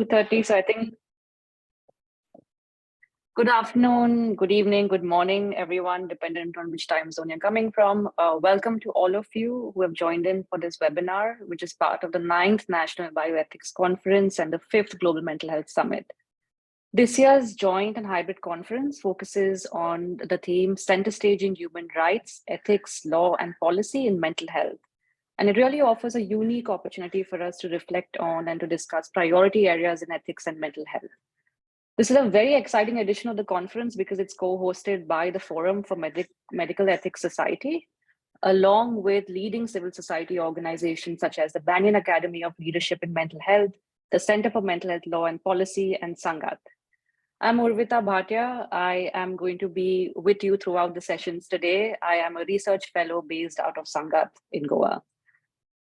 2:30, so I think good afternoon, good evening, good morning, everyone, dependent on which time zone you're coming from. Welcome to all of you who have joined in for this webinar, which is part of the 9th National Bioethics Conference and the 5th Global Mental Health Summit. This year's joint and hybrid conference focuses on the theme Center Staging Human Rights, Ethics, Law, and Policy in Mental Health. And it really offers a unique opportunity for us to reflect on and to discuss priority areas in ethics and mental health. This is a very exciting edition of the conference because it's co-hosted by the Forum for Medical Ethics Society, along with leading civil society organizations such as the Banyan Academy of Leadership in Mental Health, the Center for Mental Health Law and Policy, and Sangat. I'm Urvita Bhatia. I am going to be with you throughout the sessions today. I am a research fellow based out of Sangat in Goa.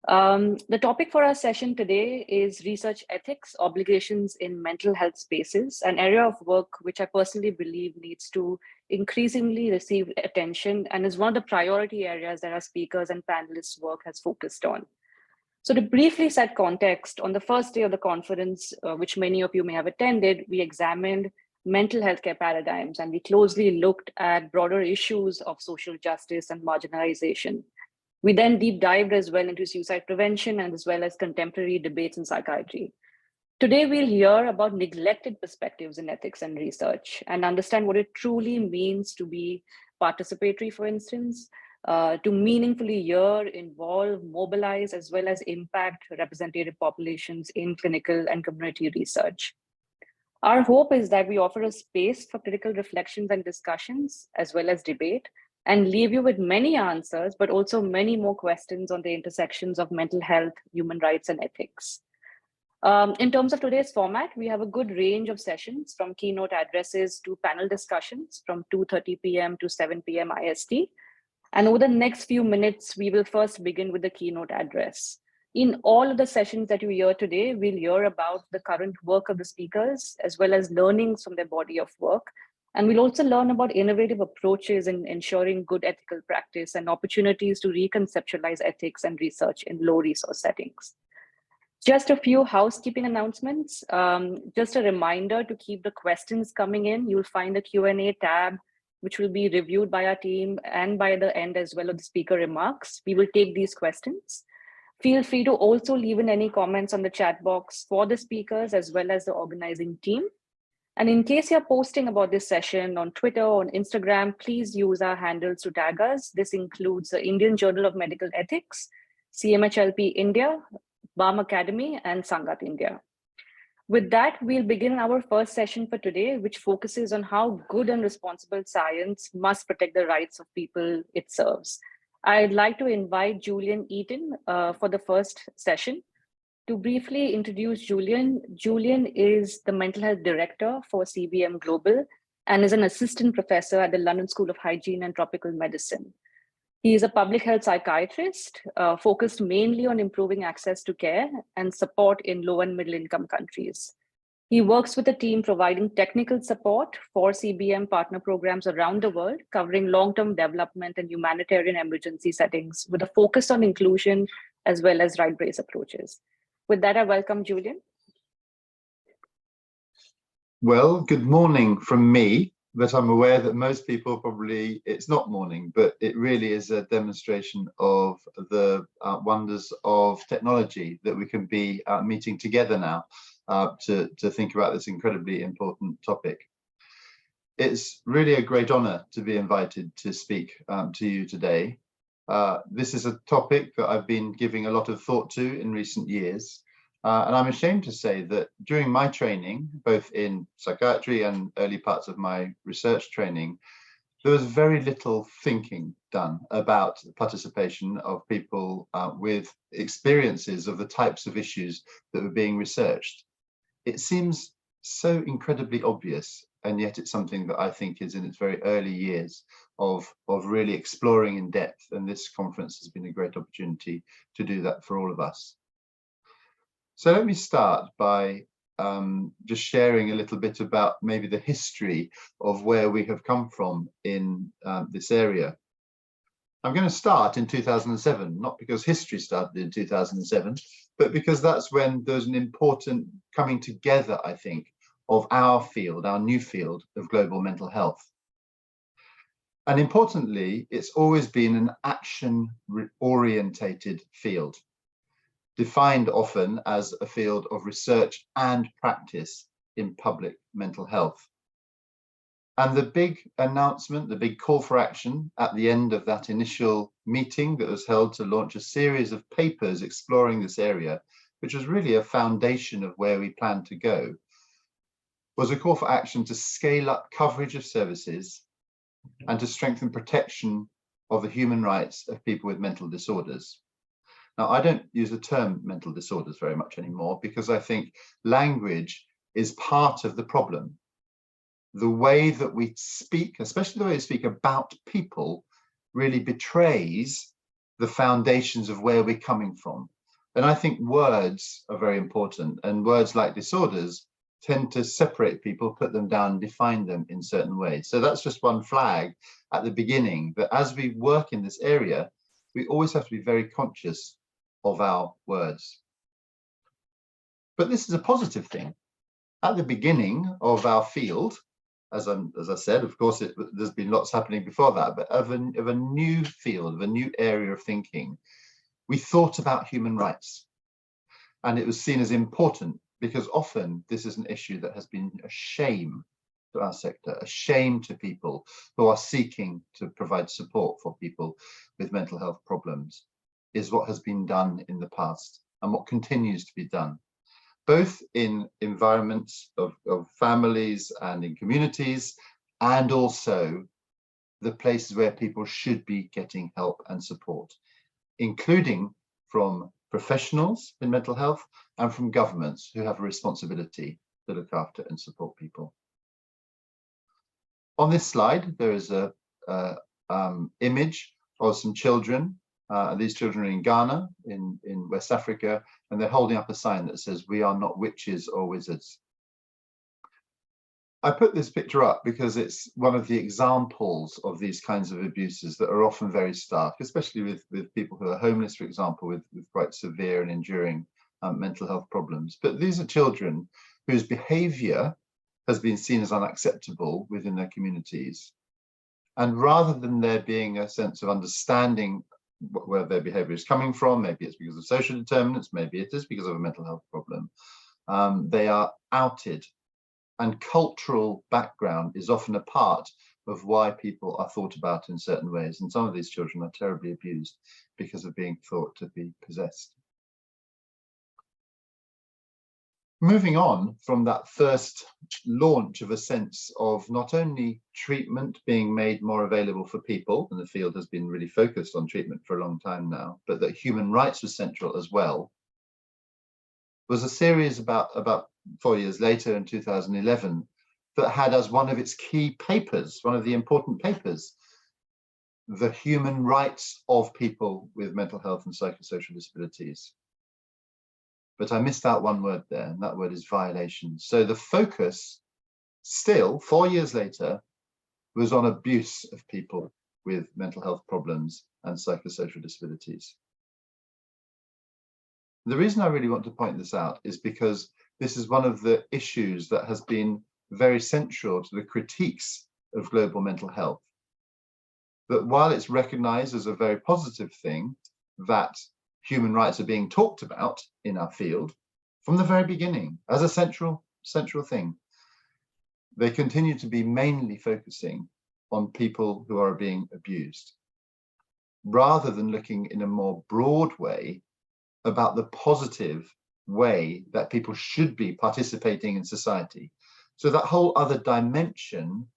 The topic for our session today is research ethics, obligations in mental health spaces, an area of work which I personally believe needs to increasingly receive attention and is one of the priority areas that our speakers and panelists' work has focused on. So to briefly set context, on the first day of the conference, which many of you may have attended, we examined mental health care paradigms and we closely looked at broader issues of social justice and marginalization. We then deep dived as well into suicide prevention and as well as contemporary debates in psychiatry. Today, we'll hear about neglected perspectives in ethics and research and understand what it truly means to be participatory, for instance, to meaningfully hear, involve, mobilize, as well as impact representative populations in clinical and community research. Our hope is that we offer a space for critical reflections and discussions, as well as debate, and leave you with many answers, but also many more questions on the intersections of mental health, human rights, and ethics. In terms of today's format, we have a good range of sessions from keynote addresses to panel discussions from 2:30 p.m. to 7 p.m. IST. And over the next few minutes, we will first begin with the keynote address. In all of the sessions that you hear today, we'll hear about the current work of the speakers, as well as learnings from their body of work. And we'll also learn about innovative approaches in ensuring good ethical practice and opportunities to reconceptualize ethics and research in low resource settings. Just a few housekeeping announcements. Just a reminder to keep the questions coming in. You'll find the Q&A tab, which will be reviewed by our team and by the end as well of the speaker remarks. We will take these questions. Feel free to also leave in any comments on the chat box for the speakers as well as the organizing team. And in case you're posting about this session on Twitter or on Instagram, please use our handles to tag us. This includes the Indian Journal of Medical Ethics, CMHLP India, BAM Academy, and Sangat India. With that, we'll begin our first session for today, which focuses on how good and responsible science must protect the rights of people it serves. I'd like to invite Julian Eaton for the first session. To briefly introduce Julian, Julian is the Mental Health Director for CBM Global and is an assistant professor at the London School of Hygiene and Tropical Medicine. He is a public health psychiatrist focused mainly on improving access to care and support in low and middle income countries. He works with a team providing technical support for CBM partner programs around the world, covering long-term development and humanitarian emergency settings with a focus on inclusion as well as right-based approaches. With that, I welcome Julian. Well, good morning from me, but I'm aware that most people probably, it's not morning, but it really is a demonstration of the wonders of technology that we can be meeting together now to think about this incredibly important topic. It's really a great honor to be invited to speak to you today. This is a topic that I've been giving a lot of thought to in recent years. And I'm ashamed to say that during my training, both in psychiatry and early parts of my research training, there was very little thinking done about the participation of people with experiences of the types of issues that were being researched. It seems so incredibly obvious, and yet it's something that I think is in its very early years of really exploring in depth, and this conference has been a great opportunity to do that for all of us. So let me start by just sharing a little bit about maybe the history of where we have come from in this area. I'm going to start in 2007, not because history started in 2007, but because that's when there's an important coming together, I think, of our field, our new field of global mental health. And importantly, it's always been an action-orientated field, defined often as a field of research and practice in public mental health. And the big announcement, the big call for action at the end of that initial meeting that was held to launch a series of papers exploring this area, which was really a foundation of where we planned to go, was a call for action to scale up coverage of services and to strengthen protection of the human rights of people with mental disorders. Now, I don't use the term mental disorders very much anymore because I think language is part of the problem. The way that we speak, especially the way we speak about people, really betrays the foundations of where we're coming from. And I think words are very important, and words like disorders tend to separate people, put them down, define them in certain ways. So that's just one flag at the beginning, that as we work in this area, we always have to be very conscious of our words. But this is a positive thing. At the beginning of our field, as I said, of course, there's been lots happening before that, but of a new field, of a new area of thinking, we thought about human rights. And it was seen as important because often this is an issue that has been a shame to our sector, a shame to people who are seeking to provide support for people with mental health problems, is what has been done in the past and what continues to be done, both in environments of families and in communities, and also the places where people should be getting help and support, including from professionals in mental health and from governments who have a responsibility to look after and support people. On this slide, there is a image of some children. These children are in Ghana, in West Africa, and they're holding up a sign that says, "We are not witches or wizards." I put this picture up because it's one of the examples of these kinds of abuses that are often very stark, especially with people who are homeless, for example, with quite severe and enduring mental health problems. But these are children whose behavior has been seen as unacceptable within their communities. And rather than there being a sense of understanding where their behavior is coming from, maybe it's because of social determinants, maybe it is because of a mental health problem, they are outed. And cultural background is often a part of why people are thought about in certain ways. And some of these children are terribly abused because of being thought to be possessed. Moving on from that first launch of a sense of not only treatment being made more available for people, and the field has been really focused on treatment for a long time now, but that human rights was central as well, was a series about 4 years later in 2011 that had as one of its key papers, one of the important papers, the human rights of people with mental health and psychosocial disabilities. But I missed out one word there, and that word is violation. So the focus still, 4 years later, was on abuse of people with mental health problems and psychosocial disabilities. The reason I really want to point this out is because this is one of the issues that has been very central to the critiques of global mental health. That while it's recognized as a very positive thing that human rights are being talked about in our field from the very beginning as a central thing, they continue to be mainly focusing on people who are being abused, rather than looking in a more broad way about the positive way that people should be participating in society. So that whole other dimension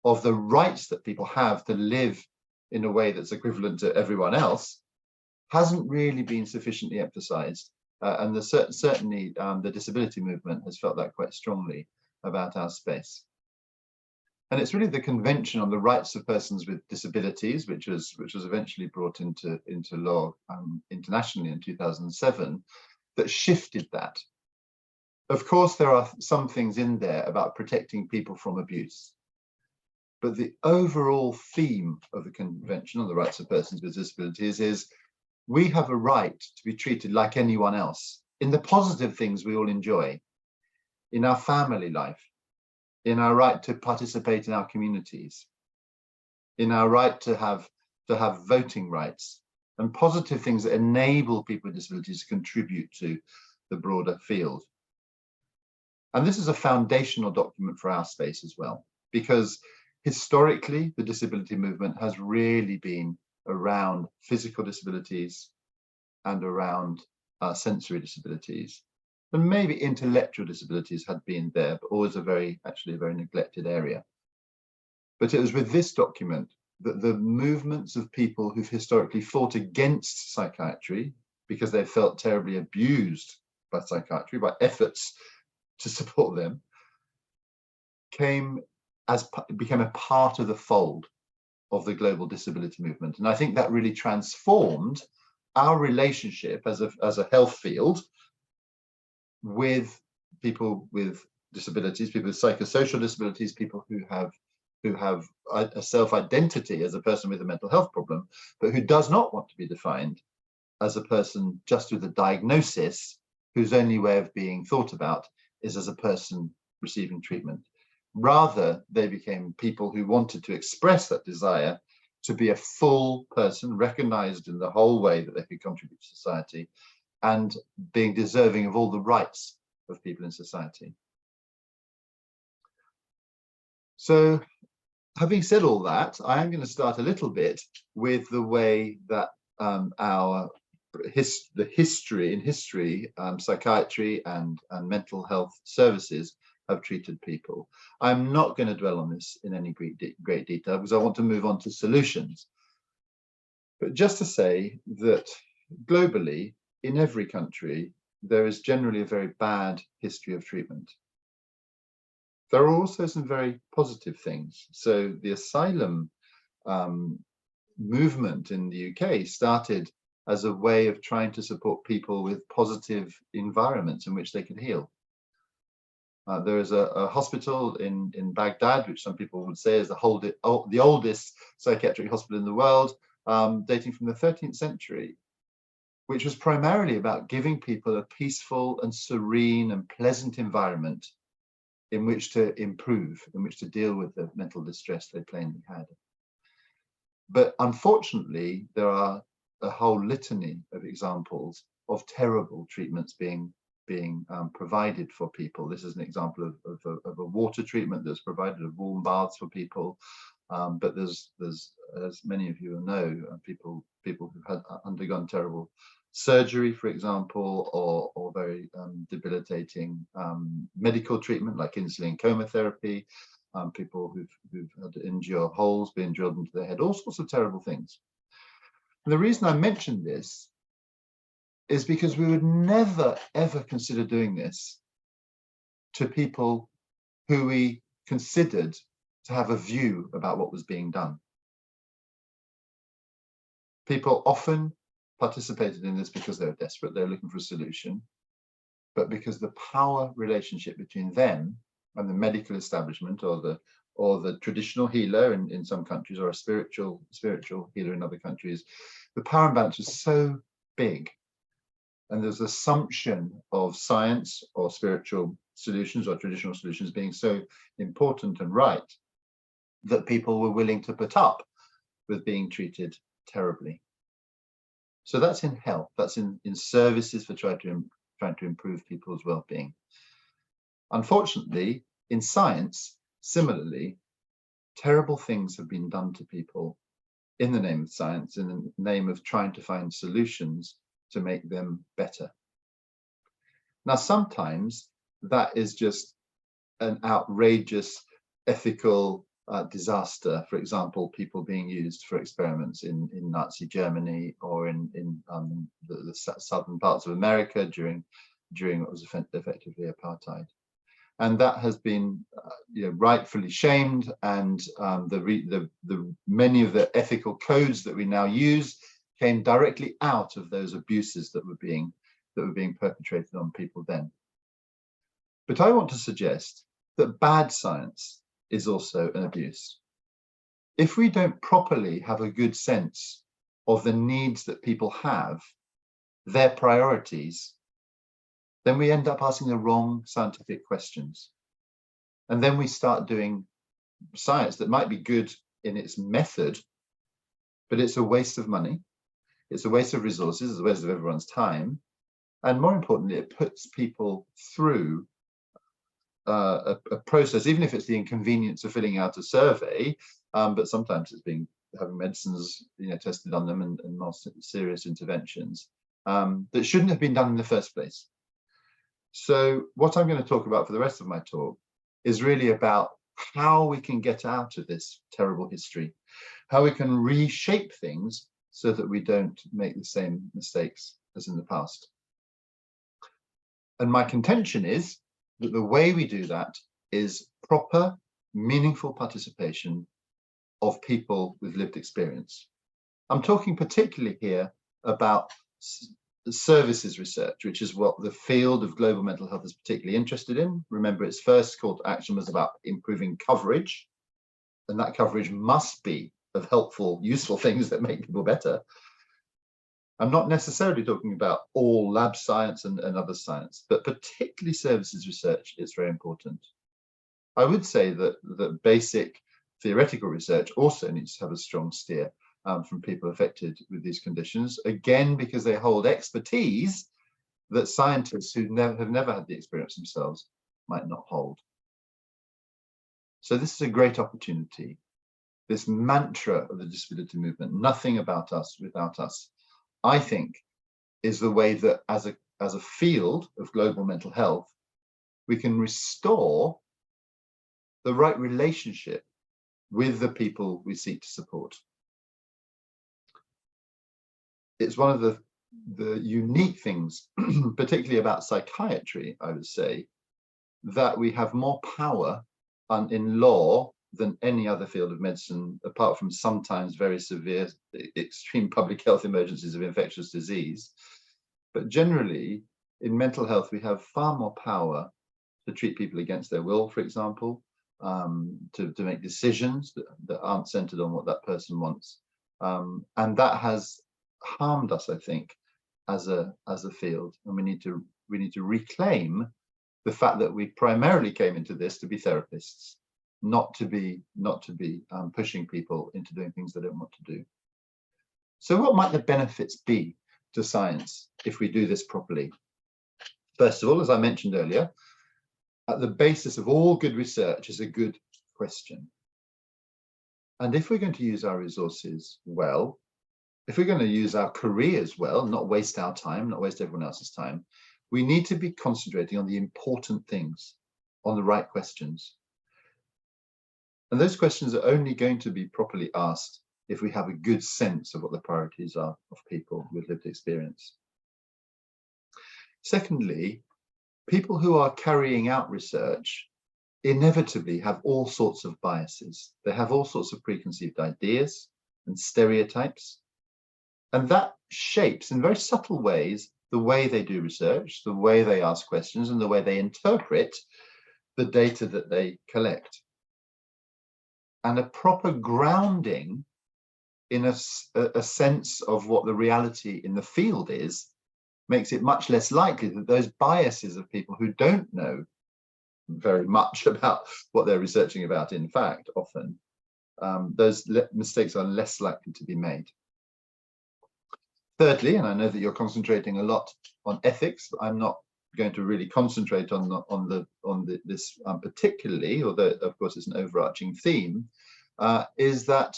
of the rights that people have to live in a way that's equivalent to everyone else hasn't really been sufficiently emphasized. And certainly the disability movement has felt that quite strongly about our space. And it's really the Convention on the Rights of Persons with Disabilities, which was eventually brought into law internationally in 2007, that shifted that. Of course, there are some things in there about protecting people from abuse. But the overall theme of the Convention on the Rights of Persons with Disabilities is we have a right to be treated like anyone else in the positive things we all enjoy, in our family life, in our right to participate in our communities, in our right to have voting rights, and positive things that enable people with disabilities to contribute to the broader field. And this is a foundational document for our space as well, because historically, the disability movement has really been around physical disabilities and around sensory disabilities. And maybe intellectual disabilities had been there, but always actually a very neglected area. But it was with this document that the movements of people who've historically fought against psychiatry because they felt terribly abused by psychiatry, by efforts to support them, became a part of the fold of the global disability movement. And I think that really transformed our relationship as a health field with people with disabilities, people with psychosocial disabilities, people who have a self-identity as a person with a mental health problem, but who does not want to be defined as a person just with a diagnosis whose only way of being thought about is as a person receiving treatment. Rather, they became people who wanted to express that desire to be a full person, recognized in the whole way that they could contribute to society, and being deserving of all the rights of people in society. So, having said all that, I am going to start a little bit with the way that psychiatry and mental health services have treated people. I'm not going to dwell on this in any great detail because I want to move on to solutions. But just to say that globally, in every country, there is generally a very bad history of treatment. There are also some very positive things. So the asylum movement in the UK started as a way of trying to support people with positive environments in which they could heal. There is a hospital in Baghdad, which some people would say is the oldest psychiatric hospital in the world, dating from the 13th century, which was primarily about giving people a peaceful and serene and pleasant environment in which to improve, in which to deal with the mental distress they plainly had. But unfortunately, there are a whole litany of examples of terrible treatments being provided for people. This is an example of a water treatment that's provided, of warm baths for people. But there's, as many of you will know, people who've undergone terrible surgery, for example, or very debilitating medical treatment like insulin coma therapy, people who've had to endure holes being drilled into their head, all sorts of terrible things. And the reason I mention this is because we would never, ever consider doing this to people who we considered to have a view about what was being done. People often participated in this because they were desperate, they were looking for a solution, but because the power relationship between them and the medical establishment, or the traditional healer in some countries, or a spiritual healer in other countries, the power imbalance was so big. And there's assumption of science or spiritual solutions or traditional solutions being so important and right that people were willing to put up with being treated terribly. So that's in health, that's in services for trying to improve people's well-being. Unfortunately, in science, similarly, terrible things have been done to people in the name of science, in the name of trying to find solutions to make them better. Now, sometimes that is just an outrageous ethical disaster. For example, people being used for experiments in Nazi Germany, or in the southern parts of America during what was effectively apartheid. And that has been rightfully shamed, and many of the ethical codes that we now use came directly out of those abuses that were being perpetrated on people then. But I want to suggest that bad science is also an abuse. if we don't properly have a good sense of the needs that people have, their priorities, then we end up asking the wrong scientific questions. And then we start doing science that might be good in its method, but it's a waste of money, it's a waste of resources, it's a waste of everyone's time. And more importantly, it puts people through a process, even if it's the inconvenience of filling out a survey, but sometimes it's having medicines tested on them and more serious interventions that shouldn't have been done in the first place. So what I'm going to talk about for the rest of my talk is really about how we can get out of this terrible history, how we can reshape things so that we don't make the same mistakes as in the past. And my contention is that the way we do that is proper, meaningful participation of people with lived experience. I'm talking particularly here about services research, which is what the field of global mental health is particularly interested in. Remember, its first call to action was about improving coverage, and that coverage must be of helpful, useful things that make people better. I'm not necessarily talking about all lab science and other science, but particularly services research is very important. I would say that basic theoretical research also needs to have a strong steer from people affected with these conditions, again, because they hold expertise that scientists who have never had the experience themselves might not hold. So this is a great opportunity. This mantra of the disability movement, nothing about us without us, I think is the way that as a field of global mental health, we can restore the right relationship with the people we seek to support. It's one of the unique things, particularly about psychiatry, I would say, that we have more power in law than any other field of medicine, apart from sometimes very severe, extreme public health emergencies of infectious disease. But generally, in mental health, we have far more power to treat people against their will, for example, to make decisions that aren't centered on what that person wants. And that has harmed us, I think, as a field. And we need to reclaim the fact that we primarily came into this to be therapists, not to be pushing people into doing things they don't want to do. So what might the benefits be to science if we do this properly? First of all, as I mentioned earlier, at the basis of all good research is a good question. And if we're going to use our resources well, if we're going to use our careers well, not waste our time, not waste everyone else's time, we need to be concentrating on the important things, on the right questions. And those questions are only going to be properly asked if we have a good sense of what the priorities are of people with lived experience. Secondly, people who are carrying out research inevitably have all sorts of biases. They have all sorts of preconceived ideas and stereotypes. And that shapes in very subtle ways the way they do research, the way they ask questions, and the way they interpret the data that they collect. And a proper grounding in a sense of what the reality in the field is makes it much less likely that those biases of people who don't know very much about what they're researching about, in fact, often, those mistakes are less likely to be made. Thirdly, and I know that you're concentrating a lot on ethics, but I'm not going to really concentrate on this particularly, although of course it's an overarching theme, is that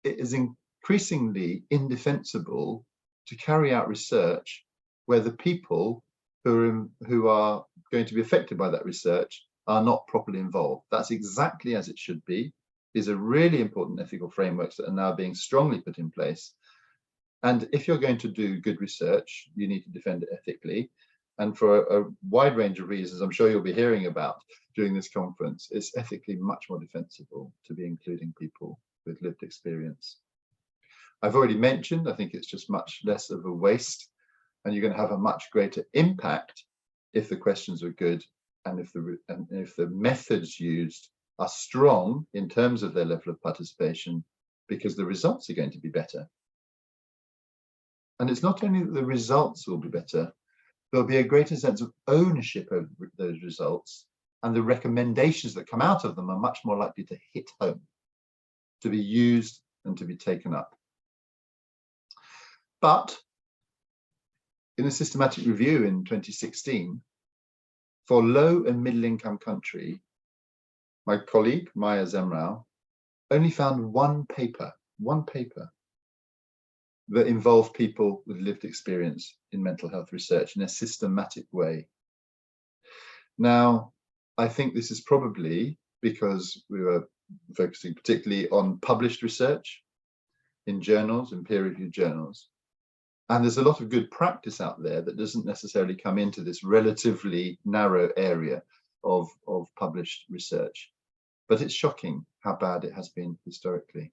it is increasingly indefensible to carry out research where the people who are going to be affected by that research are not properly involved. That's exactly as it should be. These are really important ethical frameworks that are now being strongly put in place. And if you're going to do good research, you need to defend it ethically. And for a wide range of reasons, I'm sure you'll be hearing about during this conference, it's ethically much more defensible to be including people with lived experience. I've already mentioned, I think it's just much less of a waste, and you're going to have a much greater impact if the questions are good and if the methods used are strong in terms of their level of participation because the results are going to be better. And it's not only that the results will be better, there'll be a greater sense of ownership over those results, and the recommendations that come out of them are much more likely to hit home, to be used and to be taken up. But in a systematic review in 2016, for low and middle income country, my colleague, Maya Zemrau, only found one paper that involved people with lived experience in mental health research in a systematic way. Now, I think this is probably because we were focusing particularly on published research in journals and peer-reviewed journals. And there's a lot of good practice out there that doesn't necessarily come into this relatively narrow area of published research. But it's shocking how bad it has been historically.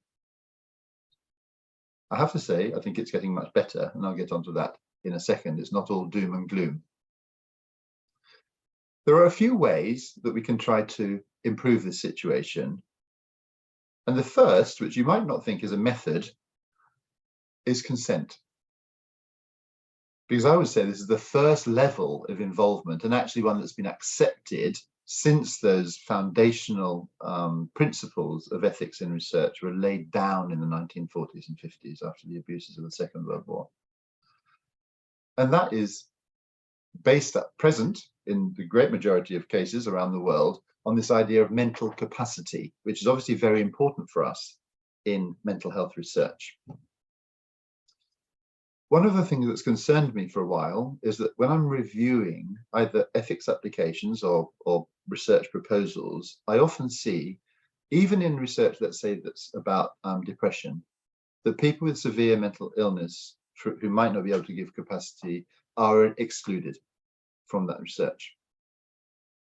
I have to say, I think it's getting much better, and I'll get onto that in a second. It's not all doom and gloom. There are a few ways that we can try to improve this situation. And the first, which you might not think is a method, is consent. Because I would say this is the first level of involvement, and actually one that's been accepted since those foundational principles of ethics in research were laid down in the 1940s and 50s after the abuses of the Second World War. And that is based at present, in the great majority of cases around the world, on this idea of mental capacity, which is obviously very important for us in mental health research. One of the things that's concerned me for a while is that when I'm reviewing either ethics applications or research proposals, I often see, even in research, let's say that's about depression, that people with severe mental illness who might not be able to give capacity are excluded from that research.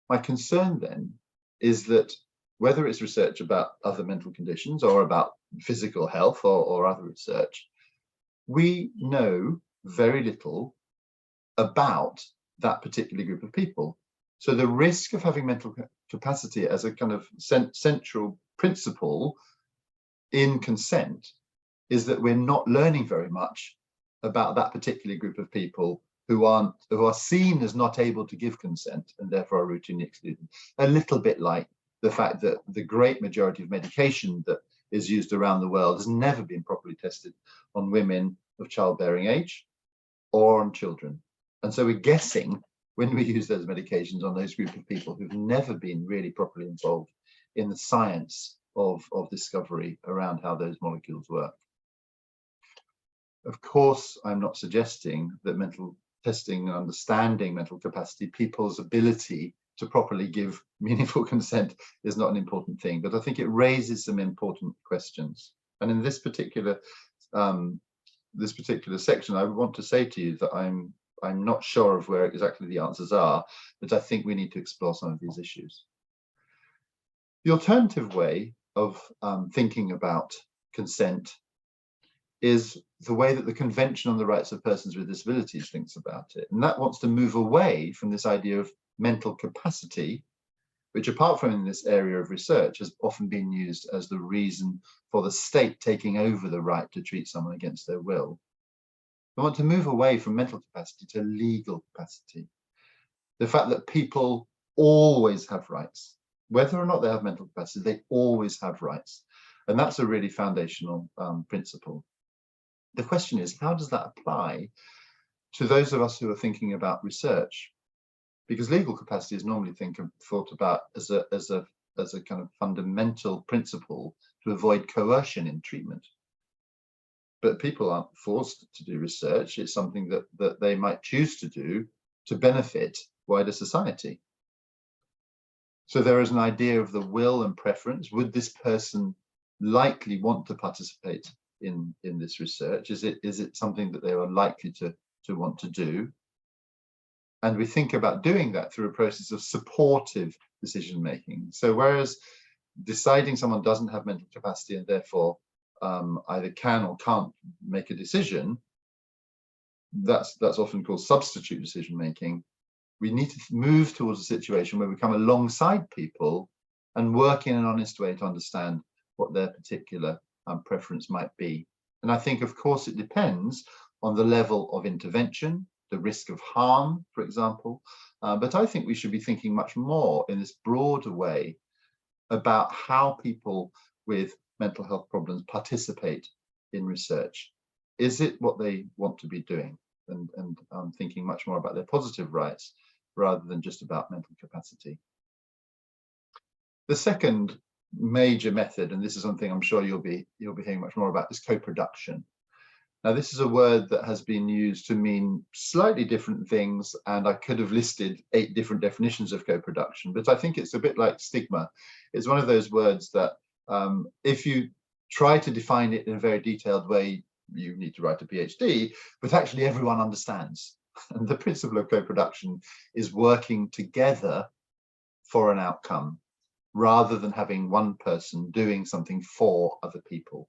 My concern then is that whether it's research about other mental conditions or about physical health or other research, we know very little about that particular group of people. So the risk of having mental capacity as a kind of central principle in consent is that we're not learning very much about that particular group of people who are seen as not able to give consent and therefore are routinely excluded. A little bit like the fact that the great majority of medication that is used around the world has never been properly tested on women of childbearing age or on children. And so we're guessing when we use those medications on those group of people who've never been really properly involved in the science of discovery around how those molecules work. Of course, I'm not suggesting that mental testing and understanding mental capacity, people's ability to properly give meaningful consent is not an important thing, but I think it raises some important questions. And in this particular section, I want to say to you that I'm not sure of where exactly the answers are, but I think we need to explore some of these issues. The alternative way of thinking about consent is the way that the Convention on the Rights of Persons with Disabilities thinks about it. And that wants to move away from this idea of mental capacity, which apart from in this area of research has often been used as the reason for the state taking over the right to treat someone against their will. I want to move away from mental capacity to legal capacity. The fact that people always have rights, whether or not they have mental capacity, they always have rights. And that's a really foundational principle. The question is, how does that apply to those of us who are thinking about research? Because legal capacity is normally thought about as a kind of fundamental principle to avoid coercion in treatment. But people aren't forced to do research. It's something that they might choose to do to benefit wider society. So there is an idea of the will and preference. Would this person likely want to participate in this research? Is it something that they are likely to want to do? And we think about doing that through a process of supportive decision making. So whereas deciding someone doesn't have mental capacity and therefore either can or can't make a decision, that's often called substitute decision making. We need to move towards a situation where we come alongside people and work in an honest way to understand what their particular preference might be. And I think, of course, it depends on the level of intervention, the risk of harm, for example. But I think we should be thinking much more in this broader way about how people with mental health problems participate in research. Is it what they want to be doing? And thinking much more about their positive rights rather than just about mental capacity. The second major method, and this is something I'm sure you'll be hearing much more about, is co-production. Now, this is a word that has been used to mean slightly different things, and I could have listed 8 different definitions of co-production, but I think it's a bit like stigma. It's one of those words that if you try to define it in a very detailed way, you need to write a PhD, but actually everyone understands. And the principle of co-production is working together for an outcome, rather than having one person doing something for other people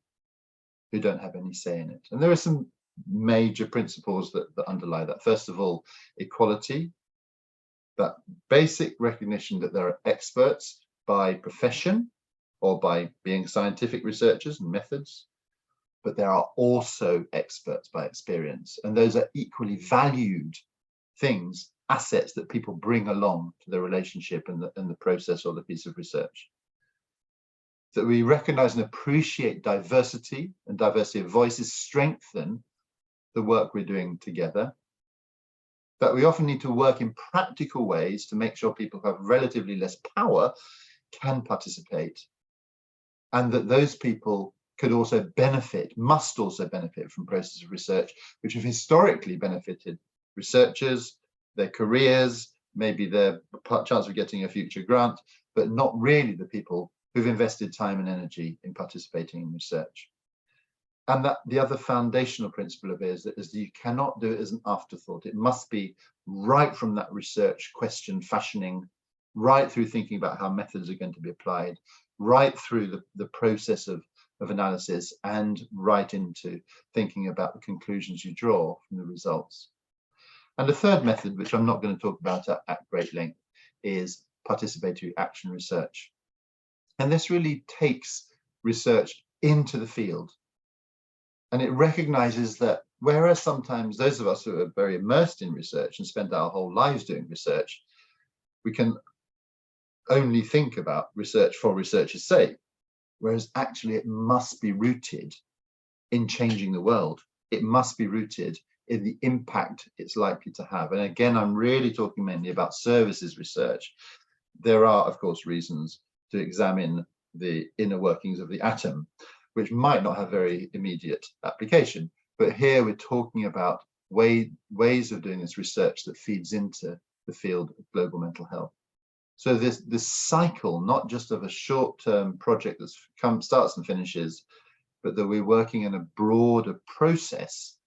who don't have any say in it. And there are some major principles that underlie that. First of all, equality, that basic recognition that there are experts by profession or by being scientific researchers and methods, but there are also experts by experience. And those are equally valued things, assets that people bring along to the relationship and the process or the piece of research. That we recognize and appreciate diversity, and diversity of voices strengthen the work we're doing together. That we often need to work in practical ways to make sure people who have relatively less power can participate, and that those people could also benefit, must also benefit from processes of research which have historically benefited researchers, their careers, maybe their chance of getting a future grant, but not really the people who've invested time and energy in participating in research. And that the other foundational principle of it is that you cannot do it as an afterthought. It must be right from that research question fashioning, right through thinking about how methods are going to be applied, right through the process of analysis, and right into thinking about the conclusions you draw from the results. And the third method, which I'm not going to talk about at great length, is participatory action research. And this really takes research into the field. And it recognizes that whereas sometimes those of us who are very immersed in research and spend our whole lives doing research, we can only think about research for research's sake, whereas actually it must be rooted in changing the world. It must be rooted in the impact it's likely to have. And again, I'm really talking mainly about services research. There are, of course, reasons to examine the inner workings of the atom, which might not have very immediate application. But here we're talking about ways of doing this research that feeds into the field of global mental health. So this cycle, not just of a short-term project that starts and finishes, but that we're working in a broader process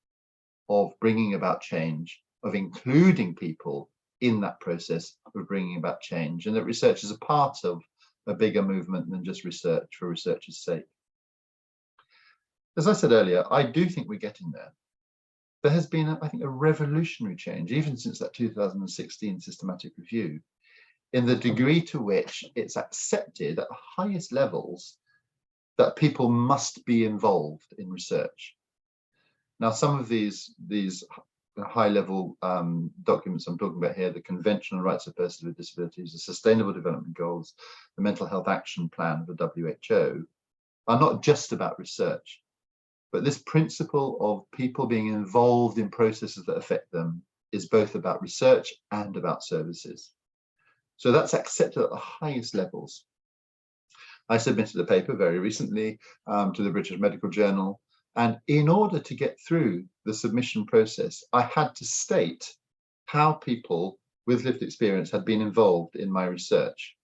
of bringing about change, of including people in that process of bringing about change, and that research is a part of a bigger movement than just research for research's sake. As I said earlier, I do think we're getting there. There has been, I think, a revolutionary change, even since that 2016 systematic review, in the degree to which it's accepted at the highest levels that people must be involved in research. Now, some of these high-level documents I'm talking about here, the Convention on Rights of Persons with Disabilities, the Sustainable Development Goals, the Mental Health Action Plan of the WHO, are not just about research, but this principle of people being involved in processes that affect them is both about research and about services. So that's accepted at the highest levels. I submitted a paper very recently to the British Medical Journal, and in order to get through the submission process, I had to state how people with lived experience had been involved in my research.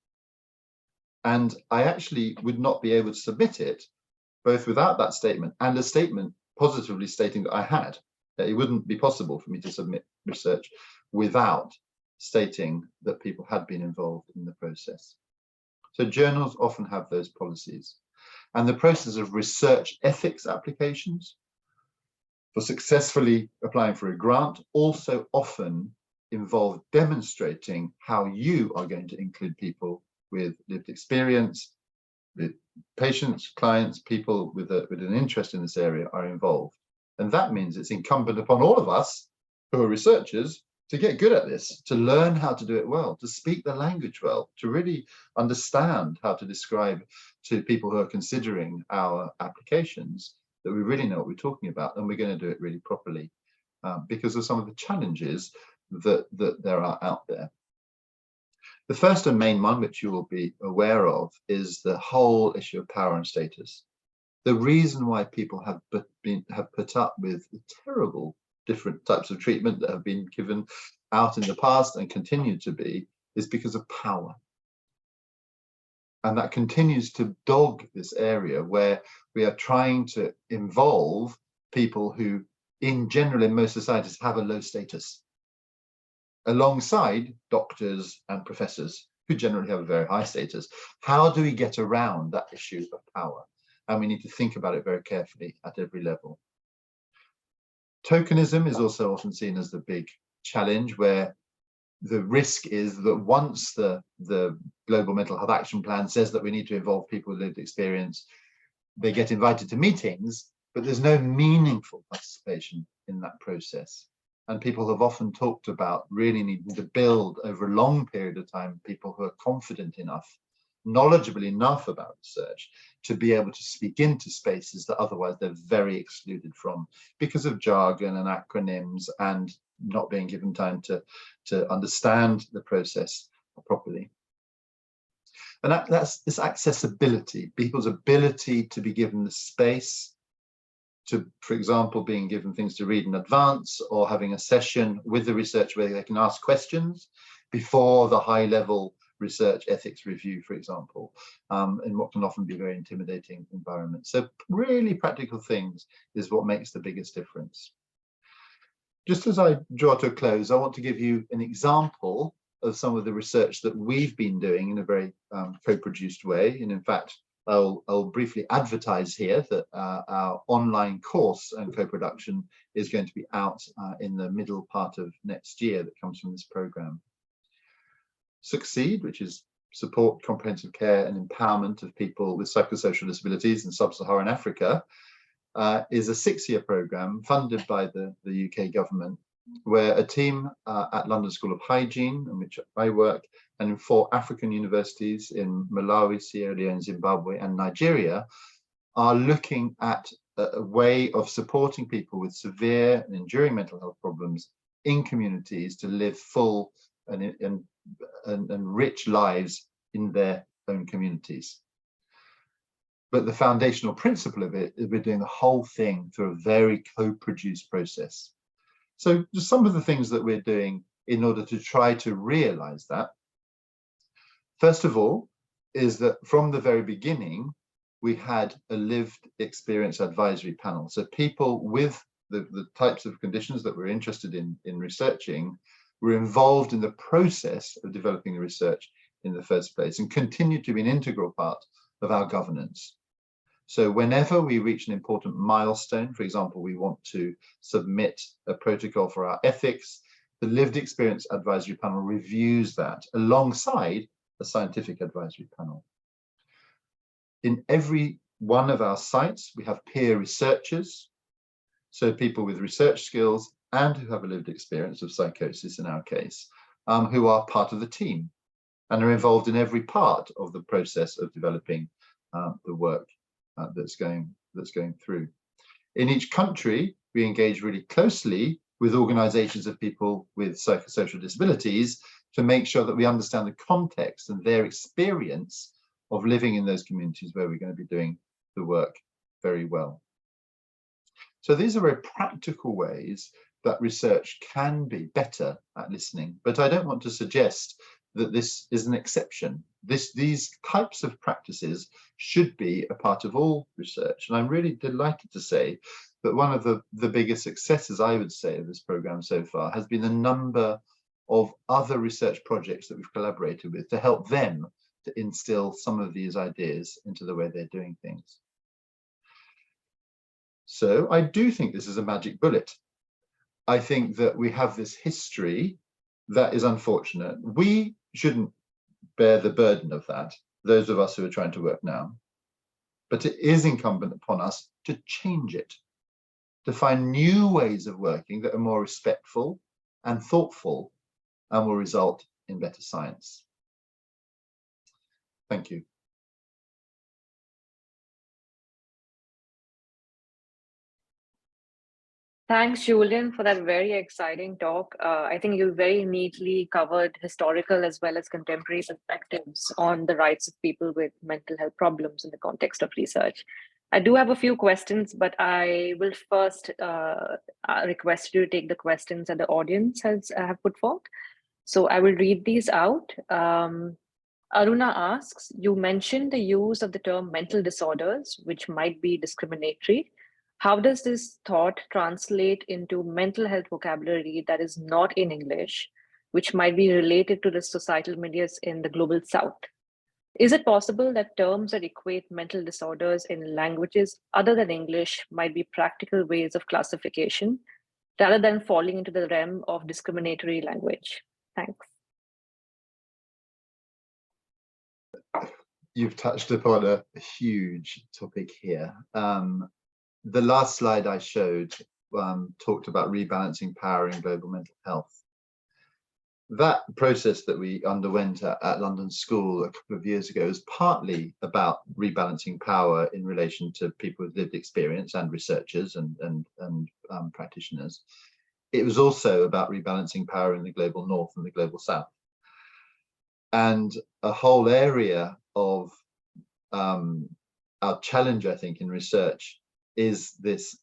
And I actually would not be able to submit it both without that statement and a statement positively stating that I had. That it wouldn't be possible for me to submit research without stating that people had been involved in the process. So journals often have those policies. And the process of research ethics applications for successfully applying for a grant also often involve demonstrating how you are going to include people with lived experience, with patients, clients, people with an interest in this area are involved. And that means it's incumbent upon all of us who are researchers to get good at this, to learn how to do it well, to speak the language well, to really understand how to describe to people who are considering our applications that we really know what we're talking about, and we're going to do it really properly because of some of the challenges that there are out there. The first and main one, which you will be aware of, is the whole issue of power and status. The reason why people have put up with the terrible different types of treatment that have been given out in the past and continue to be is because of power. And that continues to dog this area where we are trying to involve people who, in general, in most societies, have a low status, alongside doctors and professors who generally have a very high status. How do we get around that issue of power? And we need to think about it very carefully at every level. Tokenism is also often seen as the big challenge, where the risk is that once the Global Mental Health Action Plan says that we need to involve people with lived experience, they get invited to meetings, but there's no meaningful participation in that process. And people have often talked about really needing to build over a long period of time people who are confident enough, knowledgeable enough about research to be able to speak into spaces that otherwise they're very excluded from because of jargon and acronyms and not being given time to understand the process properly. And that's this accessibility, people's ability to be given the space to, for example, being given things to read in advance or having a session with the researcher where they can ask questions before the high-level research ethics review, for example, in what can often be very intimidating environments. So really practical things is what makes the biggest difference. Just as I draw to a close, I want to give you an example of some of the research that we've been doing in a very co-produced way. And in fact, I'll briefly advertise here that our online course and co-production is going to be out in the middle part of next year that comes from this program. Succeed, which is support, comprehensive care and empowerment of people with psychosocial disabilities in sub-Saharan Africa, is a 6-year program funded by the UK government, where a team at London School of Hygiene, in which I work, and in 4 African universities in Malawi, Sierra Leone, Zimbabwe, and Nigeria, are looking at a way of supporting people with severe and enduring mental health problems in communities to live full and rich lives in their own communities. But the foundational principle of it is we're doing the whole thing through a very co-produced process. So just some of the things that we're doing in order to try to realize that. First of all, is that from the very beginning, we had a lived experience advisory panel. So people with the types of conditions that we're interested in researching were involved in the process of developing the research in the first place and continue to be an integral part of our governance. So whenever we reach an important milestone, for example, we want to submit a protocol for our ethics, the lived experience advisory panel reviews that alongside a scientific advisory panel. In every one of our sites, we have peer researchers, so people with research skills and who have a lived experience of psychosis in our case, who are part of the team and are involved in every part of the process of developing the work that's going through. In each country, we engage really closely with organizations of people with psychosocial disabilities to make sure that we understand the context and their experience of living in those communities where we're going to be doing the work very well. So these are very practical ways that research can be better at listening, but I don't want to suggest that this is an exception. These types of practices should be a part of all research. And I'm really delighted to say that one of the biggest successes, I would say, of this program so far has been the number of other research projects that we've collaborated with to help them to instill some of these ideas into the way they're doing things. So I do think this is a magic bullet. I think that we have this history that is unfortunate. We shouldn't bear the burden of that, those of us who are trying to work now. But it is incumbent upon us to change it, to find new ways of working that are more respectful and thoughtful and will result in better science. Thank you. Thanks, Julian, for that very exciting talk. I think you very neatly covered historical as well as contemporary perspectives on the rights of people with mental health problems in the context of research. I do have a few questions, but I will first request you to take the questions that the audience have put forth. So I will read these out. Aruna asks, you mentioned the use of the term mental disorders, which might be discriminatory. How does this thought translate into mental health vocabulary that is not in English, which might be related to the societal medias in the global South? Is it possible that terms that equate mental disorders in languages other than English might be practical ways of classification rather than falling into the realm of discriminatory language? Thanks. You've touched upon a huge topic here. The last slide I showed talked about rebalancing power in global mental health. That process that we underwent at London School a couple of years ago is partly about rebalancing power in relation to people with lived experience and researchers and practitioners. It was also about rebalancing power in the global North and the global South. And a whole area of our challenge, I think, in research is this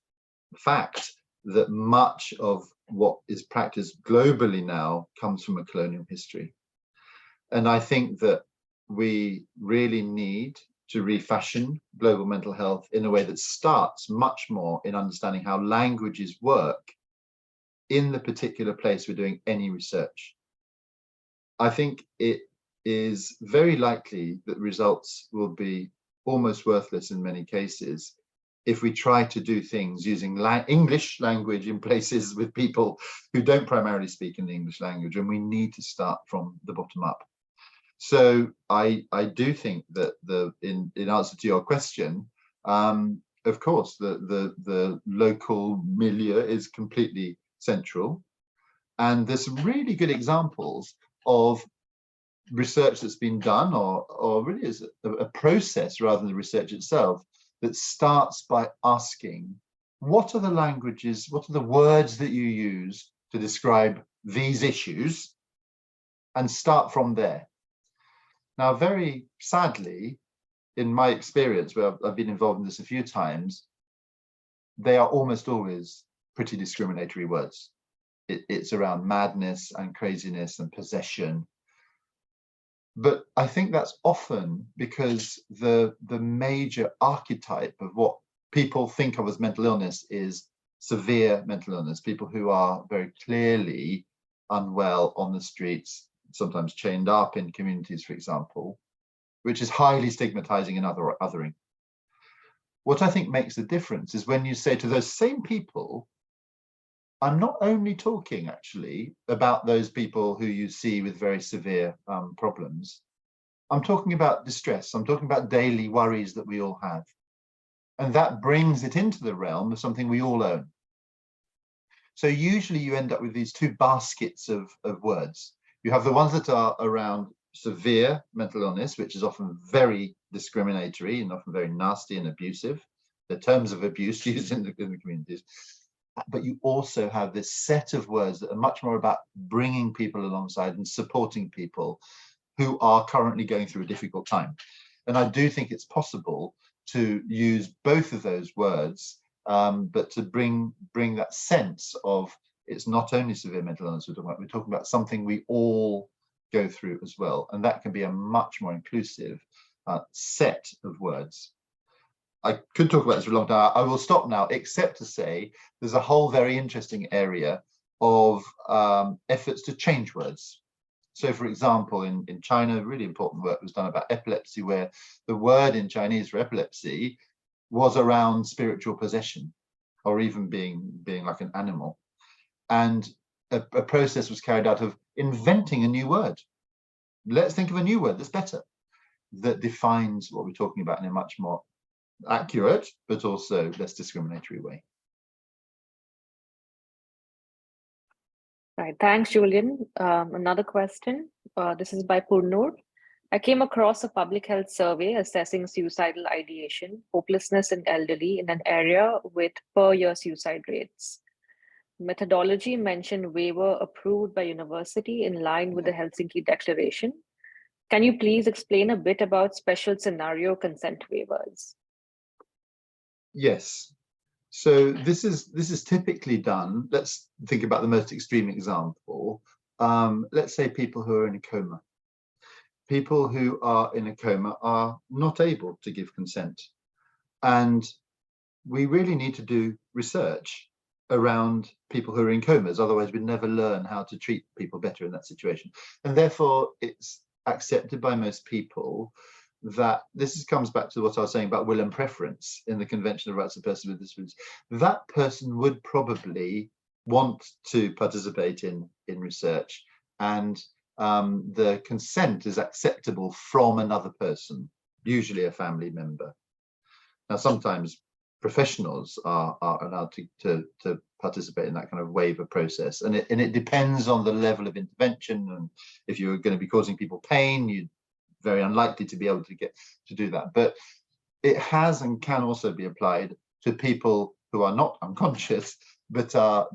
fact that much of what is practiced globally now comes from a colonial history. And I think that we really need to refashion global mental health in a way that starts much more in understanding how languages work in the particular place we're doing any research. I think it is very likely that results will be almost worthless in many cases if we try to do things using English language in places with people who don't primarily speak in the English language, and we need to start from the bottom up. So I do think that in answer to your question, of course, the local milieu is completely central, and there's some really good examples of research that's been done, or really is a process rather than the research itself, that starts by asking, what are the languages, what are the words that you use to describe these issues, and start from there. Now, very sadly, in my experience, where I've been involved in this a few times, they are almost always pretty discriminatory words. It's around madness and craziness and possession. But I think that's often because the major archetype of what people think of as mental illness is severe mental illness, people who are very clearly unwell on the streets, sometimes chained up in communities, for example, which is highly stigmatizing and othering. What I think makes a difference is when you say to those same people, I'm not only talking actually about those people who you see with very severe problems. I'm talking about distress. I'm talking about daily worries that we all have. And that brings it into the realm of something we all own. So usually you end up with these two baskets of words. You have the ones that are around severe mental illness, which is often very discriminatory and often very nasty and abusive. The terms of abuse used in the communities. But you also have this set of words that are much more about bringing people alongside and supporting people who are currently going through a difficult time. And I do think it's possible to use both of those words, but to bring that sense of it's not only severe mental illness we're talking about something we all go through as well. And that can be a much more inclusive set of words. I could talk about this for a long time. I will stop now, except to say there's a whole very interesting area of efforts to change words. So, for example, in China, really important work was done about epilepsy, where the word in Chinese for epilepsy was around spiritual possession, or even being like an animal. And a process was carried out of inventing a new word let's think of a new word that's better, that defines what we're talking about in a much more accurate, but also less discriminatory way. Right, thanks, Julian. Another question, this is by Purnur. I came across a public health survey assessing suicidal ideation, hopelessness in elderly in an area with per year suicide rates. Methodology mentioned waiver approved by university in line with the Helsinki Declaration. Can you please explain a bit about special scenario consent waivers? Yes. So this is typically done. Let's think about the most extreme example. Let's say people who are in a coma. People who are in a coma are not able to give consent. And we really need to do research around people who are in comas, otherwise we'd never learn how to treat people better in that situation. And therefore it's accepted by most people that this comes back to what I was saying about will and preference in the Convention of Rights of Persons with Disabilities. That person would probably want to participate in research, and the consent is acceptable from another person, usually a family member. Now, sometimes professionals are allowed to participate in that kind of waiver process, and it depends on the level of intervention. And if you're going to be causing people pain, you're very unlikely to be able to get to do that. But it has and can also be applied to people who are not unconscious, but are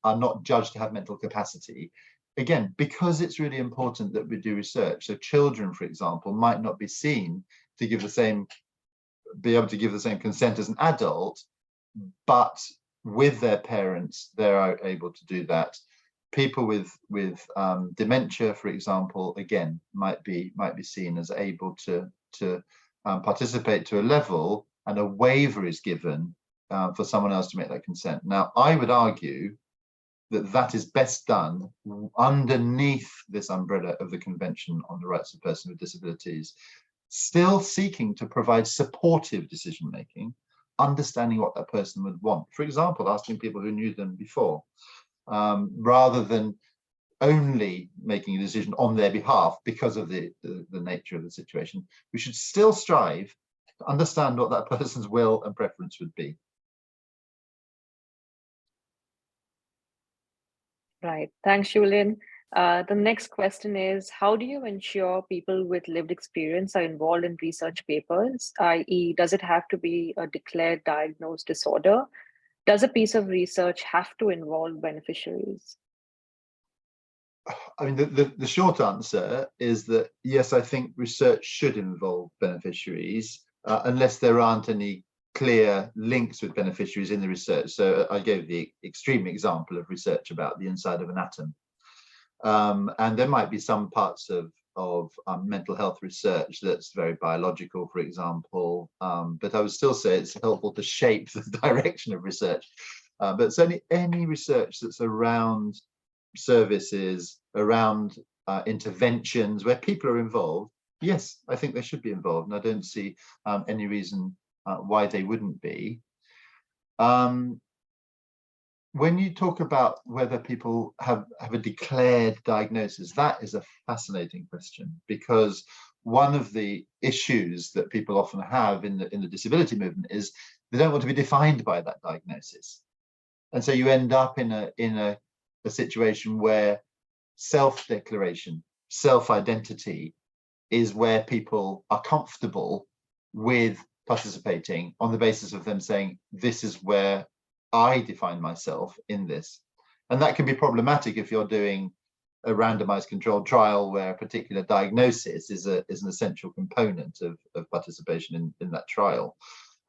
not judged to have mental capacity. Again, because it's really important that we do research. So children, for example, might not be seen to give be able to give the same consent as an adult, but with their parents, they're able to do that. People with dementia, for example, again, might be seen as able to participate to a level, and a waiver is given for someone else to make that consent. Now, I would argue that that is best done underneath this umbrella of the Convention on the Rights of Persons with Disabilities, still seeking to provide supportive decision-making, understanding what that person would want. For example, asking people who knew them before, rather than only making a decision on their behalf because of the nature of the situation. We should still strive to understand what that person's will and preference would be. Right, thanks, Julian. The next question is, how do you ensure people with lived experience are involved in research papers, i.e., does it have to be a declared diagnosed disorder? Does a piece of research have to involve beneficiaries? I mean, the short answer is that, yes, I think research should involve beneficiaries, unless there aren't any clear links with beneficiaries in the research. So I gave the extreme example of research about the inside of an atom. And there might be some parts of mental health research that's very biological, for example, but I would still say it's helpful to shape the direction of research. But certainly any research that's around services, around interventions where people are involved, yes, I think they should be involved, and I don't see any reason why they wouldn't be. When you talk about whether people have a declared diagnosis, that is a fascinating question, because one of the issues that people often have in the disability movement is they don't want to be defined by that diagnosis. And so you end up in a situation where self-declaration, self-identity is where people are comfortable with participating on the basis of them saying, this is where I define myself in this. And that can be problematic if you're doing a randomized controlled trial where a particular diagnosis is an essential component of participation in that trial.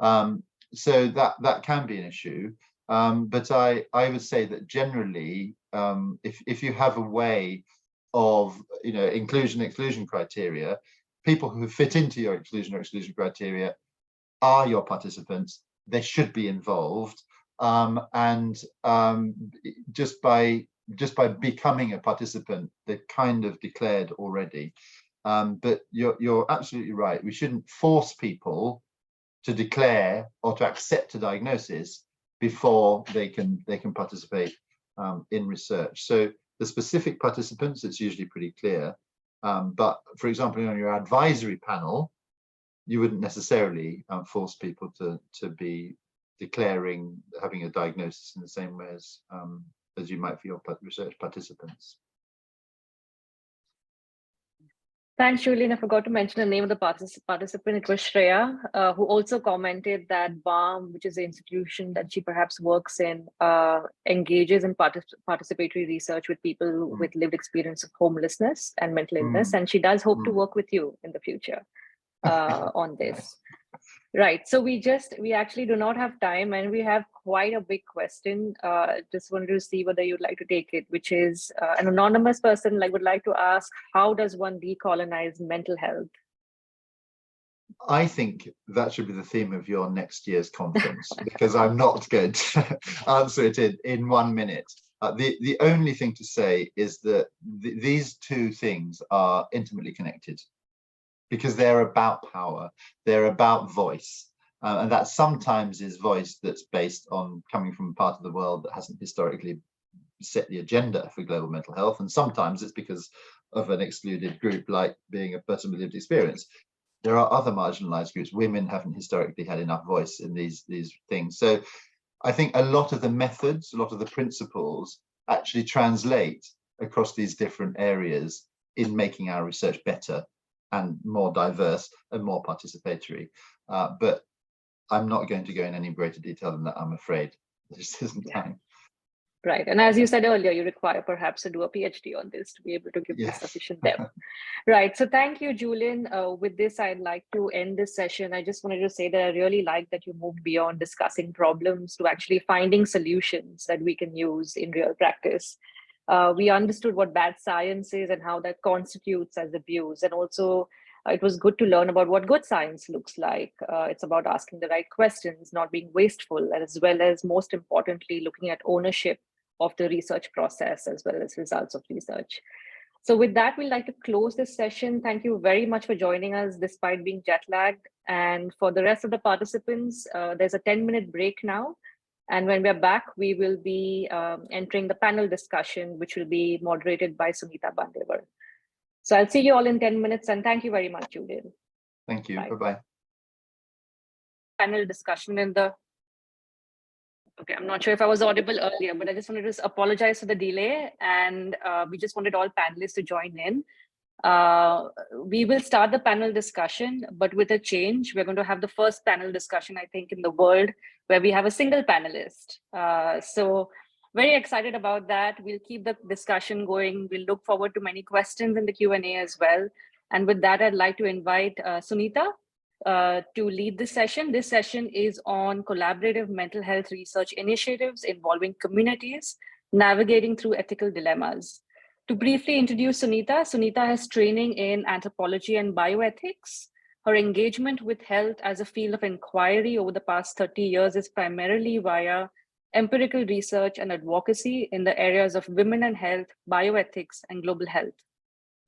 So that can be an issue. But I would say that generally, if you have a way of inclusion exclusion criteria, people who fit into your inclusion or exclusion criteria are your participants. They should be involved, and just by becoming a participant, they're kind of declared already. But you're absolutely right. We shouldn't force people to declare or to accept a diagnosis before they can participate in research. So the specific participants, it's usually pretty clear. But for example, on your advisory panel, you wouldn't necessarily force people to be declaring having a diagnosis in the same way as you might for your research participants. Thanks, Julian. I forgot to mention the name of the participant. It was Shreya, who also commented that BARM, which is the institution that she perhaps works in, engages in participatory research with people with lived experience of homelessness and mental illness. And she does hope to work with you in the future on this. Right. So we actually do not have time, and we have quite a big question. Just wanted to see whether you'd like to take it, which is an anonymous person would like to ask, how does one decolonize mental health? I think that should be the theme of your next year's conference, because I'm not going to answer it in 1 minute. The only thing to say is that these two things are intimately connected, because they're about power, they're about voice, and that sometimes is voice that's based on coming from a part of the world that hasn't historically set the agenda for global mental health, and sometimes it's because of an excluded group, like being a person with lived experience. There are other marginalized groups. Women haven't historically had enough voice in these things. So I think a lot of the methods, a lot of the principles actually translate across these different areas in making our research better and more diverse and more participatory. But I'm not going to go in any greater detail than that, I'm afraid. There just isn't time. Right. And as you said earlier, you require perhaps to do a PhD on this to be able to give this sufficient depth. Right. So thank you, Julian. With this, I'd like to end this session. I just wanted to say that I really like that you moved beyond discussing problems to actually finding solutions that we can use in real practice. We understood what bad science is and how that constitutes as abuse. And also, it was good to learn about what good science looks like. It's about asking the right questions, not being wasteful, as well as, most importantly, looking at ownership of the research process as well as results of research. So with that, we'd like to close this session. Thank you very much for joining us despite being jet lagged. And for the rest of the participants, there's a 10-minute break now. And when we're back, we will be entering the panel discussion, which will be moderated by Sunita Bandevar. So I'll see you all in 10 minutes, and thank you very much, Julian. Thank you. Bye. Bye-bye. Panel discussion in the... Okay, I'm not sure if I was audible earlier, but I just wanted to apologize for the delay, and we just wanted all panelists to join in. We will start the panel discussion, but with a change. We're going to have the first panel discussion, I think, in the world where we have a single panelist. So very excited about that. We'll keep the discussion going. We'll look forward to many questions in the Q&A as well. And with that, I'd like to invite Sunita to lead this session. This session is on collaborative mental health research initiatives involving communities navigating through ethical dilemmas. To briefly introduce Sunita, Sunita has training in anthropology and bioethics. Her engagement with health as a field of inquiry over the past 30 years is primarily via empirical research and advocacy in the areas of women and health, bioethics, and global health.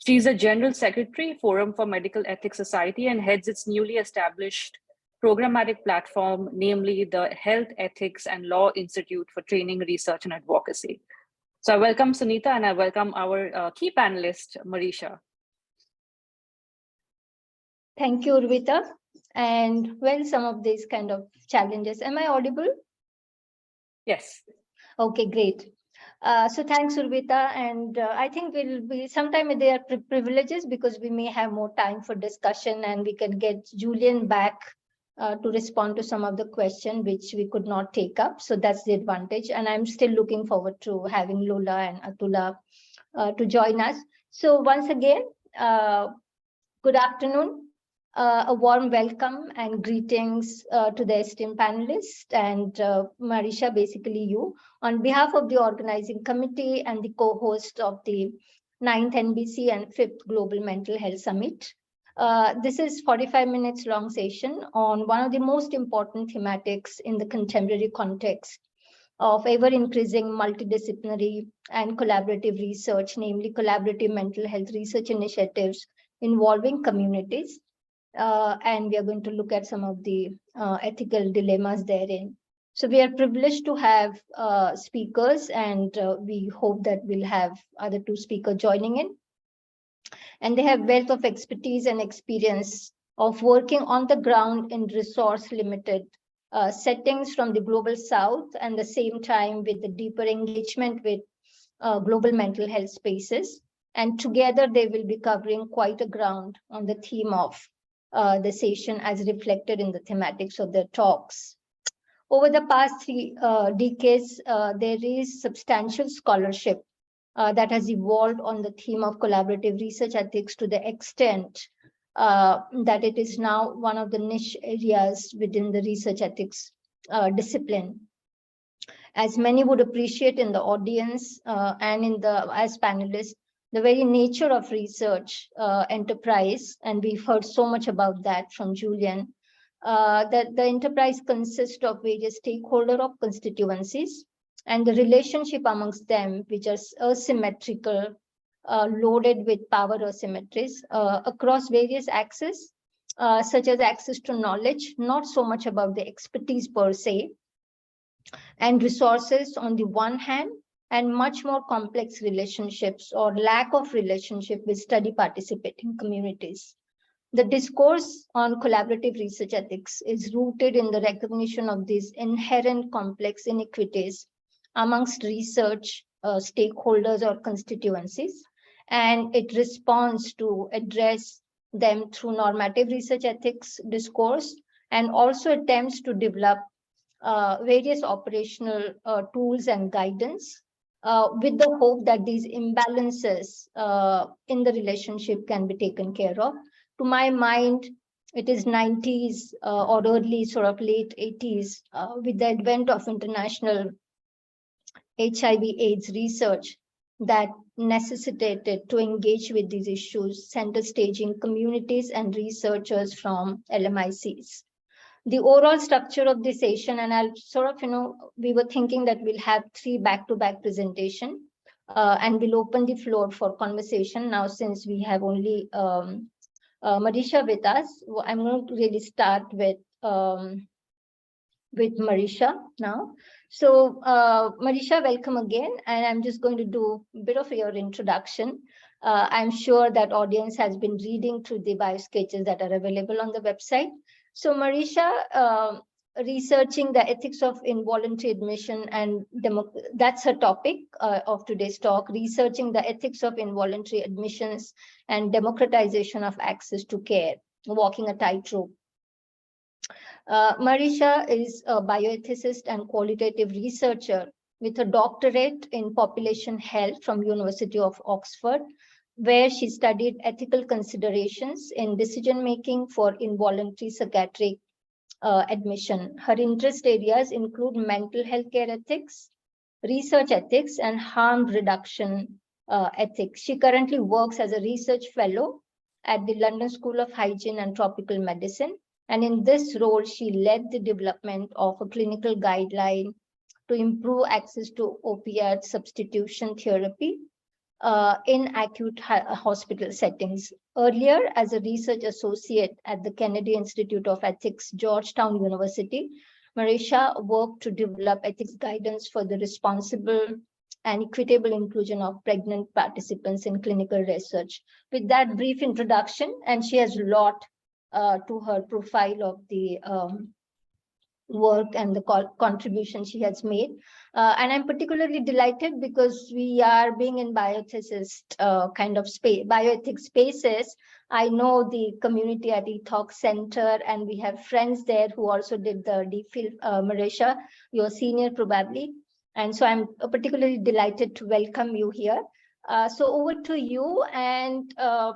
She is a General Secretary, Forum for Medical Ethics Society, and heads its newly established programmatic platform, namely the Health Ethics and Law Institute for Training, Research, and Advocacy. So I welcome Sunita, and I welcome our key panelist, Marisha. Thank you, Urvita. And well, some of these kind of challenges. Am I audible? Yes. Okay, great. So thanks, Urvita. And I think we'll be sometime there are privileges because we may have more time for discussion and we can get Julian back to respond to some of the questions which we could not take up. So that's the advantage. And I'm still looking forward to having Lola and Atula to join us. So once again, good afternoon. A warm welcome and greetings to the esteemed panelists and Marisha, basically you, on behalf of the organizing committee and the co-host of the 9th NBC and 5th Global Mental Health Summit. This is 45 minutes long session on one of the most important thematics in the contemporary context of ever-increasing multidisciplinary and collaborative research, namely collaborative mental health research initiatives involving communities. And we are going to look at some of the ethical dilemmas therein. So we are privileged to have speakers, and we hope that we'll have other two speakers joining in. And they have wealth of expertise and experience of working on the ground in resource-limited settings from the global south, and the same time with the deeper engagement with global mental health spaces. And together they will be covering quite a ground on the theme of the session as reflected in the thematics of their talks. Over the past 3 decades, there is substantial scholarship that has evolved on the theme of collaborative research ethics to the extent that it is now one of the niche areas within the research ethics discipline. As many would appreciate in the audience and as panelists, the very nature of research enterprise, and we've heard so much about that from Julian, that the enterprise consists of various stakeholder of constituencies, and the relationship amongst them, which are asymmetrical, loaded with power asymmetries across various axes, such as access to knowledge, not so much about the expertise per se, and resources on the one hand, and much more complex relationships or lack of relationship with study participating communities. The discourse on collaborative research ethics is rooted in the recognition of these inherent complex inequities amongst research stakeholders or constituencies, and it responds to address them through normative research ethics discourse, and also attempts to develop various operational tools and guidance with the hope that these imbalances in the relationship can be taken care of. To my mind, it is 90s or early sort of late 80s with the advent of international HIV/AIDS research that necessitated to engage with these issues, center staging communities and researchers from LMICs. The overall structure of the session, and I'll sort of, we were thinking that we'll have 3 back-to-back presentation and we'll open the floor for conversation. Now, since we have only Marisha with us, I'm going to really start with Marisha now. So Marisha, welcome again. And I'm just going to do a bit of your introduction. I'm sure that audience has been reading through the bio sketches that are available on the website. So Marisha, researching the ethics of involuntary admission, and that's her topic of today's talk, researching the ethics of involuntary admissions and democratization of access to care, walking a tightrope. Marisha is a bioethicist and qualitative researcher with a doctorate in population health from University of Oxford, where she studied ethical considerations in decision-making for involuntary psychiatric admission. Her interest areas include mental health care ethics, research ethics, and harm reduction ethics. She currently works as a research fellow at the London School of Hygiene and Tropical Medicine. And in this role, she led the development of a clinical guideline to improve access to opiate substitution therapy in acute hospital settings. Earlier, as a research associate at the Kennedy Institute of Ethics, Georgetown University, Marisha worked to develop ethics guidance for the responsible and equitable inclusion of pregnant participants in clinical research. With that brief introduction, and she has a lot to her profile of the work and the contribution she has made. And I'm particularly delighted because we are being in bioethicist kind of space, bioethics spaces. I know the community at eTalk Center, and we have friends there who also did the DPhil. Marisha, you're senior probably. And so I'm particularly delighted to welcome you here. So over to you, and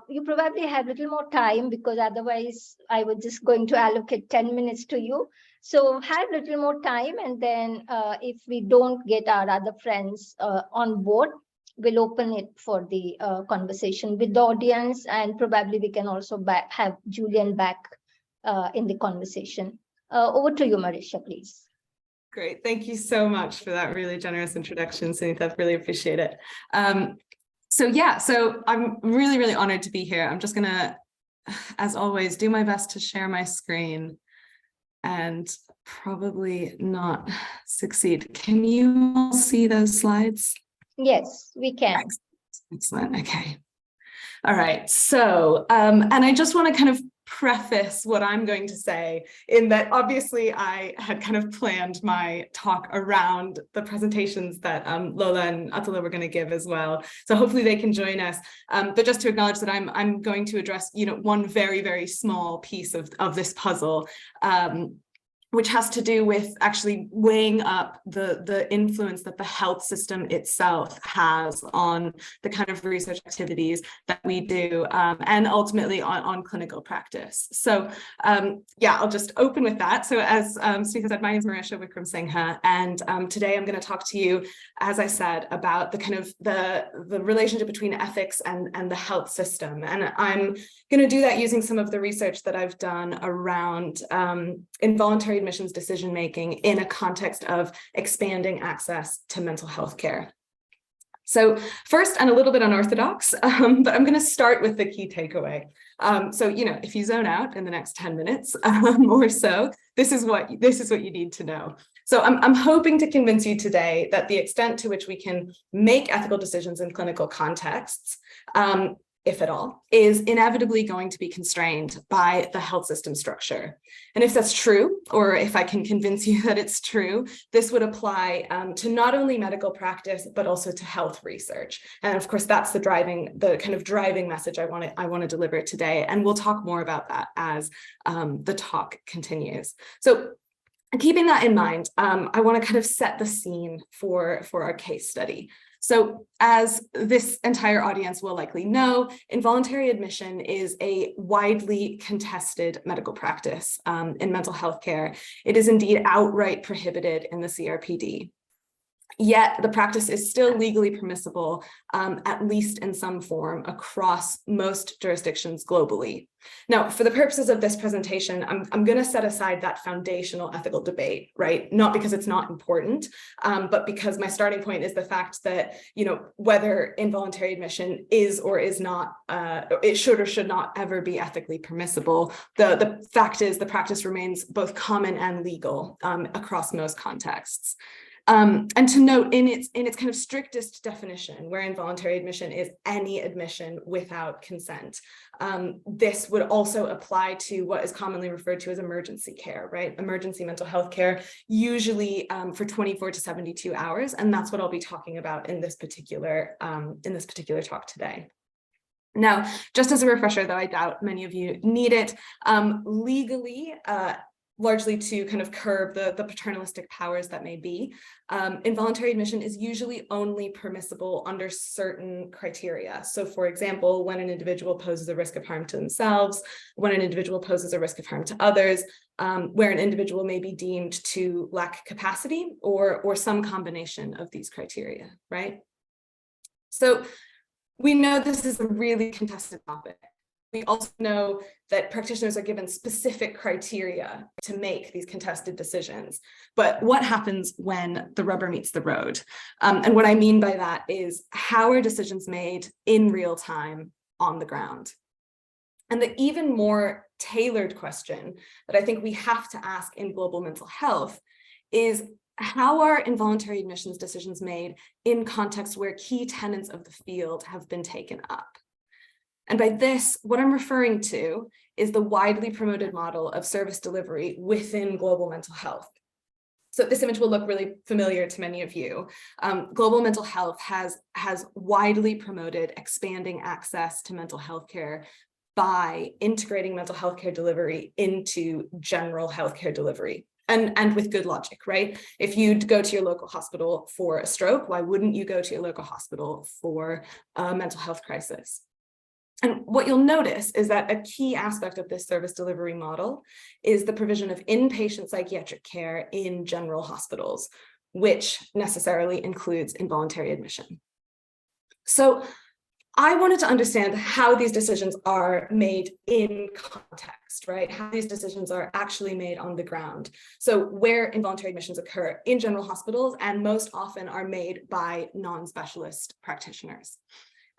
you probably have a little more time because otherwise I was just going to allocate 10 minutes to you. So have a little more time, and then if we don't get our other friends on board, we'll open it for the conversation with the audience, and probably we can also have Julian back in the conversation. Over to you, Marisha, please. Great. Thank you so much for that really generous introduction, Sunitha. I really appreciate it. So I'm really, really honored to be here. I'm just going to, as always, do my best to share my screen and probably not succeed. Can you all see those slides? Yes, we can. Excellent. Okay. All right, so, and I just want to kind of preface what I'm going to say in that obviously I had kind of planned my talk around the presentations that Lola and Atala were going to give as well. So hopefully they can join us. But just to acknowledge that I'm going to address, one very, very small piece of this puzzle, which has to do with actually weighing up the influence that the health system itself has on the kind of research activities that we do, and ultimately on clinical practice. So yeah, I'll just open with that. So as Sneha said, my name is Marisha Wikram Singha, and today I'm going to talk to you, as I said, about the kind of the relationship between ethics and the health system. And I'm going to do that using some of the research that I've done around involuntary admissions decision-making in a context of expanding access to mental health care. So first, and a little bit unorthodox, but I'm going to start with the key takeaway. So, if you zone out in the next 10 minutes or so, this is what you need to know. So I'm hoping to convince you today that the extent to which we can make ethical decisions in clinical contexts, if at all, is inevitably going to be constrained by the health system structure. And if that's true, or if I can convince you that it's true, this would apply to not only medical practice, but also to health research. And of course, that's the kind of driving message I want to deliver today. And we'll talk more about that as the talk continues. So keeping that in mind, I want to kind of set the scene for our case study. So as this entire audience will likely know, involuntary admission is a widely contested medical practice in mental health care. It is indeed outright prohibited in the CRPD. Yet the practice is still legally permissible, at least in some form, across most jurisdictions globally. Now, for the purposes of this presentation, I'm going to set aside that foundational ethical debate, right? Not because it's not important, but because my starting point is the fact that, whether involuntary admission is or is not, it should or should not ever be ethically permissible. The fact is the practice remains both common and legal across most contexts. And to note, in its kind of strictest definition, where involuntary admission is any admission without consent, this would also apply to what is commonly referred to as emergency care, right? Emergency mental health care, usually for 24 to 72 hours, and that's what I'll be talking about in this particular talk today. Now, just as a refresher, though I doubt many of you need it, legally, largely to kind of curb the paternalistic powers that may be, involuntary admission is usually only permissible under certain criteria. So for example, when an individual poses a risk of harm to themselves, when an individual poses a risk of harm to others, where an individual may be deemed to lack capacity, or some combination of these criteria, right? So we know this is a really contested topic. We also know that practitioners are given specific criteria to make these contested decisions. But what happens when the rubber meets the road? And what I mean by that is, how are decisions made in real time on the ground? And the even more tailored question that I think we have to ask in global mental health is, how are involuntary admissions decisions made in contexts where key tenets of the field have been taken up? And by this, what I'm referring to is the widely promoted model of service delivery within global mental health. So this image will look really familiar to many of you. Global mental health has widely promoted expanding access to mental health care by integrating mental health care delivery into general healthcare delivery. And with good logic, right? If you go to your local hospital for a stroke, why wouldn't you go to your local hospital for a mental health crisis? And what you'll notice is that a key aspect of this service delivery model is the provision of inpatient psychiatric care in general hospitals, which necessarily includes involuntary admission. So I wanted to understand how these decisions are made in context, right? How these decisions are actually made on the ground. So where involuntary admissions occur in general hospitals, and most often are made by non-specialist practitioners.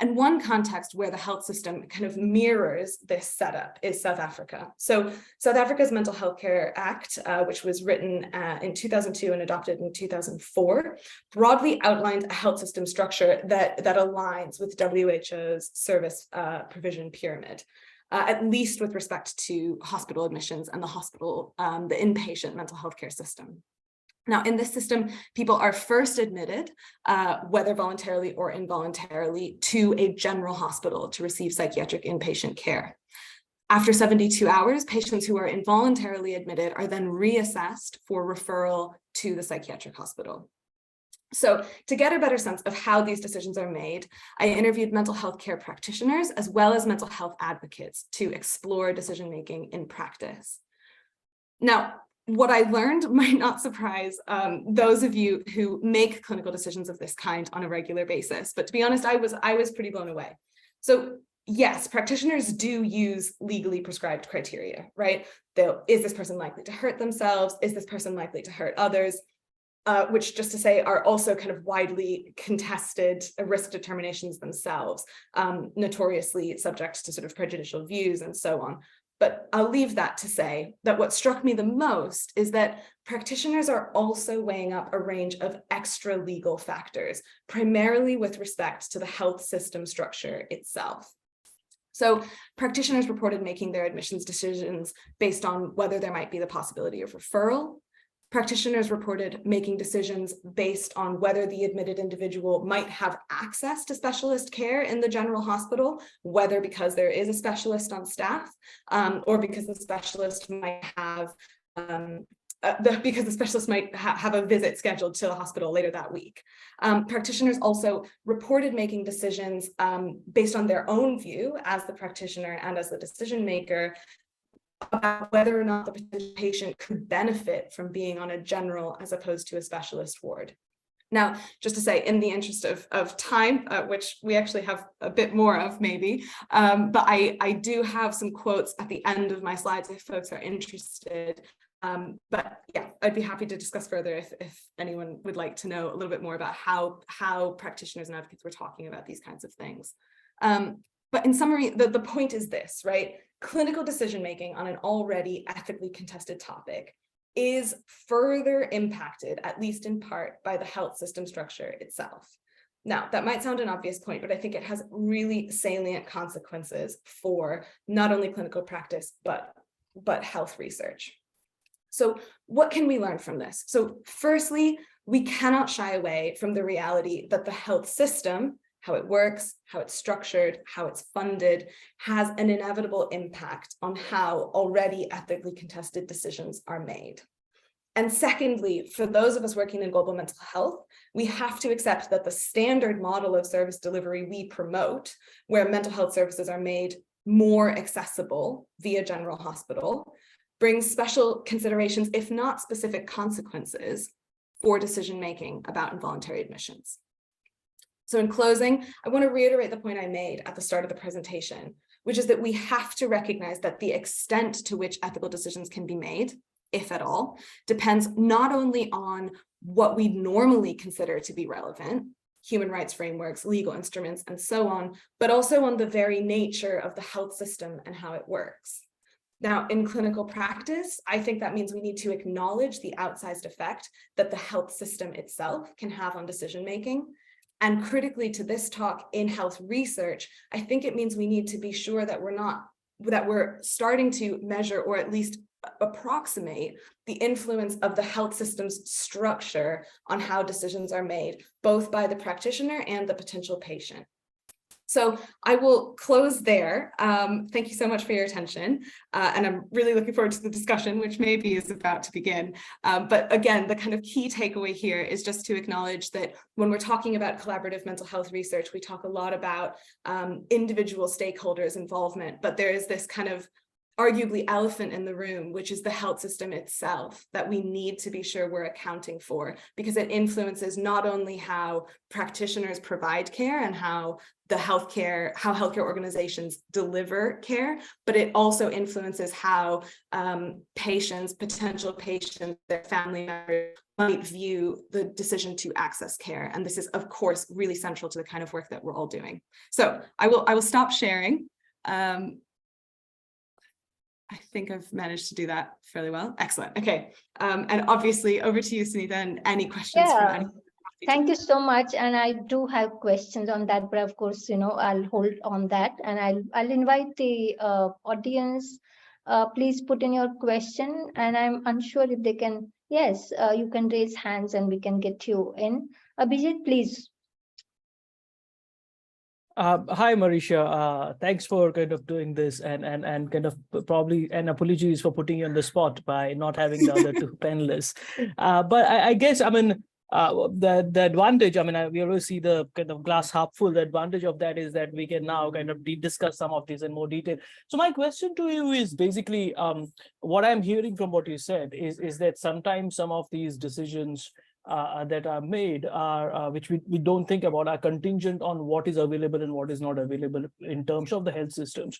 And one context where the health system kind of mirrors this setup is South Africa. So South Africa's Mental Health Care Act, which was written in 2002 and adopted in 2004, broadly outlined a health system structure that aligns with WHO's service provision pyramid, at least with respect to hospital admissions and the inpatient mental health care system. Now, in this system, people are first admitted, whether voluntarily or involuntarily, to a general hospital to receive psychiatric inpatient care. After 72 hours, patients who are involuntarily admitted are then reassessed for referral to the psychiatric hospital. So to get a better sense of how these decisions are made, I interviewed mental health care practitioners as well as mental health advocates to explore decision-making in practice. Now, what I learned might not surprise those of you who make clinical decisions of this kind on a regular basis, but to be honest, I was pretty blown away. So yes, practitioners do use legally prescribed criteria, right? Is this person likely to hurt themselves? Is this person likely to hurt others? Which, just to say, are also kind of widely contested risk determinations themselves, notoriously subject to sort of prejudicial views and so on. But I'll leave that to say that what struck me the most is that practitioners are also weighing up a range of extra legal factors, primarily with respect to the health system structure itself. So practitioners reported making their admissions decisions based on whether there might be the possibility of referral. Practitioners reported making decisions based on whether the admitted individual might have access to specialist care in the general hospital, whether because there is a specialist on staff, or because the specialist might have have a visit scheduled to the hospital later that week. Practitioners also reported making decisions based on their own view as the practitioner and as the decision maker about whether or not the potential patient could benefit from being on a general as opposed to a specialist ward. Now, just to say, in the interest of time, which we actually have a bit more of maybe, but I do have some quotes at the end of my slides if folks are interested. But yeah, I'd be happy to discuss further if anyone would like to know a little bit more about how practitioners and advocates were talking about these kinds of things. But in summary, the point is this, right? Clinical decision-making on an already ethically contested topic is further impacted, at least in part, by the health system structure itself. Now, that might sound an obvious point, but I think it has really salient consequences for not only clinical practice, but health research. So what can we learn from this? So firstly, we cannot shy away from the reality that the health system, how it works, how it's structured, how it's funded, has an inevitable impact on how already ethically contested decisions are made. And secondly, for those of us working in global mental health, we have to accept that the standard model of service delivery we promote, where mental health services are made more accessible via general hospital, brings special considerations, if not specific consequences, for decision-making about involuntary admissions. So in closing, I want to reiterate the point I made at the start of the presentation, which is that we have to recognize that the extent to which ethical decisions can be made, if at all, depends not only on what we normally consider to be relevant, human rights frameworks, legal instruments, and so on, but also on the very nature of the health system and how it works. Now, in clinical practice, I think that means we need to acknowledge the outsized effect that the health system itself can have on decision-making. And critically to this talk in health research, I think it means we need to be sure that we're starting to measure or at least approximate the influence of the health system's structure on how decisions are made, both by the practitioner and the potential patient. So I will close there. Thank you so much for your attention. And I'm really looking forward to the discussion, which maybe is about to begin. But again, the kind of key takeaway here is just to acknowledge that when we're talking about collaborative mental health research, we talk a lot about individual stakeholders' involvement, but there is this kind of arguably elephant in the room, which is the health system itself, that we need to be sure we're accounting for, because it influences not only how practitioners provide care and how healthcare organizations deliver care, but it also influences how potential patients, their family members might view the decision to access care. And this is, of course, really central to the kind of work that we're all doing. So I will stop sharing. I think I've managed to do that fairly well. Excellent. Okay. And obviously over to you, Sunita, and any questions from anyone. Thank you so much. And I do have questions on that, but of course, I'll hold on that, and I'll invite the audience. Please put in your question, and I'm unsure if they can. Yes, you can raise hands and we can get you in. Abhijit, please. Hi, Marisha. Thanks for kind of doing this, and kind of probably, and apologies for putting you on the spot by not having the other two panelists. But I guess, I mean, the advantage, I mean, we always see the kind of glass half full. The advantage of that is that we can now kind of discuss some of these in more detail. So my question to you is basically, what I'm hearing from what you said is that sometimes some of these decisions that are made are which we don't think about, are contingent on what is available and what is not available in terms of the health systems.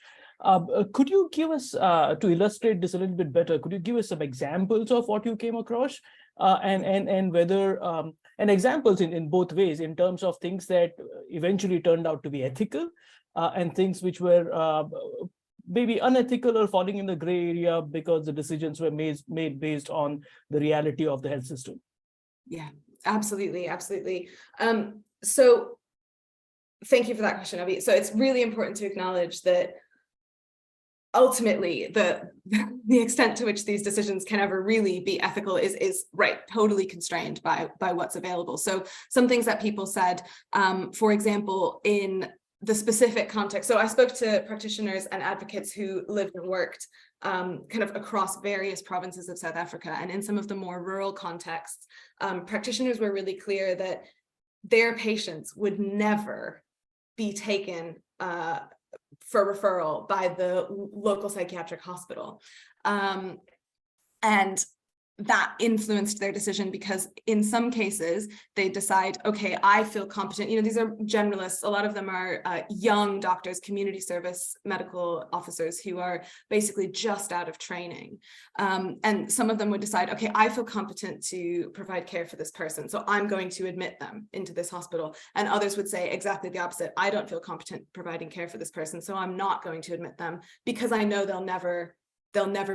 Could you give us, to illustrate this a little bit better, could you give us some examples of what you came across, and whether and examples in both ways, in terms of things that eventually turned out to be ethical, and things which were maybe unethical or falling in the gray area because the decisions were made based on the reality of the health system? Yeah, absolutely. Absolutely. So thank you for that question, Abhi. So it's really important to acknowledge that ultimately the extent to which these decisions can ever really be ethical is right, totally constrained by what's available. So some things that people said, for example, in the specific context. So I spoke to practitioners and advocates who lived and worked kind of across various provinces of South Africa. And in some of the more rural contexts, practitioners were really clear that their patients would never be taken for referral by the local psychiatric hospital. And that influenced their decision, because in some cases they decide, okay, I feel competent. You know, these are generalists. A lot of them are young doctors, community service medical officers who are basically just out of training. And some of them would decide, okay, I feel competent to provide care for this person, so I'm going to admit them into this hospital. And others would say exactly the opposite. I don't feel competent providing care for this person, so I'm not going to admit them, because I know they'll never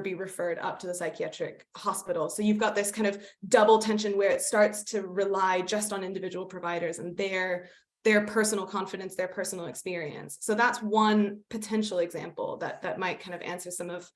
be referred up to the psychiatric hospital. So you've got this kind of double tension where it starts to rely just on individual providers and their personal confidence, their personal experience. So that's one potential example that might kind of answer some of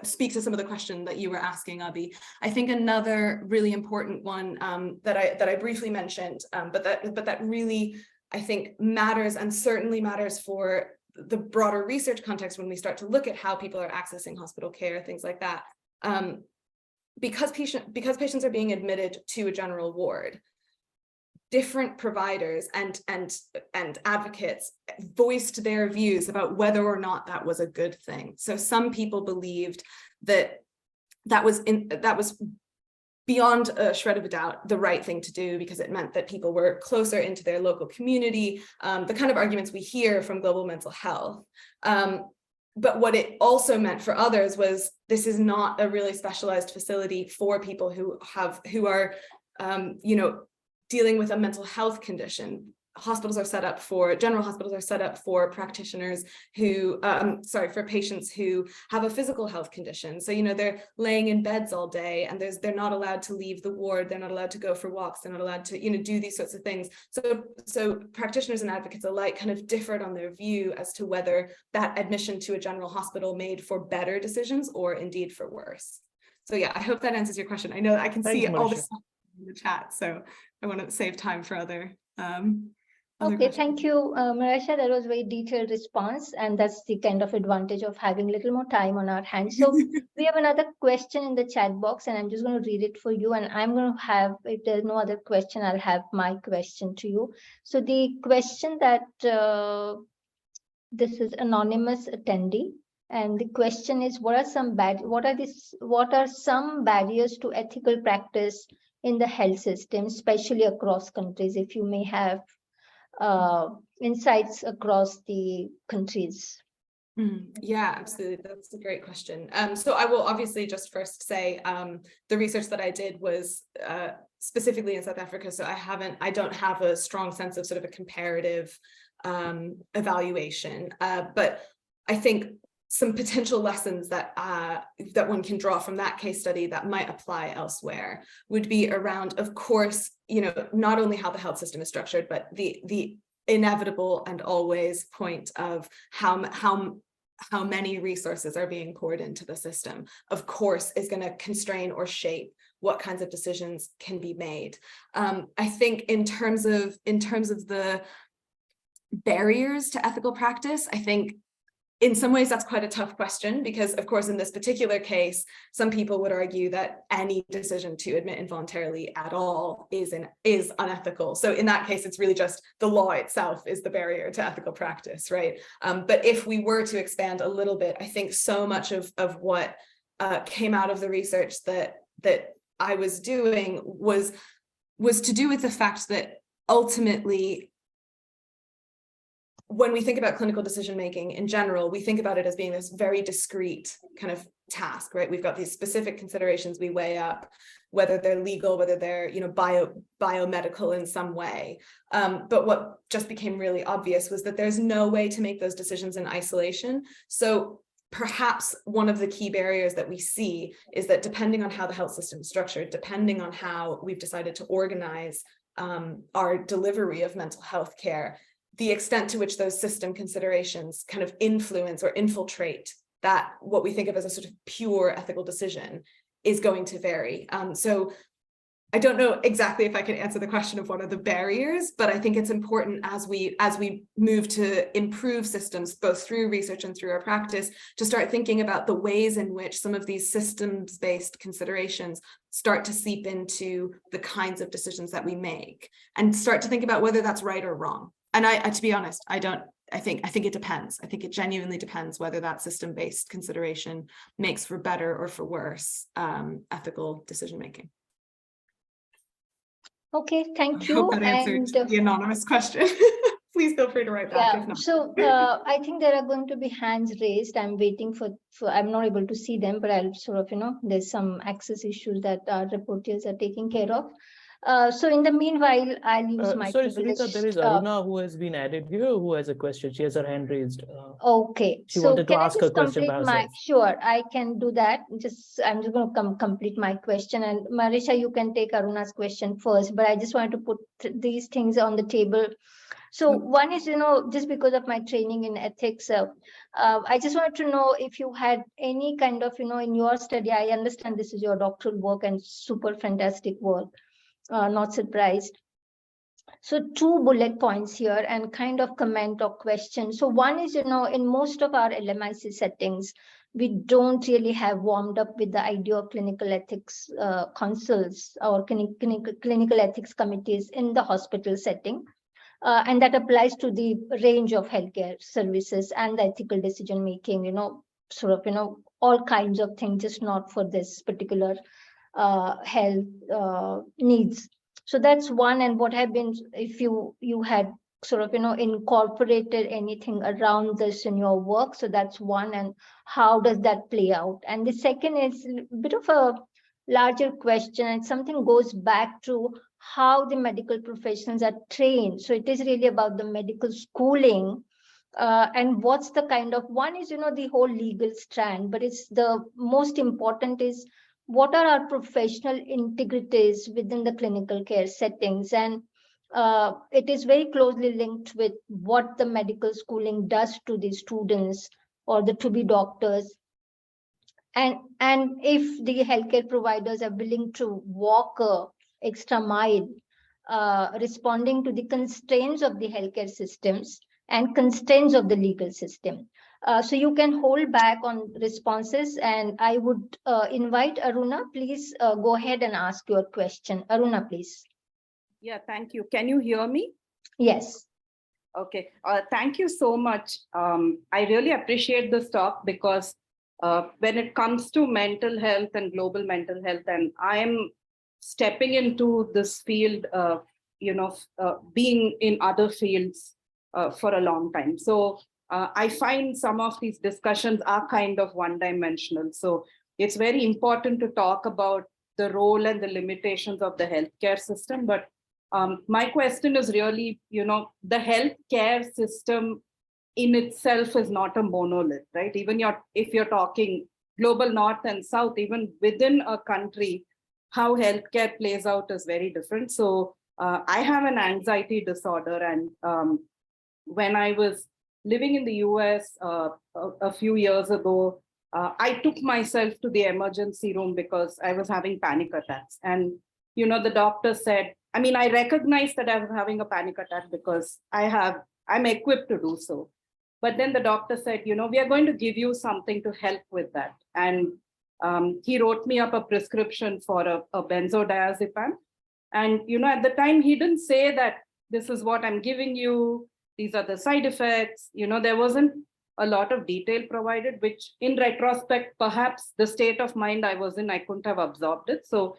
speak to some of the question that you were asking, Abhi. I think another really important one that I briefly mentioned, but that really, I think, matters, and certainly matters for the broader research context when we start to look at how people are accessing hospital care, things like that. Because patients are being admitted to a general ward, different providers and advocates voiced their views about whether or not that was a good thing. So some people believed that was beyond a shred of a doubt the right thing to do, because it meant that people were closer into their local community, the kind of arguments we hear from global mental health. But what it also meant for others was, this is not a really specialized facility for people who are dealing with a mental health condition. General hospitals are set up for practitioners who, for patients who have a physical health condition. So, they're laying in beds all day, and they're not allowed to leave the ward. They're not allowed to go for walks. They're not allowed to, do these sorts of things. So practitioners and advocates alike kind of differed on their view as to whether that admission to a general hospital made for better decisions or indeed for worse. So yeah, I hope that answers your question. I know I can see all this stuff in the chat, so I want to save time for other Okay, thank you, Marisha. That was a very detailed response, and that's the kind of advantage of having a little more time on our hands. So we have another question in the chat box, and I'm just going to read it for you. And I'm going to have, if there's no other question, I'll have my question to you. So the question that this is anonymous attendee. And the question is, what are some barriers to ethical practice in the health system, especially across countries, if you may have insights across the countries? Yeah, absolutely. That's a great question. So I will obviously just first say the research that I did was specifically in South Africa. So I don't have a strong sense of sort of a comparative evaluation, but I think some potential lessons that that one can draw from that case study that might apply elsewhere would be around, of course, not only how the health system is structured, but the inevitable and always point of how many resources are being poured into the system, of course, is going to constrain or shape what kinds of decisions can be made. I think in terms of the barriers to ethical practice, I think in some ways that's quite a tough question, because of course in this particular case, some people would argue that any decision to admit involuntarily at all is unethical. So in that case, it's really just the law itself is the barrier to ethical practice, right? But if we were to expand a little bit, I think so much of what came out of the research that I was doing was to do with the fact that ultimately, when we think about clinical decision-making in general, we think about it as being this very discrete kind of task, right? We've got these specific considerations we weigh up, whether they're legal, whether they're, biomedical in some way. But what just became really obvious was that there's no way to make those decisions in isolation. So perhaps one of the key barriers that we see is that depending on how the health system is structured, depending on how we've decided to organize our delivery of mental health care, the extent to which those system considerations kind of influence or infiltrate that, what we think of as a sort of pure ethical decision, is going to vary. So I don't know exactly if I can answer the question of what are the barriers, but I think it's important as we move to improve systems, both through research and through our practice, to start thinking about the ways in which some of these systems-based considerations start to seep into the kinds of decisions that we make, and start to think about whether that's right or wrong. And to be honest, I think it depends. I think it genuinely depends whether that system-based consideration makes for better or for worse ethical decision-making. Okay, thank you. I hope that answered the anonymous question. Please feel free to write back if not. So I think there are going to be hands raised. I'm waiting for I'm not able to see them, but I'll sort of, there's some access issues that our reporters are taking care of. So in the meanwhile, I'll use my sorry, privilege. Sunita, there is Aruna who has been added here, who has a question. She has her hand raised. Okay. She wanted to ask a question by herself. Sure, I can do that. I'm just going to complete my question. And Marisha, you can take Aruna's question first, but I just wanted to put these things on the table. So one is, just because of my training in ethics, I just wanted to know if you had any kind of, in your study, I understand this is your doctoral work and super fantastic work. Not surprised. So 2 bullet points here and kind of comment or question. So one is, in most of our LMIC settings, we don't really have warmed up with the idea of clinical ethics consults or clinical ethics committees in the hospital setting. And that applies to the range of healthcare services and the ethical decision making, all kinds of things, just not for this particular health needs. So that's one. And what have been, if you had sort of incorporated anything around this in your work, so that's one. And how does that play out? And the second is a bit of a larger question, and something goes back to how the medical professionals are trained. So it is really about the medical schooling. And what's the kind of, one is, the whole legal strand, but it's the most important is, what are our professional integrities within the clinical care settings? And it is very closely linked with what the medical schooling does to the students or the to-be doctors. And if the healthcare providers are willing to walk an extra mile, responding to the constraints of the healthcare systems and constraints of the legal system. So you can hold back on responses, and I would invite Aruna, please go ahead and ask your question. Aruna, please. Yeah, thank you. Can you hear me? Yes. Okay, thank you so much. I really appreciate this talk because when it comes to mental health and global mental health, and I'm stepping into this field, being in other fields for a long time. So I find some of these discussions are kind of one-dimensional. So it's very important to talk about the role and the limitations of the healthcare system. But my question is really, the healthcare system in itself is not a monolith, right? Even if you're talking global north and south, even within a country, how healthcare plays out is very different. So I have an anxiety disorder, and when I was living in the US a few years ago, I took myself to the emergency room because I was having panic attacks. And, the doctor said, I recognized that I was having a panic attack because I'm equipped to do so. But then the doctor said, we are going to give you something to help with that. And he wrote me up a prescription for a benzodiazepine. And, at the time, he didn't say that this is what I'm giving you, these are the side effects. There wasn't a lot of detail provided, which in retrospect, perhaps the state of mind I was in, I couldn't have absorbed it. So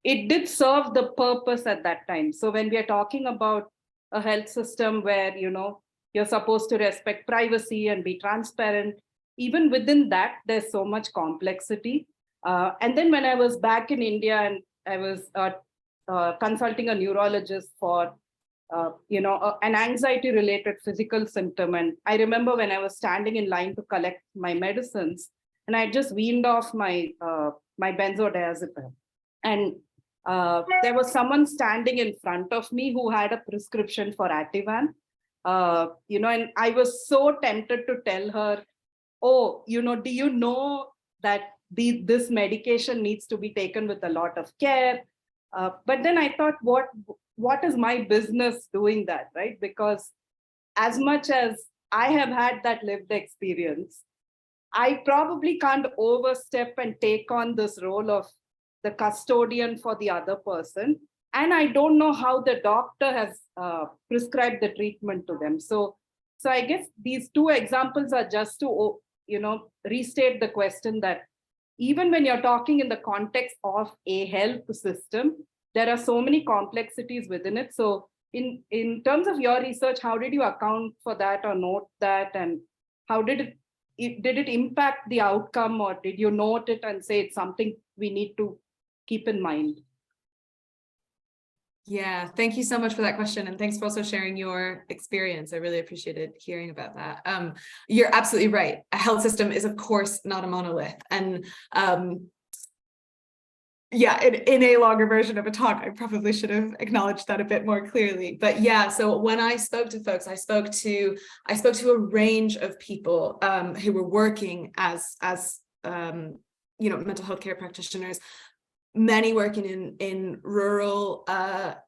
it did serve the purpose at that time. So when we are talking about a health system where, you're supposed to respect privacy and be transparent, even within that, there's so much complexity. And then when I was back in India and I was consulting a neurologist for an anxiety-related physical symptom. And I remember when I was standing in line to collect my medicines, and I just weaned off my benzodiazepine. And there was someone standing in front of me who had a prescription for Ativan. And I was so tempted to tell her, oh, do you know that this medication needs to be taken with a lot of care? But then I thought, what is my business doing that, right? Because as much as I have had that lived experience, I probably can't overstep and take on this role of the custodian for the other person. And I don't know how the doctor has prescribed the treatment to them. So I guess these two examples are just to, restate the question that even when you're talking in the context of a health system, there are so many complexities within it. So in terms of your research, how did you account for that or note that? And how did it impact the outcome, or did you note it and say it's something we need to keep in mind? Yeah, thank you so much for that question. And thanks for also sharing your experience. I really appreciated hearing about that. You're absolutely right. A health system is, of course, not a monolith. And yeah, in a longer version of a talk, I probably should have acknowledged that a bit more clearly. But yeah, so when I spoke to folks, I spoke to a range of people who were working as mental health care practitioners, many working in rural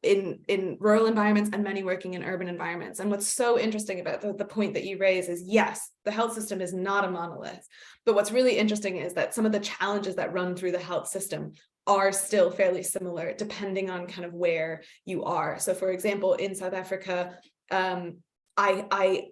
environments and many working in urban environments. And what's so interesting about the point that you raise is, yes, the health system is not a monolith. But what's really interesting is that some of the challenges that run through the health system are still fairly similar depending on kind of where you are. So for example, in South Africa, I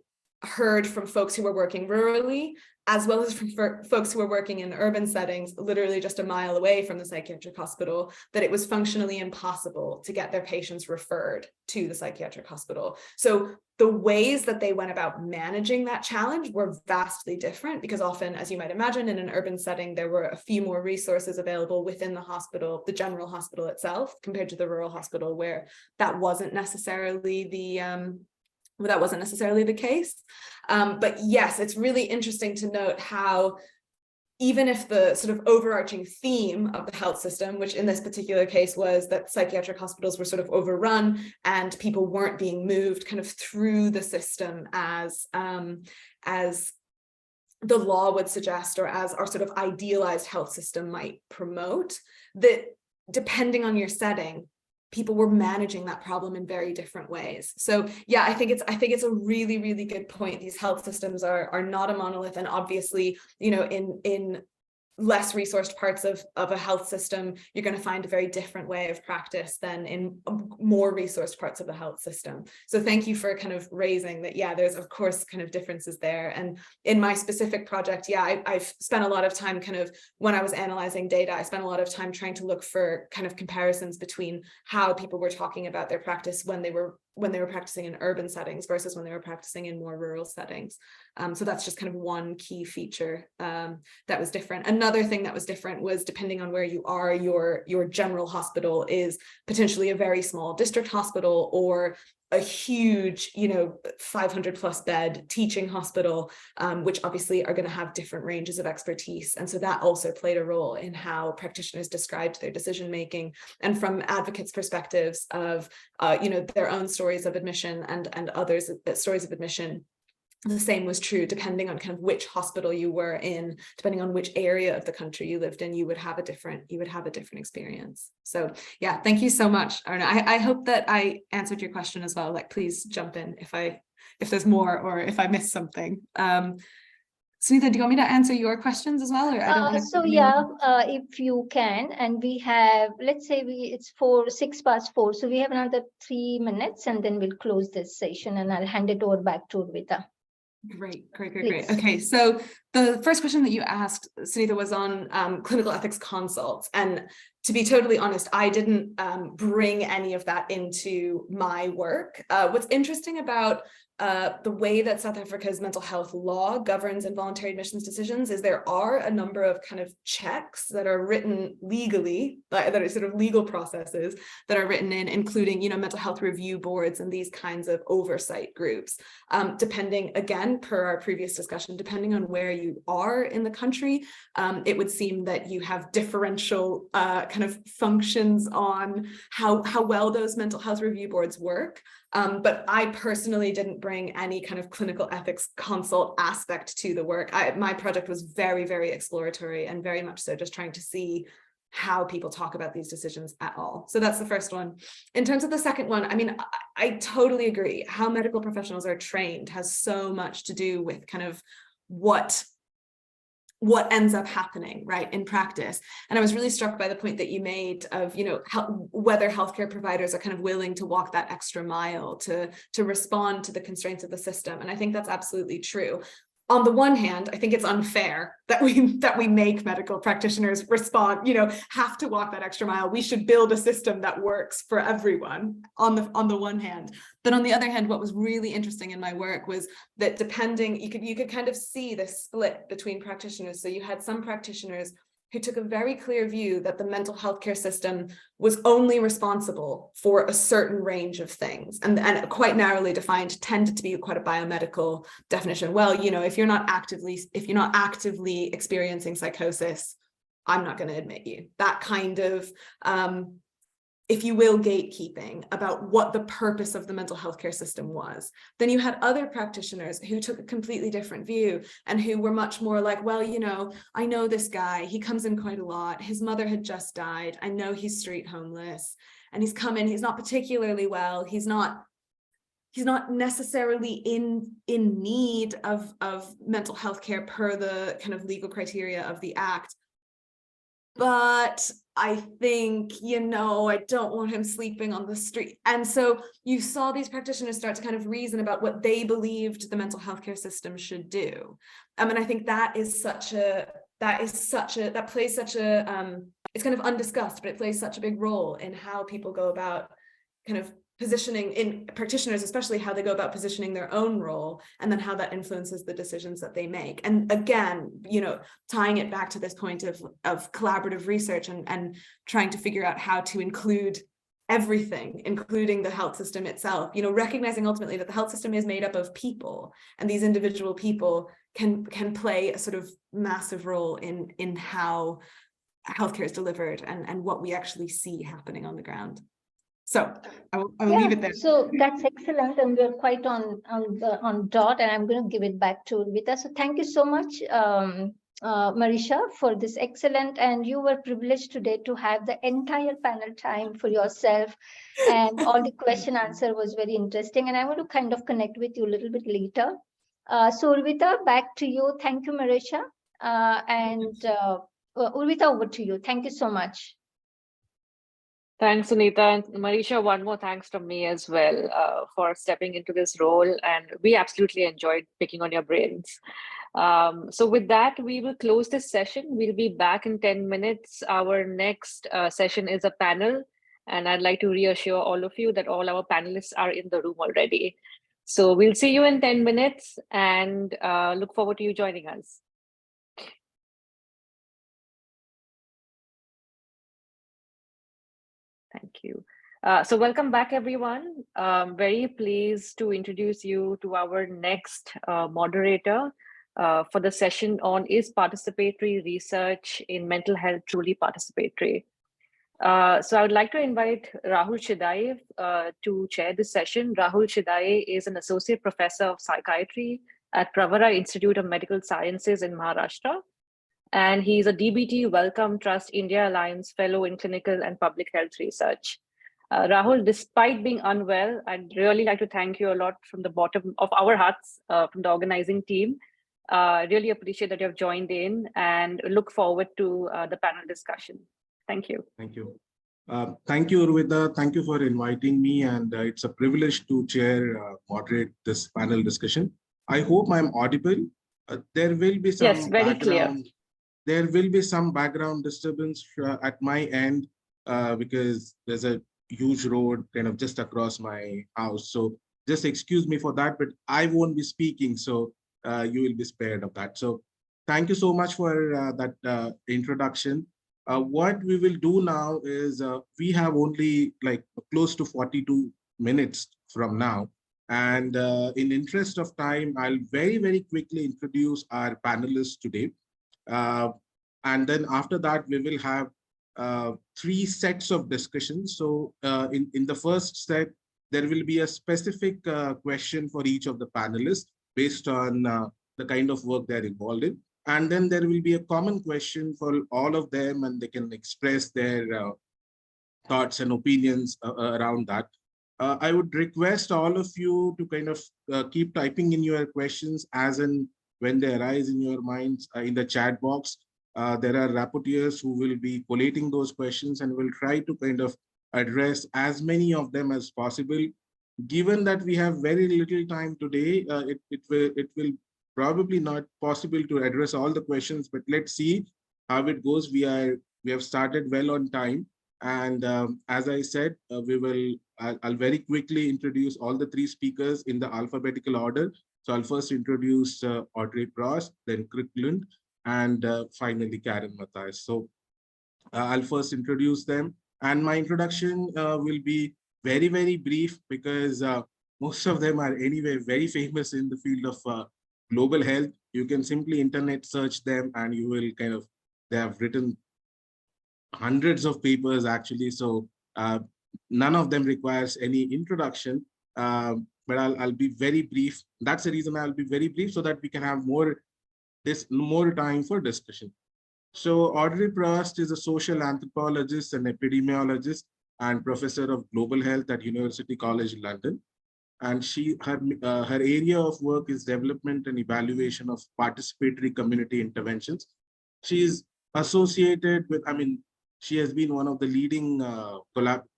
heard from folks who were working rurally, as well as from folks who were working in urban settings, literally just a mile away from the psychiatric hospital, that it was functionally impossible to get their patients referred to the psychiatric hospital. So the ways that they went about managing that challenge were vastly different, because often, as you might imagine, in an urban setting, there were a few more resources available within the hospital, the general hospital itself, compared to the rural hospital, where that wasn't necessarily the case. But yes, it's really interesting to note how, even if the sort of overarching theme of the health system, which in this particular case was that psychiatric hospitals were sort of overrun and people weren't being moved kind of through the system as the law would suggest, or as our sort of idealized health system might promote, that depending on your setting, people were managing that problem in very different ways. So yeah, I think it's a really, really good point. These health systems are not a monolith, and obviously, in less resourced parts of a health system, you're going to find a very different way of practice than in more resourced parts of the health system. So thank you for kind of raising that. Yeah, there's of course kind of differences there. And in my specific project, yeah, I've spent a lot of time kind of when I was analyzing data, I spent a lot of time trying to look for kind of comparisons between how people were talking about their practice when they were practicing in urban settings versus when they were practicing in more rural settings. So that's just kind of one key feature that was different. Another thing that was different was depending on where you are, your general hospital is potentially a very small district hospital or a huge, 500 plus bed teaching hospital, which obviously are going to have different ranges of expertise. And so that also played a role in how practitioners described their decision making. And from advocates' perspectives of, their own stories of admission and others' stories of admission, the same was true depending on kind of which hospital you were in, depending on which area of the country you lived in, you would have a different experience. So yeah, thank you so much, Arna. I hope that I answered your question as well. Like, please jump in if there's more or if I missed something. Sunitha, do you want me to answer your questions as well? Or I don't want to so yeah, if you can, and we have, let's say it's 6:04, so we have another 3 minutes and then we'll close this session and I'll hand it over back to Urvita. Great. Okay, so the first question that you asked, Sunitha, was on clinical ethics consults. And to be totally honest, I didn't bring any of that into my work. What's interesting about the way that South Africa's mental health law governs involuntary admissions decisions is there are a number of kind of checks that are written legally, that are sort of legal processes that are written in, including, mental health review boards and these kinds of oversight groups. Depending, again, per our previous discussion, depending on where you are in the country, it would seem that you have differential kind of functions on how well those mental health review boards work. But I personally didn't bring any kind of clinical ethics consult aspect to the work. My project was very, very exploratory and very much so just trying to see how people talk about these decisions at all. So that's the first one. In terms of the second one, I mean, I totally agree. How medical professionals are trained has so much to do with kind of what ends up happening, right, in practice. And I was really struck by the point that you made of, whether healthcare providers are kind of willing to walk that extra mile to respond to the constraints of the system. And I think that's absolutely true. On the one hand, I think it's unfair that we make medical practitioners respond, have to walk that extra mile. We should build a system that works for everyone on the one hand. But on the other hand, what was really interesting in my work was that you could kind of see the split between practitioners. So you had some practitioners who took a very clear view that the mental health care system was only responsible for a certain range of things, and quite narrowly defined, tended to be quite a biomedical definition. Well, if you're not actively experiencing psychosis, I'm not going to admit you. That kind of if you will, gatekeeping about what the purpose of the mental health care system was. Then you had other practitioners who took a completely different view and who were much more like, well, I know this guy, he comes in quite a lot. His mother had just died. I know he's street homeless and he's come in, he's not particularly well. He's not necessarily in need of mental health care per the kind of legal criteria of the act. But I think, I don't want him sleeping on the street. And so you saw these practitioners start to kind of reason about what they believed the mental health care system should do. And I think that plays such a, it's kind of undiscussed, but it plays such a big role in how people go about kind of positioning, in practitioners, especially how they go about positioning their own role, and then how that influences the decisions that they make. And again, tying it back to this point of collaborative research and trying to figure out how to include everything, including the health system itself, recognizing ultimately that the health system is made up of people, and these individual people can play a sort of massive role in how healthcare is delivered and what we actually see happening on the ground. So I'll leave it there. So that's excellent, and we're quite on dot, and I'm going to give it back to Urvita. So thank you so much, Marisha, for this excellent, and you were privileged today to have the entire panel time for yourself, and all the question answer was very interesting, and I want to kind of connect with you a little bit later. So Urvita, back to you. Thank you, Marisha, and Urvita, over to you. Thank you so much. Thanks, Sunita. And Marisha, one more thanks from me as well for stepping into this role. And we absolutely enjoyed picking on your brains. So with that, we will close this session. We'll be back in 10 minutes. Our next session is a panel. And I'd like to reassure all of you that all our panelists are in the room already. So we'll see you in 10 minutes and look forward to you joining us. Thank you. So welcome back, everyone. Very pleased to introduce you to our next moderator for the session on Is Participatory Research in Mental Health Truly Participatory? So I would like to invite Rahul Shidai to chair this session. Rahul Shidai is an associate professor of psychiatry at Pravara Institute of Medical Sciences in Maharashtra. And he's a DBT Wellcome Trust India Alliance Fellow in Clinical and Public Health Research. Rahul, despite being unwell, I'd really like to thank you a lot from the bottom of our hearts, from the organizing team. Really appreciate that you have joined in and look forward to the panel discussion. Thank you. Thank you. Thank you, Urvita. Thank you for inviting me. And it's a privilege to moderate this panel discussion. I hope I'm audible. There will be some yes, very clear. There will be some background disturbance at my end because there's a huge road kind of just across my house. So just excuse me for that, but I won't be speaking. So you will be spared of that. So thank you so much for that introduction. What we will do now is we have only like close to 42 minutes from now. And in interest of time, I'll very, very quickly introduce our panelists today. And then after that, we will have 3 sets of discussions. So in the first set, there will be a specific question for each of the panelists based on the kind of work they're involved in. And then there will be a common question for all of them, and they can express their thoughts and opinions around that. I would request all of you to kind of keep typing in your questions as and when they arise in your minds in the chat box. There are rapporteurs who will be collating those questions and will try to kind of address as many of them as possible. Given that we have very little time today, it will probably not possible to address all the questions, but let's see how it goes. We have started well on time. And as I said, I'll very quickly introduce all the 3 speakers in the alphabetical order. So I'll first introduce Audrey Prost, then Krik Lund, and finally Karen Matthias. So I'll first introduce them. And my introduction will be very, very brief because most of them are anyway very famous in the field of global health. You can simply internet search them and you will kind of, they have written hundreds of papers actually. So none of them requires any introduction, but I'll be very brief. That's the reason I'll be very brief so that we can have more time for discussion. So Audrey Prost is a social anthropologist and epidemiologist and professor of global health at University College London. And her area of work is development and evaluation of participatory community interventions. She is associated with, she has been one of the leading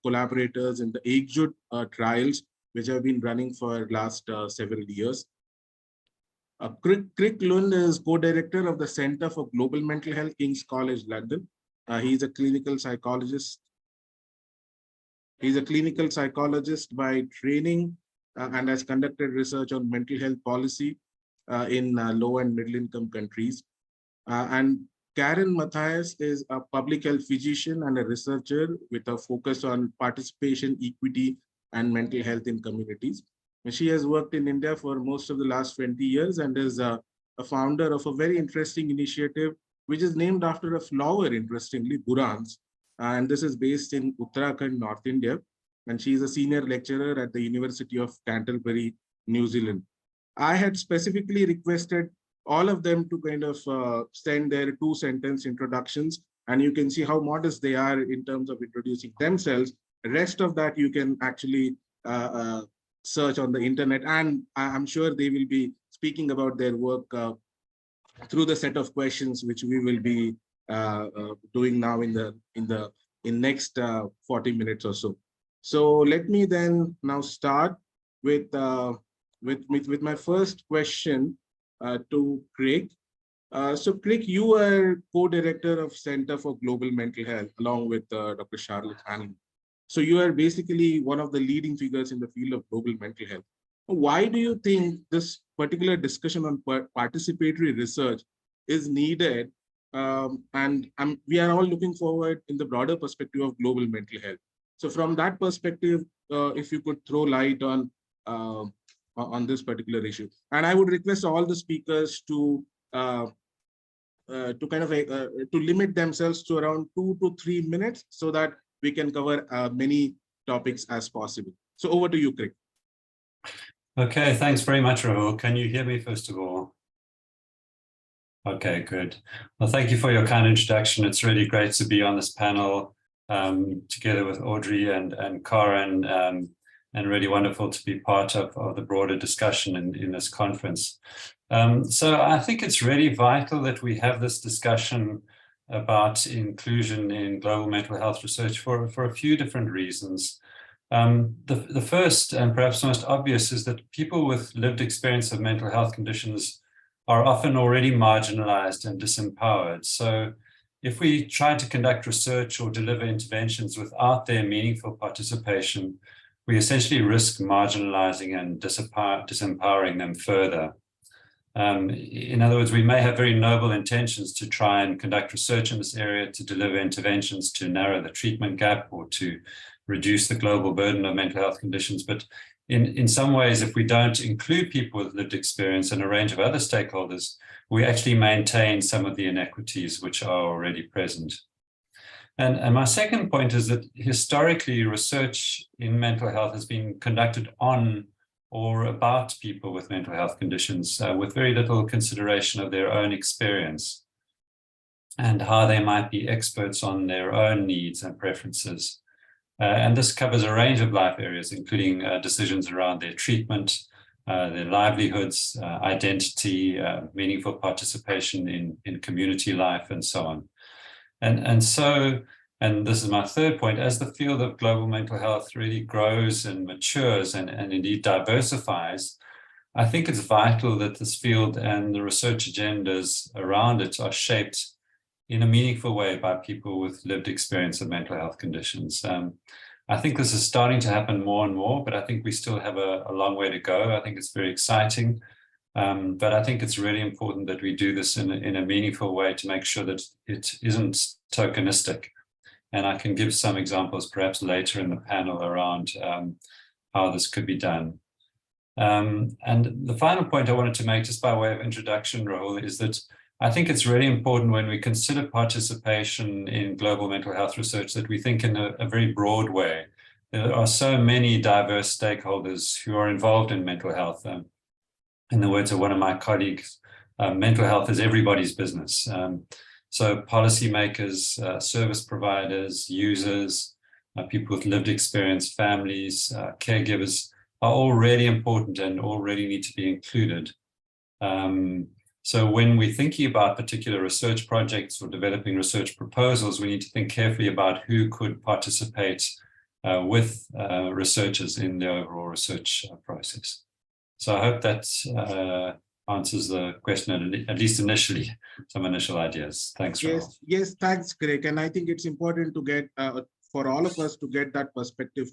collaborators in the EGJUT trials, which have been running for last several years. Krik Lund is co-director of the Center for Global Mental Health, King's College London. He's a clinical psychologist. He's a clinical psychologist by training and has conducted research on mental health policy in low and middle income countries. And Karen Matthias is a public health physician and a researcher with a focus on participation, equity, and mental health in communities. And she has worked in India for most of the last 20 years and is a founder of a very interesting initiative, which is named after a flower, interestingly, Burans. And this is based in Uttarakhand, North India. And she is a senior lecturer at the University of Canterbury, New Zealand. I had specifically requested all of them to kind of send their 2-sentence introductions, and you can see how modest they are in terms of introducing themselves. The rest of that you can actually search on the internet, and I'm sure they will be speaking about their work through the set of questions which we will be doing now in next 40 minutes or so. So let me then now start with my first question to Craig. So Craig, you are co-director of Center for Global Mental Health along with Dr. Charlotte Hanning. So you are basically one of the leading figures in the field of global mental health. Why do you think this particular discussion on participatory research is needed? And we are all looking forward in the broader perspective of global mental health. So from that perspective, if you could throw light on this particular issue. And I would request all the speakers to limit themselves to around 2 to 3 minutes so that we can cover many topics as possible. So over to you, Craig. Okay, thanks very much, Rahul. Can you hear me first of all? Okay, good. Well, thank you for your kind introduction. It's really great to be on this panel together with Audrey and Karen, and really wonderful to be part of the broader discussion in this conference. So I think it's really vital that we have this discussion about inclusion in global mental health research for a few different reasons. The first and perhaps most obvious is that people with lived experience of mental health conditions are often already marginalized and disempowered. So if we try to conduct research or deliver interventions without their meaningful participation, we essentially risk marginalizing and disempowering them further. In other words, we may have very noble intentions to try and conduct research in this area, to deliver interventions to narrow the treatment gap or to reduce the global burden of mental health conditions. But in some ways, if we don't include people with lived experience and a range of other stakeholders, we actually maintain some of the inequities which are already present. And my second point is that historically, research in mental health has been conducted on or about people with mental health conditions with very little consideration of their own experience and how they might be experts on their own needs and preferences. And this covers a range of life areas, including decisions around their treatment, their livelihoods, identity, meaningful participation in community life, and so on. And this is my third point, as the field of global mental health really grows and matures and indeed diversifies, I think it's vital that this field and the research agendas around it are shaped in a meaningful way by people with lived experience of mental health conditions. I think this is starting to happen more and more, but I think we still have a long way to go. I think it's very exciting, but I think it's really important that we do this in a meaningful way to make sure that it isn't tokenistic. And I can give some examples perhaps later in the panel around how this could be done. And the final point I wanted to make, just by way of introduction, Rahul, is that I think it's really important when we consider participation in global mental health research that we think in a very broad way. There are so many diverse stakeholders who are involved in mental health. In the words of one of my colleagues, mental health is everybody's business. So policymakers, service providers, users, people with lived experience, families, caregivers are all really important and already need to be included. So when we're thinking about particular research projects or developing research proposals, we need to think carefully about who could participate with researchers in the overall research process. So I hope that answers the question, at least initially, some initial ideas. Thanks, Rahul. Yes, thanks, Craig. And I think it's important to get, for all of us to get that perspective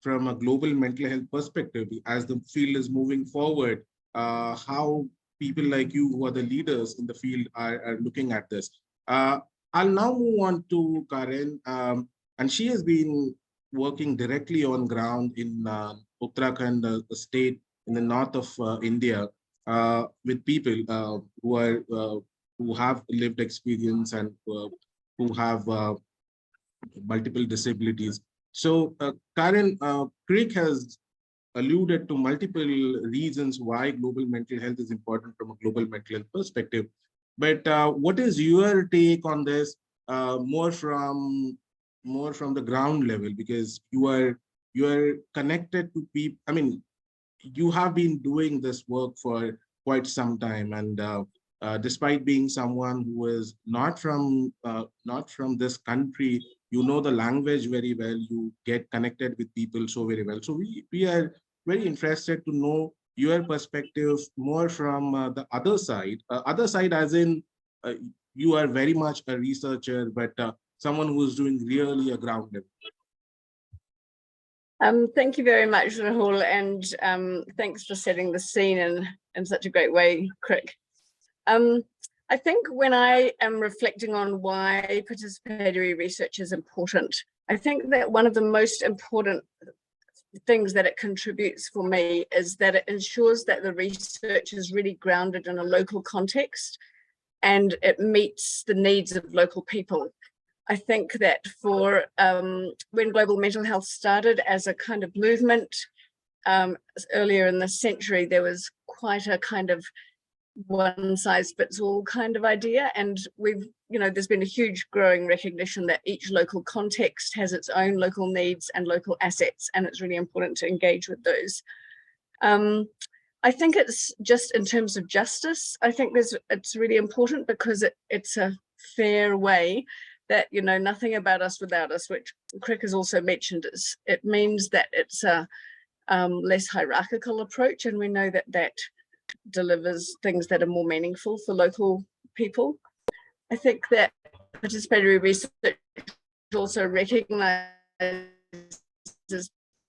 from a global mental health perspective, as the field is moving forward, how people like you who are the leaders in the field are looking at this. I'll now move on to Karen, and she has been working directly on ground in Uttarakhand, the state in the north of India, with people who have lived experience and who have multiple disabilities. So Karen, Craig has alluded to multiple reasons why global mental health is important from a global mental health perspective. But what is your take on this, more from the ground level? Because you are connected to people. I mean, you have been doing this work for quite some time, and despite being someone who is not from this country, you know the language very well, you get connected with people so very well. So we are very interested to know your perspective more from the other side as in you are very much a researcher, but someone who is doing really a ground level. Thank you very much, Rahul, and thanks for setting the scene in such a great way, Crick. I think when I am reflecting on why participatory research is important, I think that one of the most important things that it contributes for me is that it ensures that the research is really grounded in a local context and it meets the needs of local people. I think that for when global mental health started as a kind of movement earlier in the century, there was quite a kind of one size fits all kind of idea. And there's been a huge growing recognition that each local context has its own local needs and local assets, and it's really important to engage with those. I think it's just in terms of justice, I think it's really important because it's a fair way that, nothing about us without us, which Crick has also mentioned, it means that it's a less hierarchical approach, and we know that delivers things that are more meaningful for local people. I think that participatory research also recognizes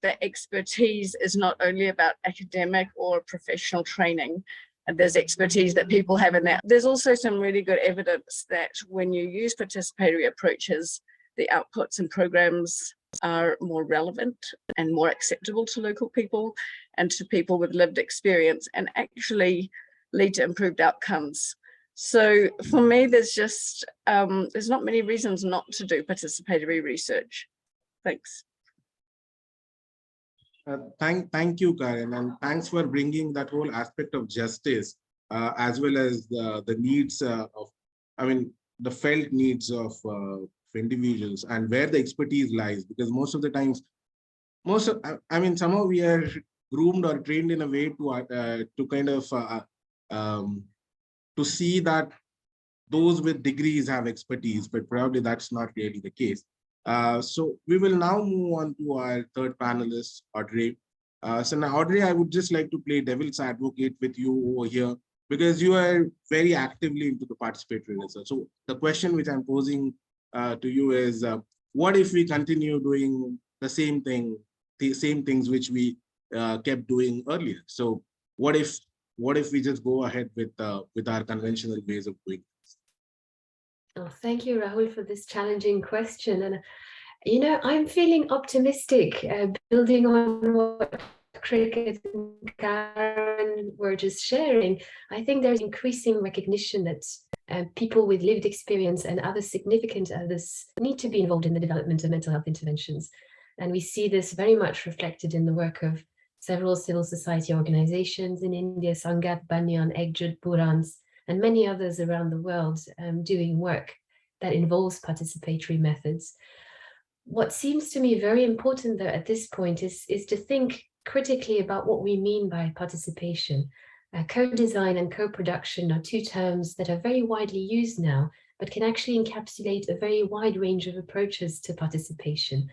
that expertise is not only about academic or professional training, and there's expertise that people have in that. There's also some really good evidence that when you use participatory approaches, the outputs and programs are more relevant and more acceptable to local people and to people with lived experience, and actually lead to improved outcomes. So for me, there's not many reasons not to do participatory research. Thanks. Thank you, Karen, and thanks for bringing that whole aspect of justice as well as the needs the felt needs of individuals and where the expertise lies, because most of the times, somehow we are groomed or trained in a way to kind of to see that those with degrees have expertise, but probably that's not really the case. So we will now move on to our third panelist, Audrey. So now, Audrey, I would just like to play devil's advocate with you over here, because you are very actively into the participatory research. So the question which I'm posing to you is, what if we continue doing the same things which we kept doing earlier? So what if we just go ahead with our conventional ways of doing this? Oh, thank you, Rahul, for this challenging question. And I'm feeling optimistic, building on what Cricket and Karen were just sharing. I think there's increasing recognition that people with lived experience and other significant others need to be involved in the development of mental health interventions. And we see this very much reflected in the work of several civil society organizations in India, Sangat, Banyan, Ekjut, Burans, and many others around the world doing work that involves participatory methods. What seems to me very important, though, at this point is to think critically about what we mean by participation. Co-design and co-production are two terms that are very widely used now, but can actually encapsulate a very wide range of approaches to participation.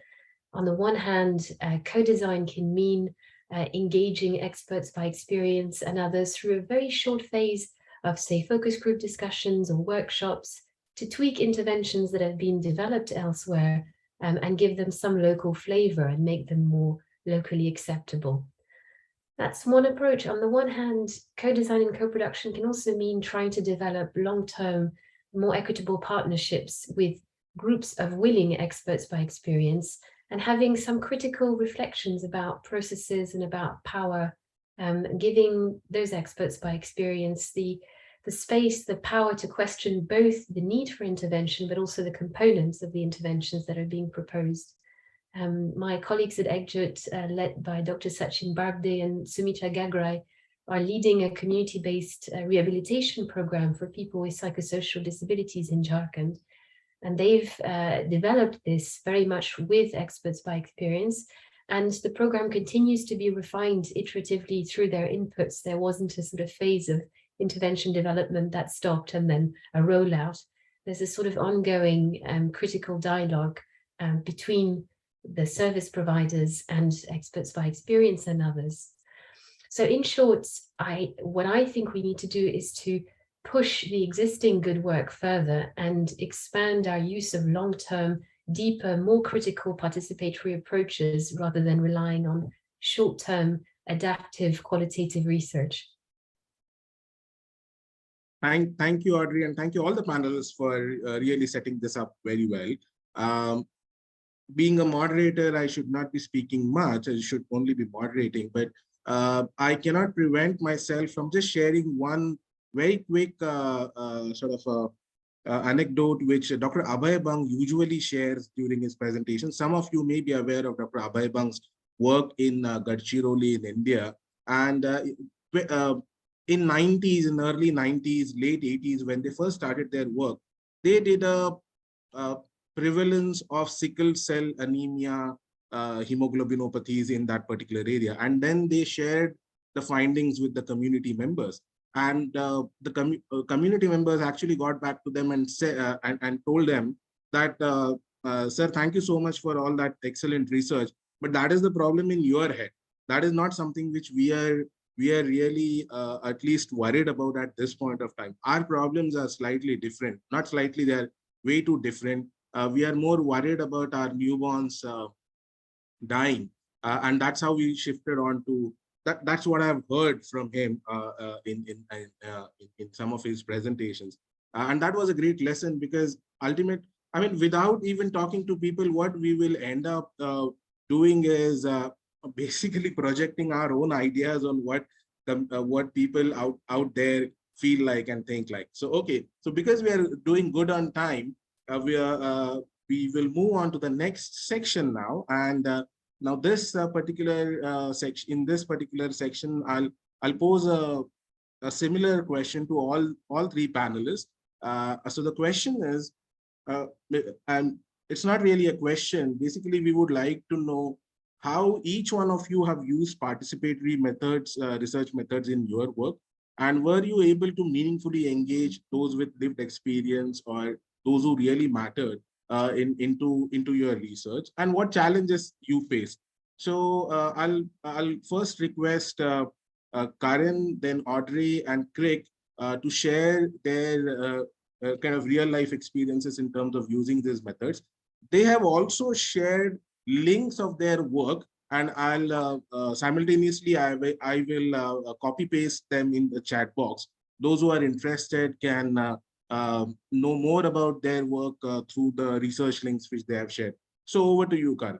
On the one hand, co-design can mean engaging experts by experience and others through a very short phase of, say, focus group discussions or workshops to tweak interventions that have been developed elsewhere and give them some local flavor and make them more locally acceptable. That's one approach. On the one hand, co-design and co-production can also mean trying to develop long-term, more equitable partnerships with groups of willing experts by experience and having some critical reflections about processes and about power, giving those experts by experience the space, the power to question both the need for intervention, but also the components of the interventions that are being proposed. My colleagues at Ekjut, led by Dr. Sachin Barbde and Sumitra Gagrai, are leading a community-based rehabilitation program for people with psychosocial disabilities in Jharkhand. And they've developed this very much with experts by experience. And the program continues to be refined iteratively through their inputs. There wasn't a sort of phase of intervention development that stopped and then a rollout. There's a sort of ongoing critical dialogue between the service providers and experts by experience and others. So in short, what I think we need to do is to push the existing good work further and expand our use of long-term, deeper, more critical participatory approaches rather than relying on short-term, adaptive, qualitative research. Thank you, Audrey, and thank you all the panelists for really setting this up very well. Being a moderator, I should not be speaking much. I should only be moderating, but I cannot prevent myself from just sharing one very quick anecdote which Dr. Abhay Bang usually shares during his presentation. Some of you may be aware of Dr. Abhay Bang's work in Gadchiroli in India, and in early 90s, late 80s, when they first started their work, they did a prevalence of sickle cell anemia hemoglobinopathies in that particular area, and then they shared the findings with the community members. And the community members actually got back to them and told them that, sir, thank you so much for all that excellent research, but that is the problem in your head. That is not something which we are really at least worried about at this point of time. Our problems are slightly different, not slightly, they are way too different. We are more worried about our newborns dying, and that's how we shifted on to that's what I've heard from him in some of his presentations, and that was a great lesson, because without even talking to people, what we will end up doing is basically projecting our own ideas on what people out there feel like and think like. So okay, so because we are doing good on time, we will move on to the next section now, and now this particular section, in this particular section, I'll pose a similar question to all three panelists. So the question is, and it's not really a question. Basically, we would like to know how each one of you have used participatory methods, research methods in your work, and were you able to meaningfully engage those with lived experience or those who really mattered into your research, and what challenges you faced. So I'll first request Karen, then Audrey and Craig to share their kind of real life experiences in terms of using these methods. They have also shared links of their work, and I'll simultaneously I will copy paste them in the chat box. Those who are interested can know more about their work through the research links which they have shared. So over to you, Karen.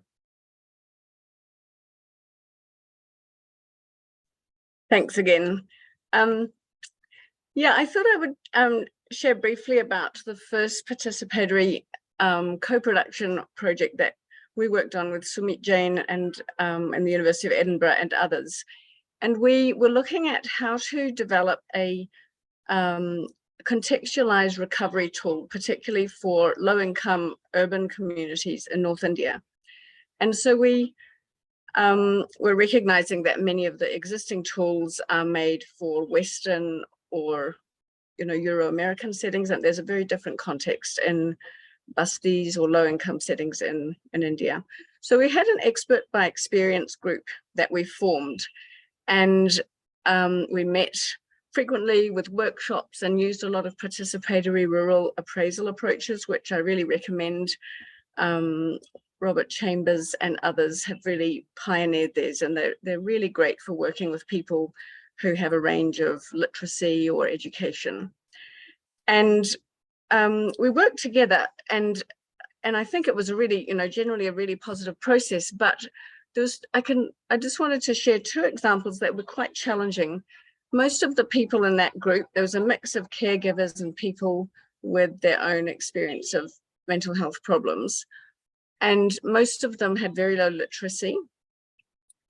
Thanks again. Yeah, I thought I would share briefly about the first participatory co-production project that we worked on with Sumit Jain and the University of Edinburgh and others. And we were looking at how to develop a contextualized recovery tool, particularly for low-income urban communities in North India. And so we're recognizing that many of the existing tools are made for Western or Euro-American settings, and there's a very different context in busties or low-income settings in India. So we had an expert by experience group that we formed, and we met frequently with workshops and used a lot of participatory rural appraisal approaches, which I really recommend. Robert Chambers and others have really pioneered these, and they're really great for working with people who have a range of literacy or education. And we worked together, and I think it was a really, generally a really positive process, but I just wanted to share two examples that were quite challenging. Most of the people in that group, there was a mix of caregivers and people with their own experience of mental health problems. And most of them had very low literacy.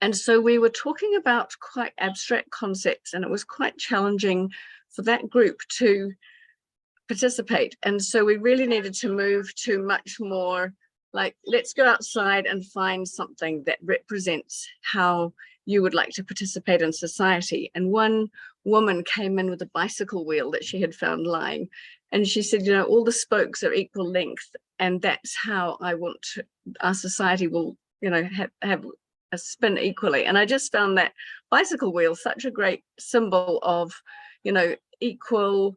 And so we were talking about quite abstract concepts, and it was quite challenging for that group to participate. And so we really needed to move to much more like, let's go outside and find something that represents how you would like to participate in society. And one woman came in with a bicycle wheel that she had found lying. And she said, you know, all the spokes are equal length, and that's how I want our society will, you know, have a spin equally. And I just found that bicycle wheel such a great symbol of, you know, equal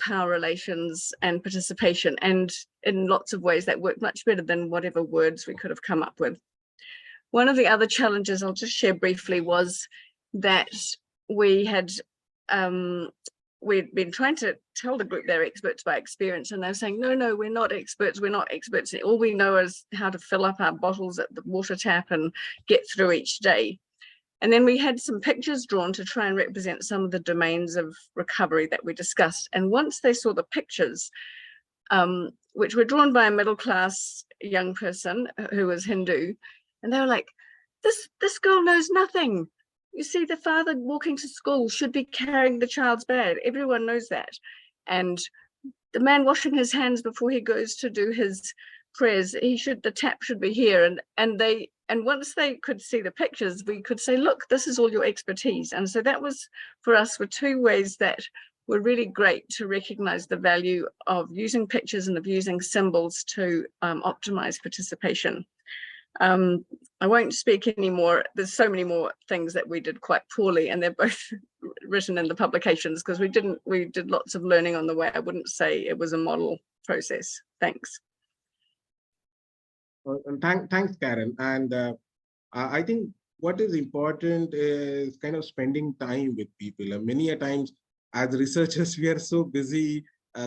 power relations and participation. And in lots of ways that worked much better than whatever words we could have come up with. One of the other challenges I'll just share briefly was that we had we'd been trying to tell the group they're experts by experience, and they're saying, no, we're not experts. All we know is how to fill up our bottles at the water tap and get through each day. And then we had some pictures drawn to try and represent some of the domains of recovery that we discussed. And once they saw the pictures, which were drawn by a middle-class young person who was Hindu, and they were like, this girl knows nothing. You see, the father walking to school should be carrying the child's bag. Everyone knows that. And the man washing his hands before he goes to do his prayers, the tap should be here. And once they could see the pictures, we could say, look, this is all your expertise. And so that was, for us, were two ways that were really great to recognize the value of using pictures and of using symbols to optimize participation. I won't speak anymore. There's so many more things that we did quite poorly, and they're both written in the publications because we did lots of learning on the way. I wouldn't say it was a model process. Thanks. And thanks, Karen. And I think what is important is kind of spending time with people. And many a times as researchers, we are so busy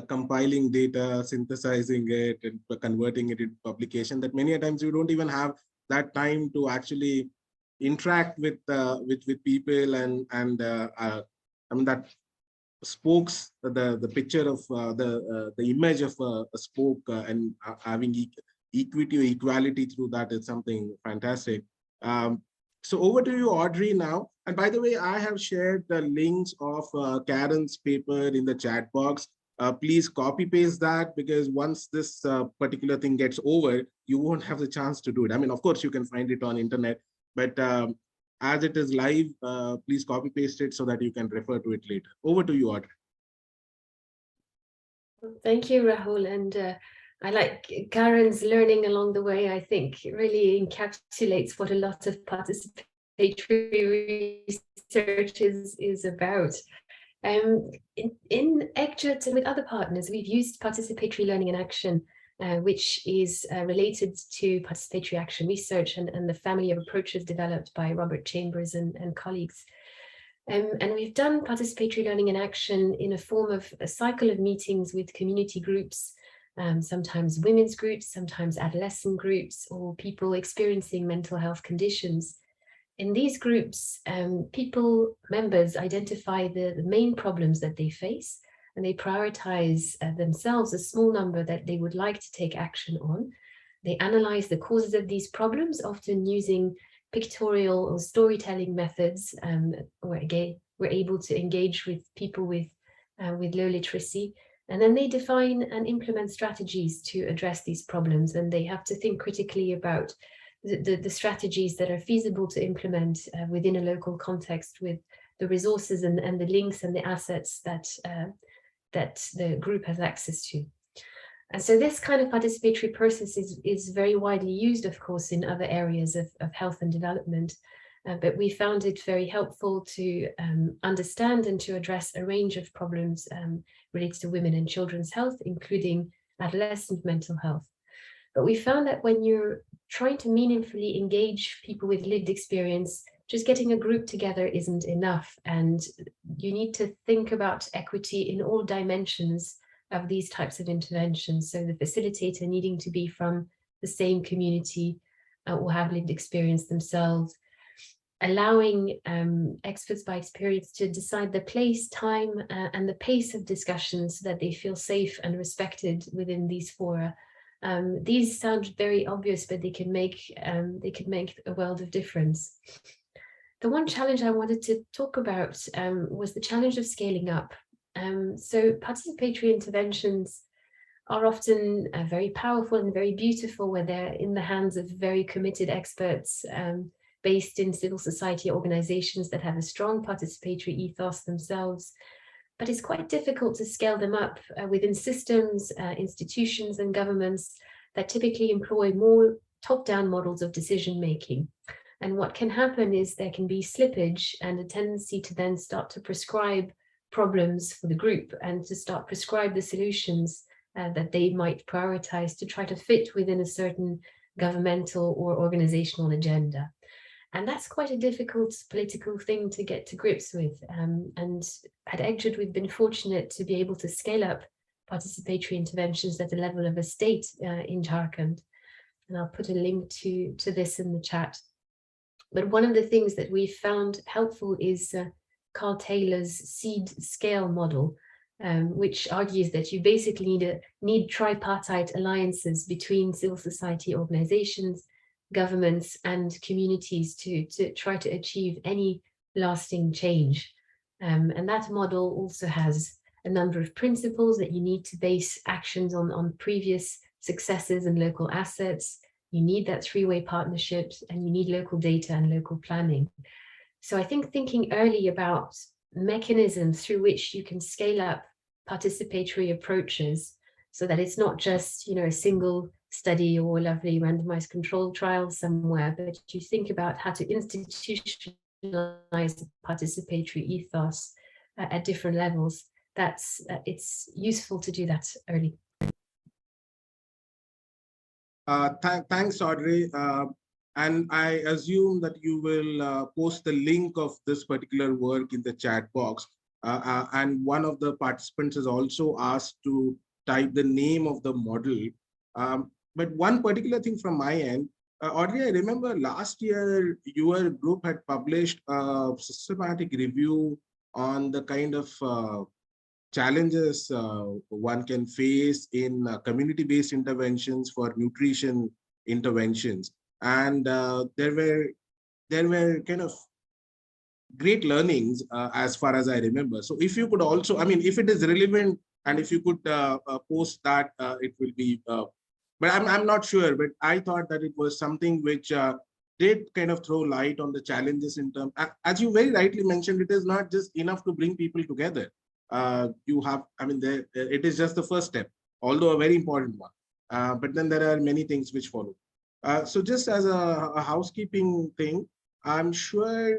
compiling data, synthesizing it, and converting it into publication that many a times you don't even have that time to actually interact with people and I mean that spokes the picture of the image of a spoke and having equity or equality through that is something fantastic. So over to you, Audrey, now. And by the way, I have shared the links of Karen's paper in the chat box. Please copy paste that, because once this particular thing gets over, you won't have the chance to do it. I mean, of course, you can find it on internet, but as it is live, please copy paste it so that you can refer to it later. Over to you, Audrey. Thank you, Rahul. And I like Karen's learning along the way. I think it really encapsulates what a lot of participatory research is about. In ECJUT and with other partners, we've used participatory learning in action, which is related to participatory action research and the family of approaches developed by Robert Chambers and colleagues. And we've done participatory learning in action in a form of a cycle of meetings with community groups, sometimes women's groups, sometimes adolescent groups, or people experiencing mental health conditions. In these groups, members identify the main problems that they face, and they prioritize themselves a small number that they would like to take action on. They analyze the causes of these problems, often using pictorial or storytelling methods, or again, we're able to engage with people with low literacy. And then they define and implement strategies to address these problems, and they have to think critically about the strategies that are feasible to implement within a local context, with the resources and the links and the assets that the group has access to. And so this kind of participatory process is very widely used, of course, in other areas of health and development. But we found it very helpful to understand and to address a range of problems related to women and children's health, including adolescent mental health. But we found that when you're trying to meaningfully engage people with lived experience, just getting a group together isn't enough. And you need to think about equity in all dimensions of these types of interventions. So the facilitator needing to be from the same community or have lived experience themselves, allowing experts by experience to decide the place, time, and the pace of discussions so that they feel safe and respected within these fora. These sound very obvious, but they can make a world of difference. The one challenge I wanted to talk about was the challenge of scaling up. So participatory interventions are often very powerful and very beautiful when they're in the hands of very committed experts based in civil society organizations that have a strong participatory ethos themselves. But it's quite difficult to scale them up within systems, institutions and governments that typically employ more top-down models of decision-making. And what can happen is there can be slippage and a tendency to then start to prescribe problems for the group and to start prescribe the solutions that they might prioritize to try to fit within a certain governmental or organizational agenda. And that's quite a difficult political thing to get to grips with. And at EGJUD, we've been fortunate to be able to scale up participatory interventions at the level of a state in Jharkhand. And I'll put a link to this in the chat. But one of the things that we found helpful is Carl Taylor's seed scale model, which argues that you basically need tripartite alliances between civil society organizations, governments and communities to try to achieve any lasting change. And that model also has a number of principles that you need to base actions on previous successes and local assets. You need that three-way partnerships and you need local data and local planning. So I think thinking early about mechanisms through which you can scale up participatory approaches so that it's not just, you know, a single study or a lovely randomized controlled trial somewhere, but you think about how to institutionalize the participatory ethos at different levels. It's useful to do that early. Thanks, Audrey. And I assume that you will post the link of this particular work in the chat box. And one of the participants has also asked to type the name of the model. But one particular thing from my end, Audrey, I remember last year your group had published a systematic review on the kind of challenges one can face in community-based interventions for nutrition interventions. And there were kind of great learnings as far as I remember. So if you could also, I mean, if it is relevant and if you could post that, it will be, but I'm not sure, but I thought that it was something which did kind of throw light on the challenges in terms, as you very rightly mentioned, it is not just enough to bring people together. You have, I mean, it is just the first step, although a very important one. But then there are many things which follow. So just as a housekeeping thing, I'm sure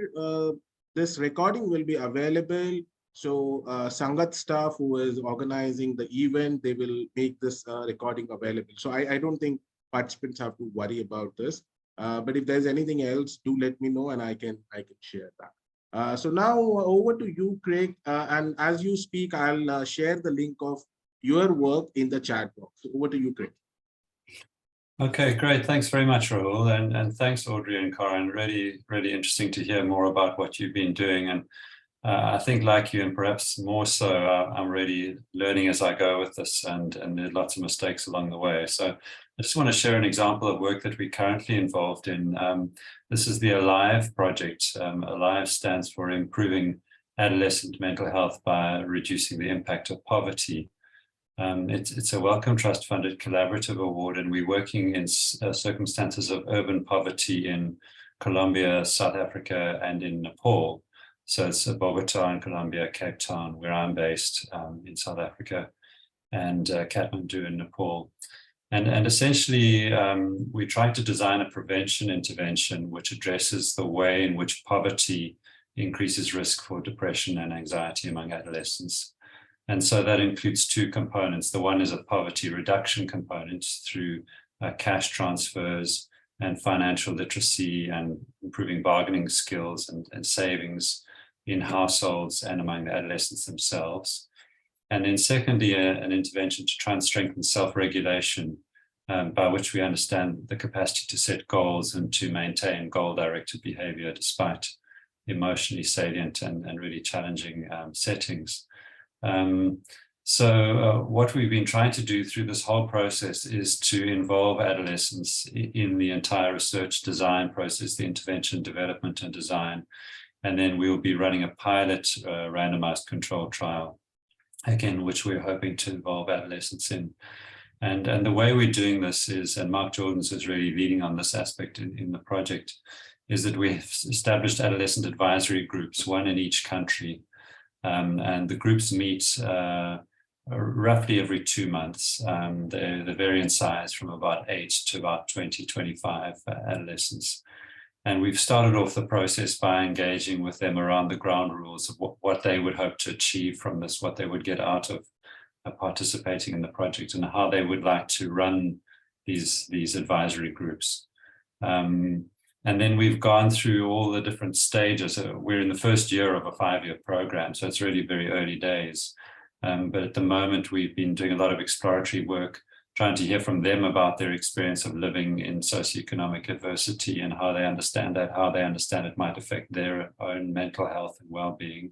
this recording will be available. So Sangat staff who is organizing the event, they will make this recording available. So I don't think participants have to worry about this. But if there's anything else, do let me know and I can share that. So now over to you, Craig. And as you speak, I'll share the link of your work in the chat box. So over to you, Craig. Okay, great. Thanks very much, Rahul. And thanks, Audrey and Karan. Really, really interesting to hear more about what you've been doing. And I think like you, and perhaps more so, I'm really learning as I go with this and there are lots of mistakes along the way. So I just want to share an example of work that we're currently involved in. This is the ALIVE project. ALIVE stands for Improving Adolescent Mental Health by Reducing the Impact of Poverty. It's a Wellcome Trust funded collaborative award, and we're working in circumstances of urban poverty in Colombia, South Africa, and in Nepal. So it's Bogota in Colombia, Cape Town, where I'm based in South Africa, and Kathmandu in Nepal. And essentially, we try to design a prevention intervention which addresses the way in which poverty increases risk for depression and anxiety among adolescents. And so that includes two components. The one is a poverty reduction component through cash transfers and financial literacy and improving bargaining skills and savings in households and among the adolescents themselves. And then secondly, an intervention to try and strengthen self-regulation, by which we understand the capacity to set goals and to maintain goal-directed behavior despite emotionally salient and really challenging settings. So what we've been trying to do through this whole process is to involve adolescents in the entire research design process, the intervention, development and design. And then we'll be running a pilot randomized controlled trial, again, which we're hoping to involve adolescents in. And the way we're doing this is, and Mark Jordans is really leading on this aspect in the project, is that we've established adolescent advisory groups, one in each country. And the groups meet roughly every 2 months. They vary in size from about 8 to about 20, 25 adolescents. And we've started off the process by engaging with them around the ground rules of what they would hope to achieve from this, what they would get out of participating in the project, and how they would like to run these advisory groups. And then we've gone through all the different stages. We're in the first year of a 5-year program, so it's really very early days. But at the moment, we've been doing a lot of exploratory work, trying to hear from them about their experience of living in socioeconomic adversity and how they understand that, how they understand it might affect their own mental health and well-being.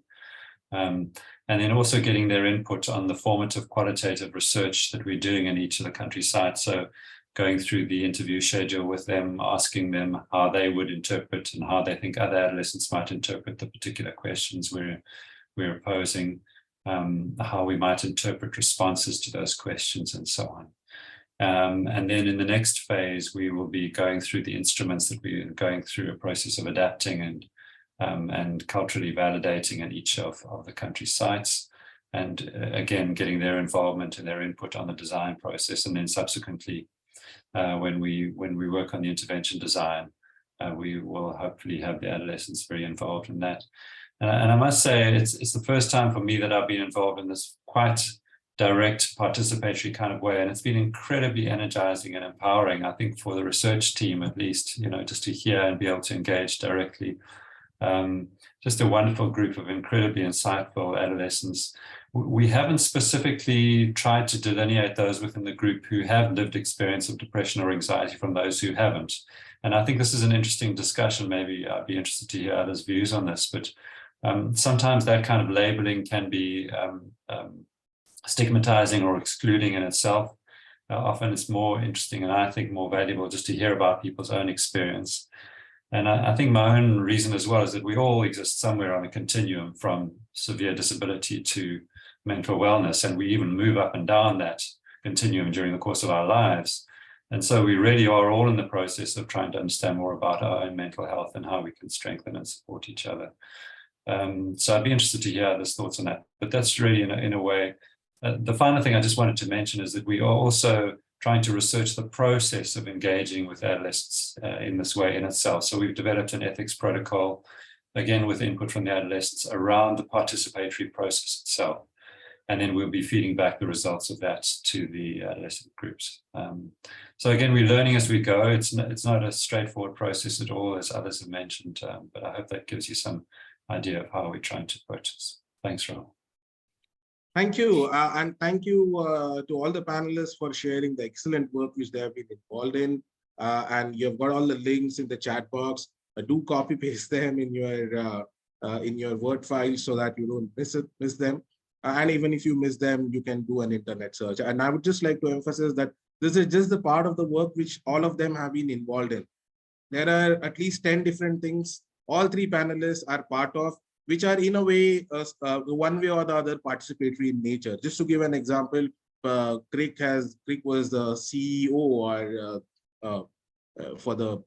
And then also getting their input on the formative qualitative research that we're doing in each of the country sites. So going through the interview schedule with them, asking them how they would interpret and how they think other adolescents might interpret the particular questions we're posing, how we might interpret responses to those questions and so on. And then in the next phase, we will be going through the instruments that we're going through a process of adapting and culturally validating in each of the country sites. And again, getting their involvement and their input on the design process. And then subsequently, when we work on the intervention design, we will hopefully have the adolescents very involved in that. And I must say, it's the first time for me that I've been involved in this quite direct participatory kind of way. And it's been incredibly energizing and empowering, I think, for the research team, at least, just to hear and be able to engage directly. Just a wonderful group of incredibly insightful adolescents. We haven't specifically tried to delineate those within the group who have lived experience of depression or anxiety from those who haven't. And I think this is an interesting discussion. Maybe I'd be interested to hear others' views on this, but sometimes that kind of labeling can be stigmatizing or excluding in itself. Often it's more interesting and I think more valuable just to hear about people's own experience. And I think my own reason as well is that we all exist somewhere on a continuum from severe disability to mental wellness, and we even move up and down that continuum during the course of our lives. And so we really are all in the process of trying to understand more about our own mental health and how we can strengthen and support each other. So I'd be interested to hear others' thoughts on that. But that's really, in a way, the final thing I just wanted to mention is that we are also trying to research the process of engaging with adolescents in this way in itself. So we've developed an ethics protocol, again, with input from the adolescents around the participatory process itself. And then we'll be feeding back the results of that to the adolescent groups. So again, we're learning as we go. It's not a straightforward process at all, as others have mentioned, but I hope that gives you some idea of how we're trying to approach this. Thanks, Rahul. Thank you. And thank you to all the panelists for sharing the excellent work which they have been involved in. And you've got all the links in the chat box. Do copy paste them in your Word file so that you don't miss them. And even if you miss them, you can do an internet search. And I would just like to emphasize that this is just the part of the work which all of them have been involved in. There are at least 10 different things all 3 panelists are part of, which are in a way, one way or the other, participatory in nature. Just to give an example, Craig was the CEO or for the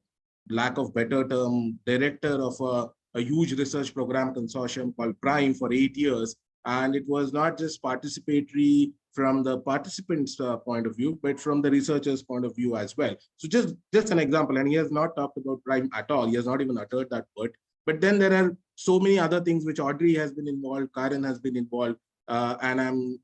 lack of better term, director of a huge research program consortium called PRIME for 8 years. And it was not just participatory from the participants' point of view, but from the researchers' point of view as well. So just an example, and he has not talked about PRIME at all. He has not even uttered that word. But then there are so many other things which Audrey has been involved, Karen has been involved, and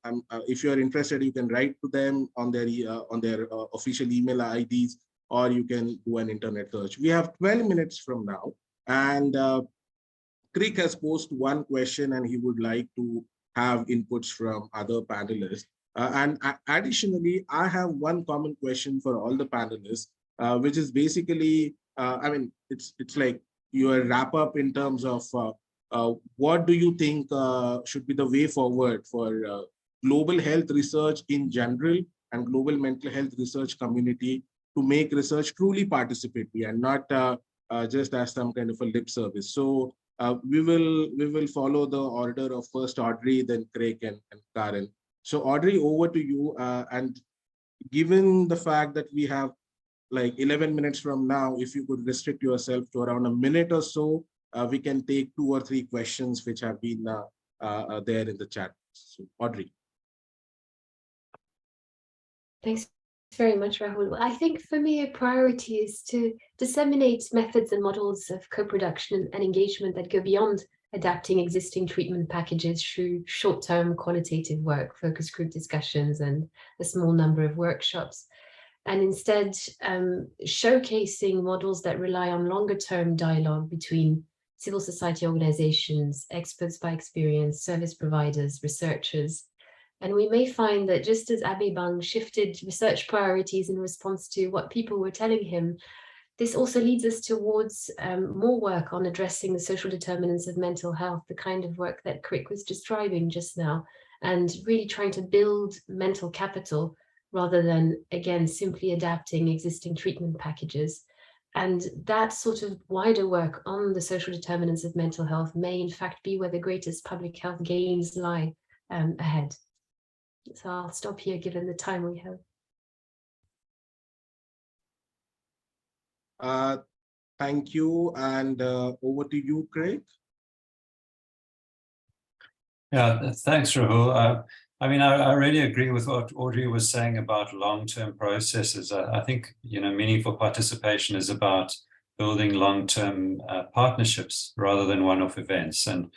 if you are interested, you can write to them on their official email IDs, or you can do an internet search. We have 12 minutes from now, and Craig has posed one question, and he would like to have inputs from other panelists. And additionally, I have one common question for all the panelists, which is basically, I mean, it's like your wrap up in terms of what do you think should be the way forward for global health research in general and global mental health research community to make research truly participatory and not just as some kind of a lip service. So we will follow the order of first Audrey, then Craig and Karen. So Audrey, over to you. And given the fact that we have like 11 minutes from now, if you could restrict yourself to around a minute or so, we can take 2 or 3 questions which have been there in the chat. So, Audrey. Thanks very much, Rahul. I think for me, a priority is to disseminate methods and models of co-production and engagement that go beyond adapting existing treatment packages through short-term qualitative work, focus group discussions, and a small number of workshops, and instead showcasing models that rely on longer-term dialogue between civil society organizations, experts by experience, service providers, researchers. And we may find that just as Abhibang shifted research priorities in response to what people were telling him, this also leads us towards more work on addressing the social determinants of mental health, the kind of work that Crick was describing just now, and really trying to build mental capital rather than, again, simply adapting existing treatment packages. And that sort of wider work on the social determinants of mental health may in fact be where the greatest public health gains lie ahead. So I'll stop here given the time we have. Thank you. And over to you, Craig. Yeah, thanks, Rahul. I mean, I really agree with what Audrey was saying about long-term processes. I think, meaningful participation is about building long-term partnerships rather than one-off events. And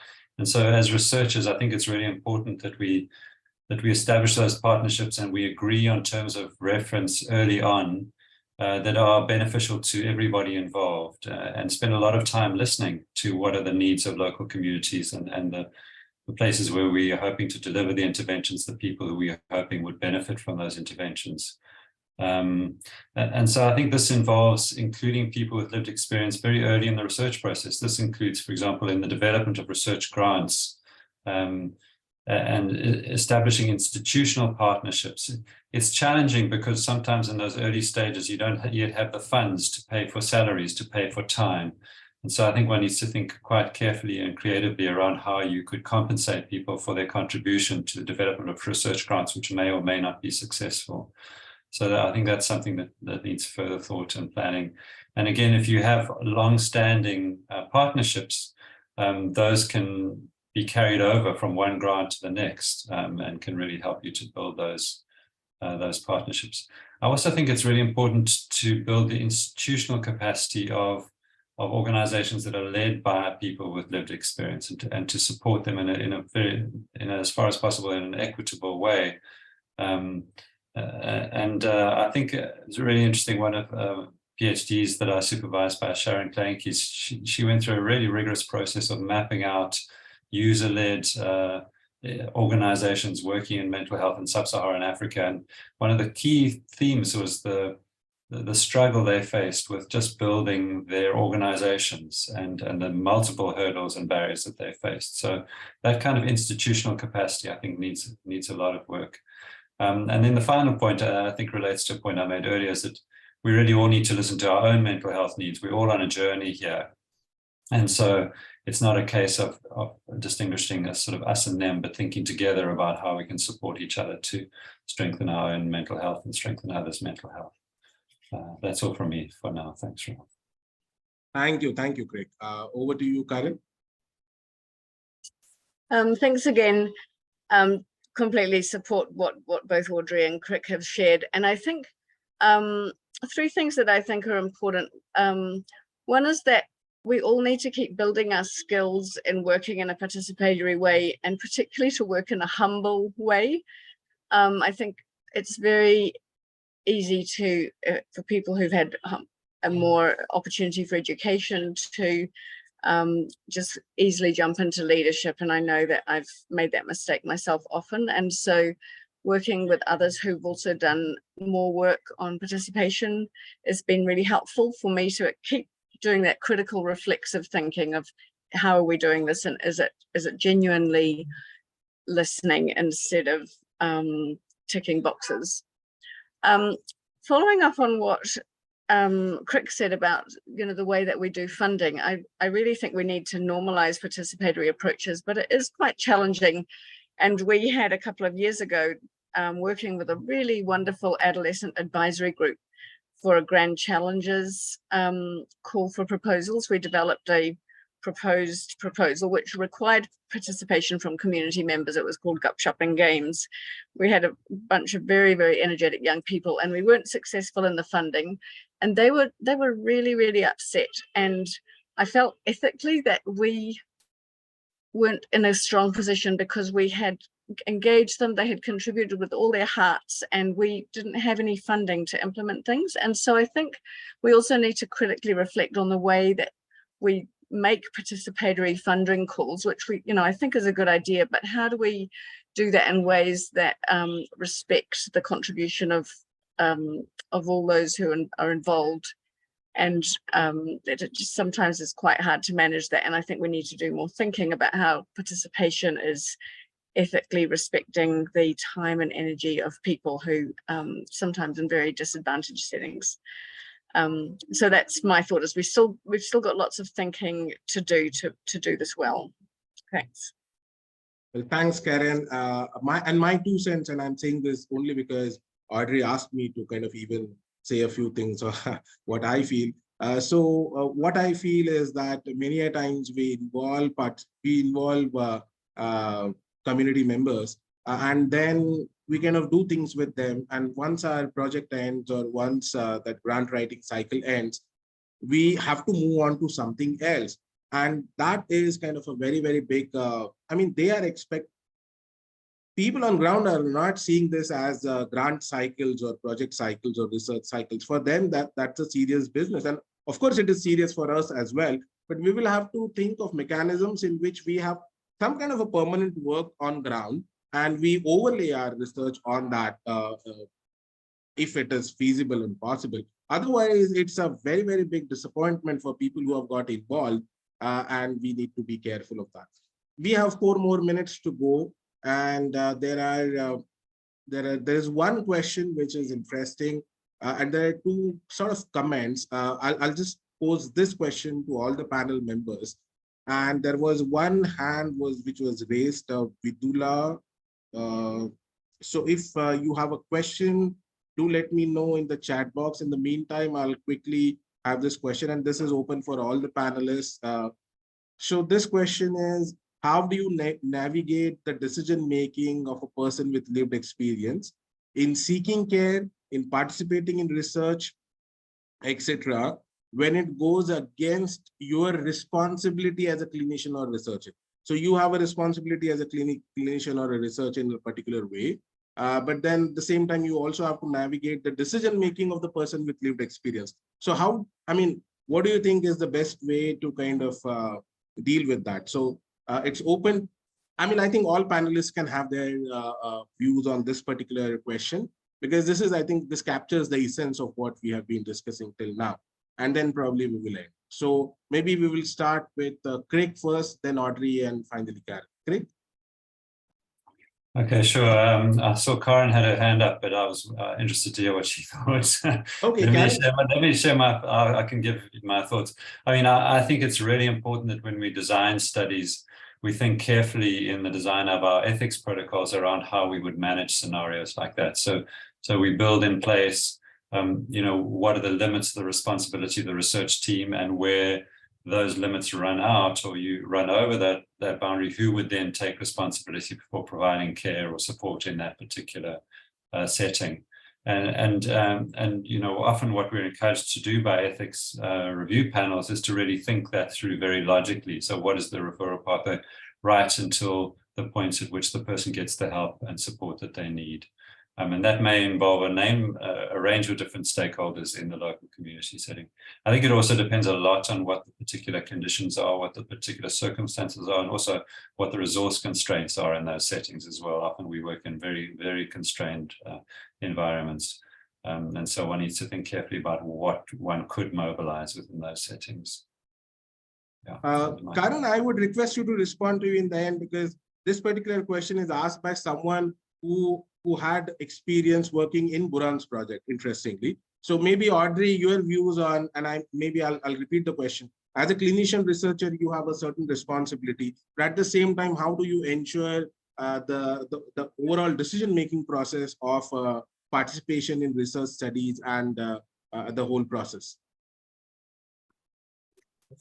so as researchers, I think it's really important that we establish those partnerships and we agree on terms of reference early on that are beneficial to everybody involved, and spend a lot of time listening to what are the needs of local communities and the places where we are hoping to deliver the interventions, the people who we are hoping would benefit from those interventions. And so I think this involves including people with lived experience very early in the research process. This includes, for example, in the development of research grants, and establishing institutional partnerships. It's challenging because sometimes in those early stages, you don't yet have the funds to pay for salaries, to pay for time. And so I think one needs to think quite carefully and creatively around how you could compensate people for their contribution to the development of research grants, which may or may not be successful. So I think that's something that needs further thought and planning. And again, if you have long-standing partnerships, those can be carried over from one grant to the next, and can really help you to build those partnerships. I also think it's really important to build the institutional capacity of organizations that are led by people with lived experience, and to support them in a as far as possible in an equitable way. I think it's really interesting. One of PhDs that I supervised by Sharon Kleinke, she went through a really rigorous process of mapping out user-led organizations working in mental health in sub-Saharan Africa. And one of the key themes was the struggle they faced with just building their organizations and the multiple hurdles and barriers that they faced. So that kind of institutional capacity, I think, needs a lot of work. And then the final point, I think, relates to a point I made earlier, is that we really all need to listen to our own mental health needs. We're all on a journey here. And so it's not a case of distinguishing as sort of us and them, but thinking together about how we can support each other to strengthen our own mental health and strengthen others' mental health. That's all from me for now. Thanks, Rahul. Thank you, Craig. Over to you, Karen. Thanks again. Completely support what both Audrey and Crick have shared. And I think 3 things that I think are important. One is that we all need to keep building our skills in working in a participatory way, and particularly to work in a humble way. I think it's very easy to, for people who've had a more opportunity for education, to just easily jump into leadership. And I know that I've made that mistake myself often. And so working with others who've also done more work on participation has been really helpful for me to keep doing that critical reflexive thinking of how are we doing this, and is it genuinely listening instead of ticking boxes. Following up on what Crick said about the way that we do funding, I really think we need to normalize participatory approaches, but it is quite challenging. And we had a couple of years ago working with a really wonderful adolescent advisory group for a Grand Challenges call for proposals. We developed a proposed proposal which required participation from community members. It was called Gupshup and Games. We had a bunch of very, very energetic young people, and we weren't successful in the funding, and they were really, really upset. And I felt ethically that we weren't in a strong position because we had engaged them, they had contributed with all their hearts, and we didn't have any funding to implement things. And so I think we also need to critically reflect on the way that we make participatory funding calls, which we, I think is a good idea, but how do we do that in ways that respect the contribution of all those who are involved? And it just sometimes is quite hard to manage that. And I think we need to do more thinking about how participation is ethically respecting the time and energy of people who sometimes in very disadvantaged settings. So that's my thought, is we've still got lots of thinking to do to do this well. Thanks. Well, thanks, Karen. My 2 cents, and I'm saying this only because Audrey asked me to kind of even say a few things or what I feel. What I feel is that many a times we involve community members, and then we kind of do things with them. And once our project ends, or once that grant writing cycle ends, we have to move on to something else. And that is kind of a very, very big, people on ground are not seeing this as grant cycles or project cycles or research cycles. For them, that's a serious business. And of course, it is serious for us as well. But we will have to think of mechanisms in which we have some kind of a permanent work on ground, and we overlay our research on that if it is feasible and possible. Otherwise, it's a very, very big disappointment for people who have got involved, and we need to be careful of that. We have 4 more minutes to go, and there is one question which is interesting, and there are 2 sort of comments. I'll just pose this question to all the panel members. And there was one hand which was raised, Vidula. So if you have a question, do let me know in the chat box. In the meantime, I'll quickly have this question, and this is open for all the panelists. So this question is, how do you navigate the decision-making of a person with lived experience in seeking care, in participating in research, etc., when it goes against your responsibility as a clinician or researcher? So you have a responsibility as a clinician or a researcher in a particular way, but then at the same time, you also have to navigate the decision-making of the person with lived experience. So what do you think is the best way to kind of deal with that? So it's open. I think all panelists can have their views on this particular question, because I think this captures the essence of what we have been discussing till now. And then probably we will end. So maybe we will start with Craig first, then Audrey, and finally Karen. Craig? Okay, sure. I saw Karen had her hand up, but I was interested to hear what she thought. Okay, let me share I can give my thoughts. I think it's really important that when we design studies, we think carefully in the design of our ethics protocols around how we would manage scenarios like that. So we build in place what are the limits of the responsibility of the research team, and where those limits run out or you run over that boundary, who would then take responsibility for providing care or support in that particular setting. And often what we're encouraged to do by ethics review panels is to really think that through very logically. So what is the referral pathway right until the point at which the person gets the help and support that they need? And that may involve a range of different stakeholders in the local community setting. I think it also depends a lot on what the particular conditions are, what the particular circumstances are, and also what the resource constraints are in those settings as well. Often we work in very, very constrained environments. And so one needs to think carefully about what one could mobilize within those settings. Yeah. Karen, I would request you to respond to you in the end, because this particular question is asked by someone who had experience working in Buran's project, interestingly. So maybe Audrey, your views on, and I'll repeat the question. As a clinician researcher, you have a certain responsibility, but at the same time, how do you ensure the overall decision-making process of participation in research studies and the whole process.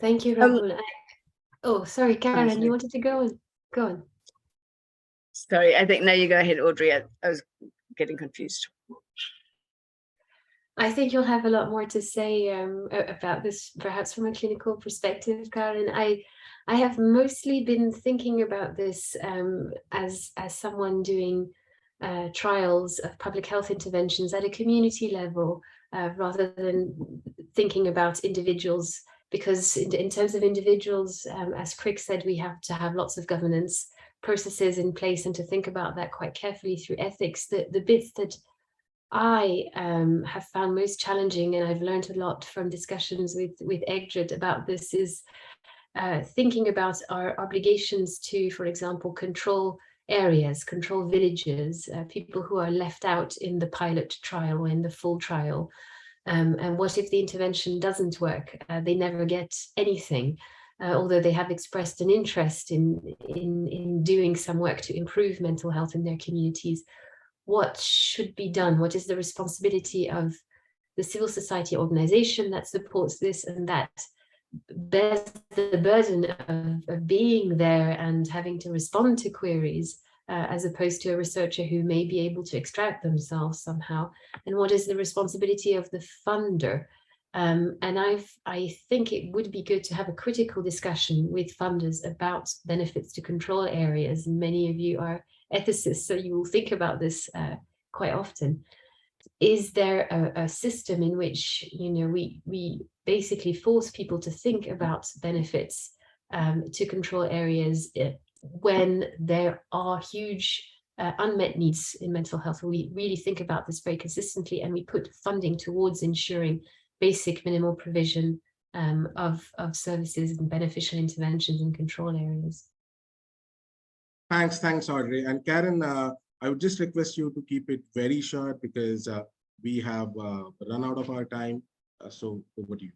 Thank you, Rahul. Oh, sorry, Karen, you wanted to go on? Go on. Sorry, I think now you go ahead, Audrey. I was getting confused. I think you'll have a lot more to say about this, perhaps from a clinical perspective, Karen. I have mostly been thinking about this as someone doing trials of public health interventions at a community level, rather than thinking about individuals, because in terms of individuals, as Crick said, we have to have lots of governance processes in place and to think about that quite carefully through ethics. The bits that I have found most challenging, and I've learned a lot from discussions with Egdred about this, is thinking about our obligations to, for example, control areas, control villages, people who are left out in the pilot trial or in the full trial. And what if the intervention doesn't work? They never get anything, although they have expressed an interest in doing some work to improve mental health in their communities. What should be done? What is the responsibility of the civil society organization that supports this and that bears the burden of being there and having to respond to queries, as opposed to a researcher who may be able to extract themselves somehow? And what is the responsibility of the funder? And I think it would be good to have a critical discussion with funders about benefits to control areas. And many of you are ethicists, so you will think about this quite often. Is there a system in which, you know, we basically force people to think about benefits to control areas when there are huge unmet needs in mental health? We really think about this very consistently, and we put funding towards ensuring basic minimal provision of services and beneficial interventions in control areas. Thanks, Audrey. And Karen, I would just request you to keep it very short because we have run out of our time. So over to you.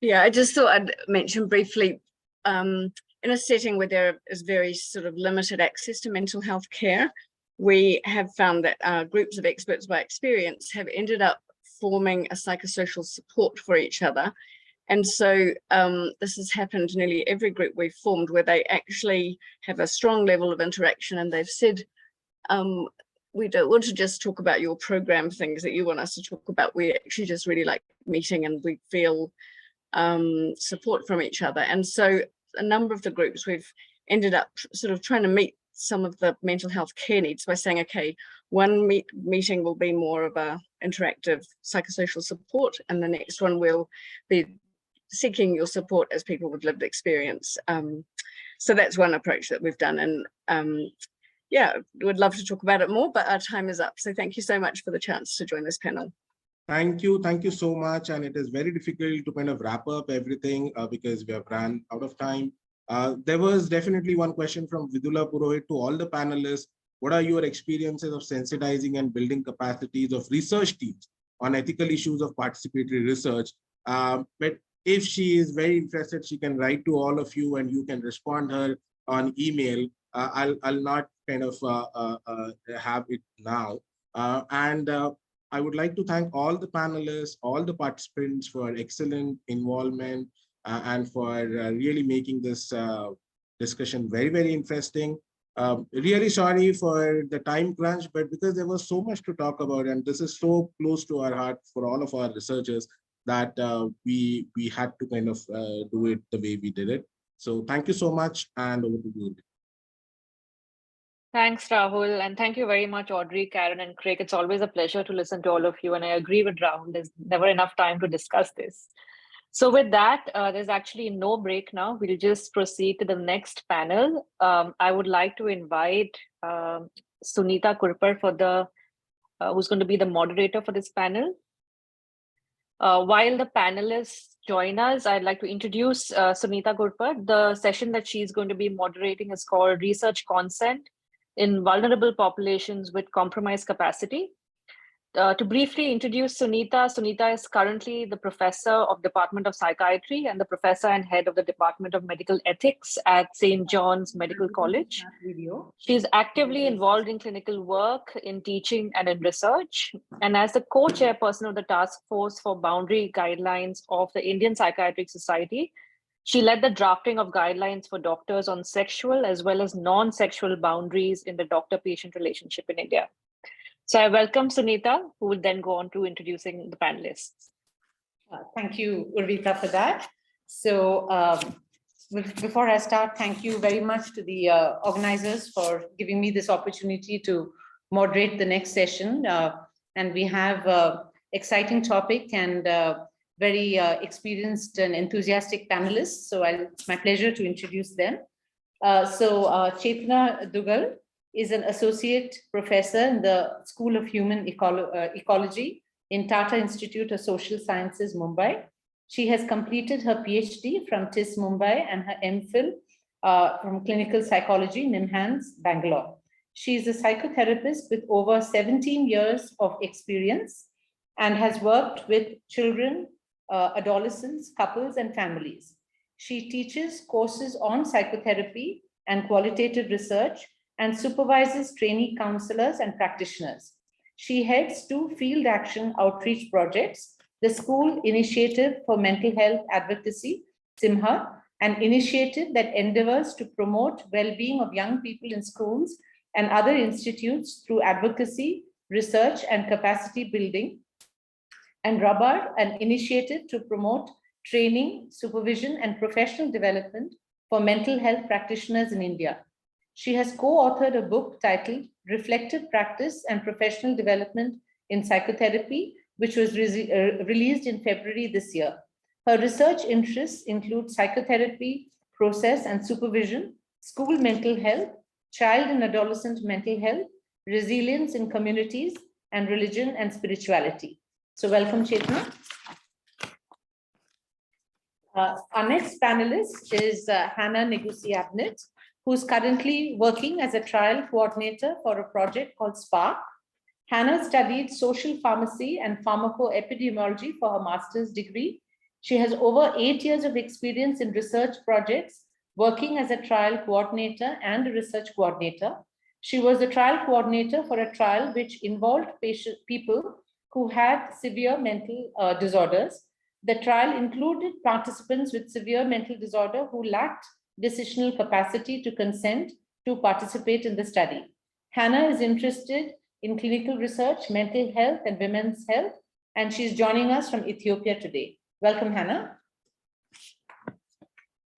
Yeah, I just thought I'd mention briefly, in a setting where there is very sort of limited access to mental health care, we have found that groups of experts by experience have ended up forming a psychosocial support for each other. And so this has happened in nearly every group we've formed, where they actually have a strong level of interaction, and they've said, we don't want to just talk about your program things that you want us to talk about. We actually just really like meeting, and we feel support from each other. And so a number of the groups, we've ended up sort of trying to meet some of the mental health care needs by saying, okay, one meeting will be more of a interactive psychosocial support, and the next one will be seeking your support as people with lived experience. So that's one approach that we've done. And yeah, would love to talk about it more, but our time is up. So thank you so much for the chance to join this panel. Thank you so much. And it is very difficult to kind of wrap up everything because we have run out of time. There was definitely one question from Vidula Purohit to all the panelists. What are your experiences of sensitizing and building capacities of research teams on ethical issues of participatory research? But if she is very interested, she can write to all of you and you can respond her on email. I'll not kind of have it now. I would like to thank all the panelists, all the participants for excellent involvement and for really making this discussion very, very interesting. Really sorry for the time crunch, but because there was so much to talk about, and this is so close to our heart for all of our researchers, that we had to kind of do it the way we did it. So thank you so much, and over to you. Thanks, Rahul. And thank you very much, Audrey, Karen, and Craig. It's always a pleasure to listen to all of you. And I agree with Rahul, there's never enough time to discuss this. So with that, there's actually no break now. We'll just proceed to the next panel. I would like to invite Sunita Kurpar for who's going to be the moderator for this panel. While the panelists join us, I'd like to introduce Sunita Kurpar. The session that she's going to be moderating is called Research Consent in Vulnerable Populations with Compromised Capacity. To briefly introduce Sunita, Sunita is currently the professor of Department of Psychiatry and the professor and head of the Department of Medical Ethics at St. John's Medical College. She is actively involved in clinical work, in teaching and in research. And as the co-chairperson of the task force for boundary guidelines of the Indian Psychiatric Society, she led the drafting of guidelines for doctors on sexual as well as non-sexual boundaries in the doctor-patient relationship in India. So I welcome Sunita, who will then go on to introducing the panelists. Thank you, Urvita, for that. So before I start, thank you very much to the organizers for giving me this opportunity to moderate the next session. And we have an exciting topic and very experienced and enthusiastic panelists. So it's my pleasure to introduce them. Chetna Dugal is an associate professor in the School of Human Ecology in Tata Institute of Social Sciences, Mumbai. She has completed her PhD from TIS Mumbai and her MPhil from Clinical Psychology, NIMHANS, Bangalore. She is a psychotherapist with over 17 years of experience and has worked with children, adolescents, couples, and families. She teaches courses on psychotherapy and qualitative research and supervises trainee counselors and practitioners. She heads 2 field action outreach projects, the School Initiative for Mental Health Advocacy, SIMHA, an initiative that endeavors to promote well-being of young people in schools and other institutes through advocacy, research, and capacity building, and RABAR, an initiative to promote training, supervision, and professional development for mental health practitioners in India. She has co-authored a book titled Reflective Practice and Professional Development in Psychotherapy, which was released in February this year. Her research interests include psychotherapy, process and supervision, school mental health, child and adolescent mental health, resilience in communities, and religion and spirituality. So welcome, Chetna. Our next panelist is Hannah Negusi-Abnett, who's currently working as a trial coordinator for a project called SPARK. Hannah studied social pharmacy and pharmacoepidemiology for her master's degree. She has over 8 years of experience in research projects, working as a trial coordinator and a research coordinator. She was the trial coordinator for a trial which involved people who had severe mental disorders. The trial included participants with severe mental disorder who lacked decisional capacity to consent to participate in the study. Hannah is interested in clinical research, mental health, and women's health, and she's joining us from Ethiopia today. Welcome, Hannah.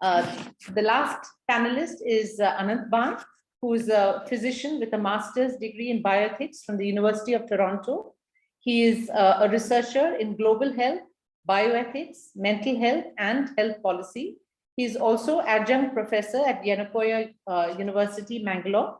The last panelist is Anant Ban, who is a physician with a master's degree in bioethics from the University of Toronto. He is a researcher in global health, bioethics, mental health, and health policy. He is also adjunct professor at Yenagoya University, Mangalore.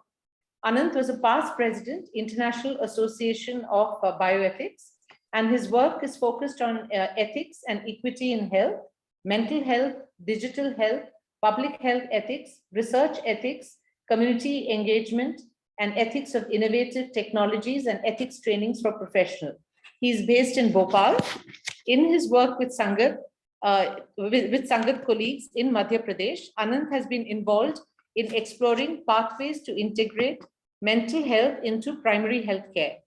Anant was a past president, International Association of Bioethics, and his work is focused on ethics and equity in health, mental health, digital health, public health ethics, research ethics, community engagement, and ethics of innovative technologies and ethics trainings for professionals. He is based in Bhopal. In his work with Sangat, Sangat colleagues in Madhya Pradesh, Anant has been involved in exploring pathways to integrate mental health into primary health care.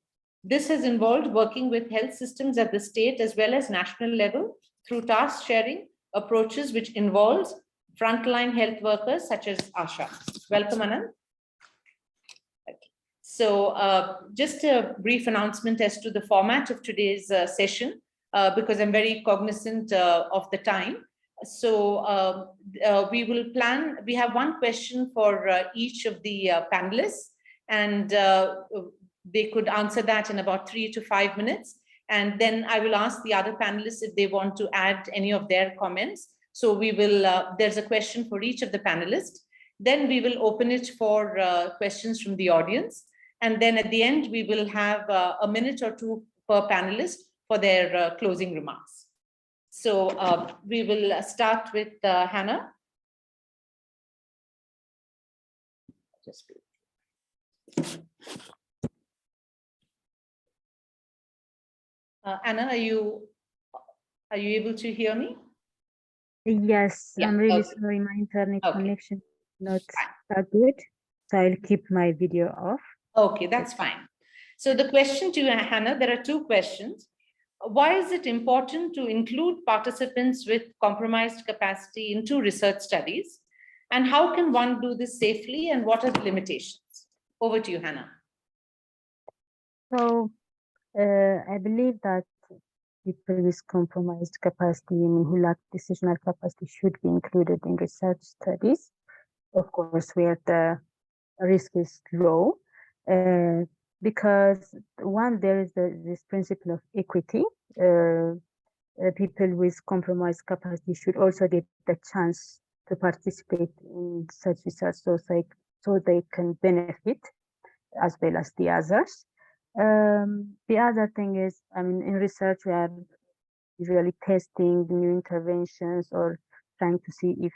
This has involved working with health systems at the state as well as national level through task sharing approaches, which involves frontline health workers such as ASHA. Welcome, Anant. Okay. So just a brief announcement as to the format of today's session, because I'm very cognizant of the time. So we will plan, we have one question for each of the panelists, and they could answer that in about 3 to 5 minutes. And then I will ask the other panelists if they want to add any of their comments. So we will, there's a question for each of the panelists. Then we will open it for questions from the audience. And then at the end, we will have a minute or two per panelist for their closing remarks. So we will start with Hannah. Anna, are you able to hear me? Yes, Yeah, I'm really okay. sorry, my internet Okay. connection is not that good, so I'll keep my video off. Okay, that's fine. So the question to you, Hannah, there are two questions. Why is it important to include participants with compromised capacity into research studies? And how can one do this safely, and what are the limitations? Over to you, Hannah. So I believe that people with compromised capacity and who lack decisional capacity should be included in research studies, of course, where the risk is low, because one, there is this principle of equity. People with compromised capacity should also get the chance to participate in such research, so they can benefit as well as the others. The other thing is, I mean, in research, we are usually testing new interventions or trying to see if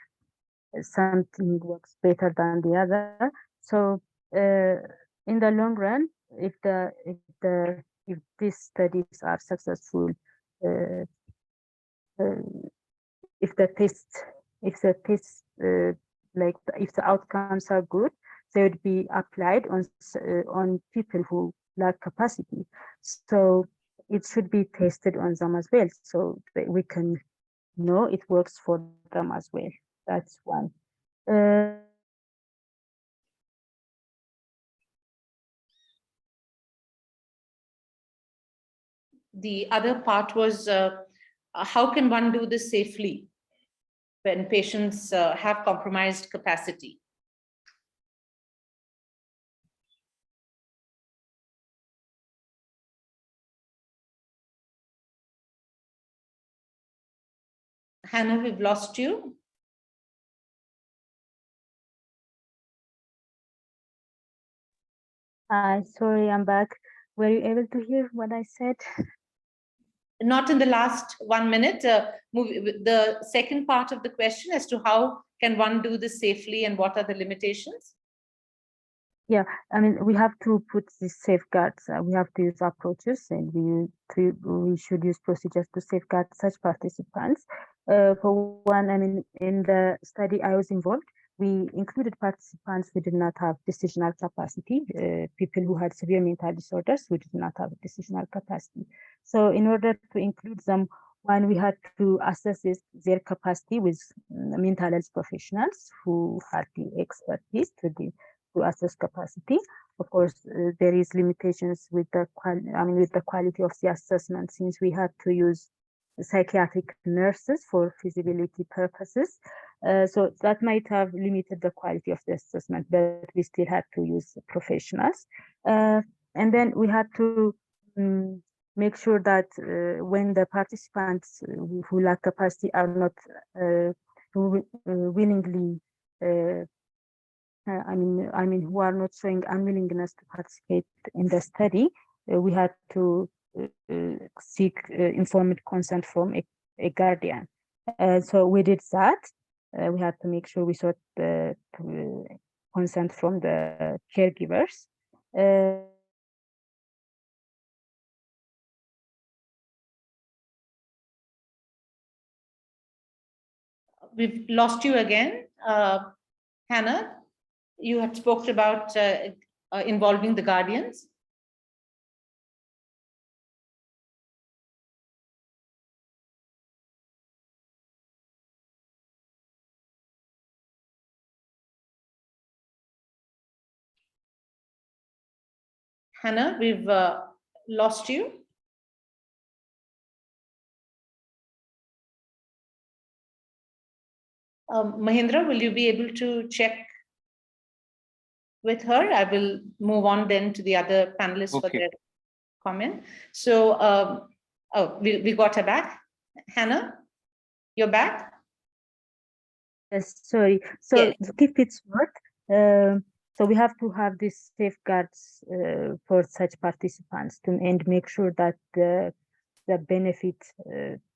something works better than the other. So in the long run, if these studies are successful, if the outcomes are good, they would be applied on people who lack capacity. So it should be tested on them as well, so that we can know it works for them as well. That's one. The other part was, how can one do this safely when patients have compromised capacity? Hannah, we've lost you. Sorry, I'm back. Were you able to hear what I said? Not in the last 1 minute. The second part of the question as to how can one do this safely and what are the limitations? Yeah, I mean, we have to put these safeguards. We have to use approaches, and we should use procedures to safeguard such participants. For one, I mean, in the study I was involved, we included participants who did not have decisional capacity, people who had severe mental disorders who did not have decisional capacity. So in order to include them, one, we had to assess their capacity with mental health professionals who had the expertise to assess capacity. Of course, there is limitations with the quality of the assessment, since we had to use psychiatric nurses for feasibility purposes. So that might have limited the quality of the assessment, but we still had to use professionals. And then we had to make sure that when the participants who lack capacity are not willingly who are not showing unwillingness to participate in the study, we had to seek informed consent from a guardian. So we did that. We had to make sure we sought the consent from the caregivers. We've lost you again. Hannah, you had spoken about involving the guardians. Hannah, we've lost you. Mahendra, will you be able to check with her? I will move on then to the other panelists for their comment. So, we got her back. Hannah, you're back? Yes, sorry. So Yes. to keep it short, so we have to have these safeguards for such participants and make sure that the benefit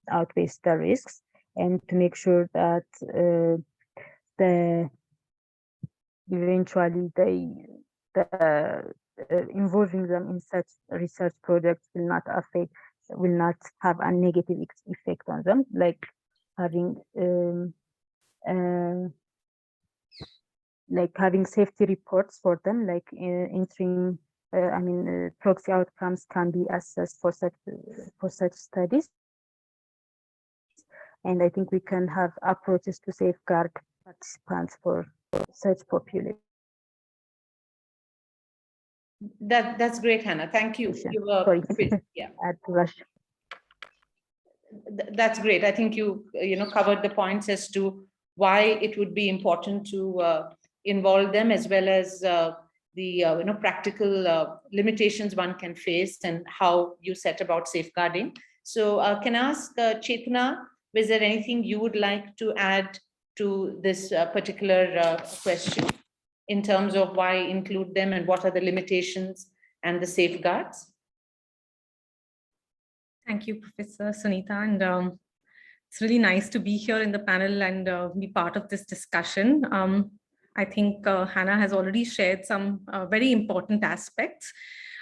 outweighs the risks, and to make sure that involving them in such research projects will not affect will not have a negative effect on them, like having safety reports for them, like entering. Proxy outcomes can be assessed for such studies, and I think we can have approaches to safeguard participants for such population. That's great, Hannah. Thank you. You were, yeah. That's great. I think you covered the points as to why it would be important to involve them, as well as the practical limitations one can face and how you set about safeguarding. So can I ask Chetna, is there anything you would like to add to this particular question in terms of why include them and what are the limitations and the safeguards? Thank you, Professor Sunita. And it's really nice to be here in the panel and be part of this discussion. I think Hannah has already shared some very important aspects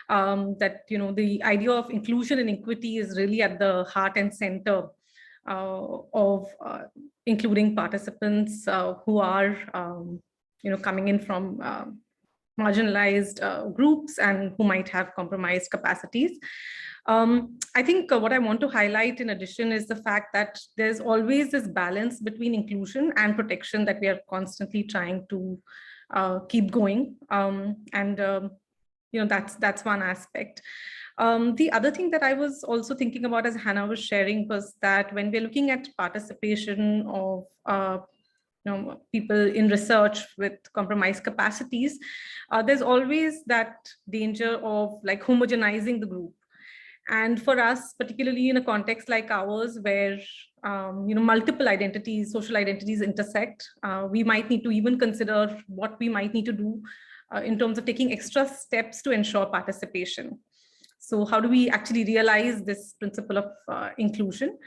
that, the idea of inclusion and equity is really at the heart and center of including participants who are, coming in from marginalized groups and who might have compromised capacities. I think what I want to highlight in addition is the fact that there's always this balance between inclusion and protection that we are constantly trying to keep going. That's one aspect. The other thing that I was also thinking about, as Hannah was sharing, was that when we're looking at participation of people in research with compromised capacities, there's always that danger of homogenizing the group. And for us, particularly in a context like ours, where multiple identities, social identities intersect, we might need to even consider what we might need to do in terms of taking extra steps to ensure participation. So how do we actually realize this principle of inclusion?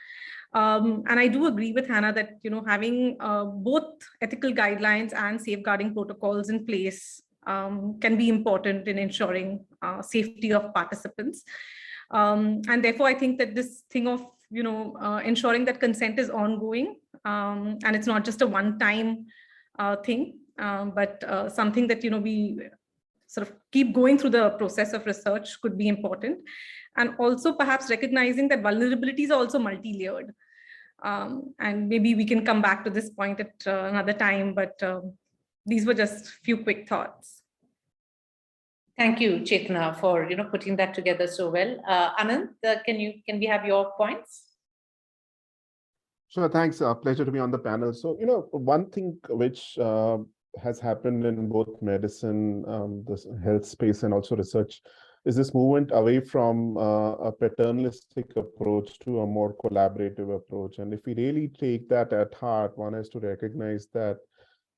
And I do agree with Hannah that having both ethical guidelines and safeguarding protocols in place can be important in ensuring safety of participants. And therefore, I think that this thing of ensuring that consent is ongoing, and it's not just a one-time thing, but something that we sort of keep going through the process of research could be important. And also perhaps recognizing that vulnerabilities are also multi-layered. And maybe we can come back to this point at another time, but these were just a few quick thoughts. Thank you, Chetna, for putting that together so well. Anand, can we have your points? Sure, thanks. Pleasure to be on the panel. So, one thing which has happened in both medicine, the health space, and also research is this movement away from a paternalistic approach to a more collaborative approach. And if we really take that at heart, one has to recognize that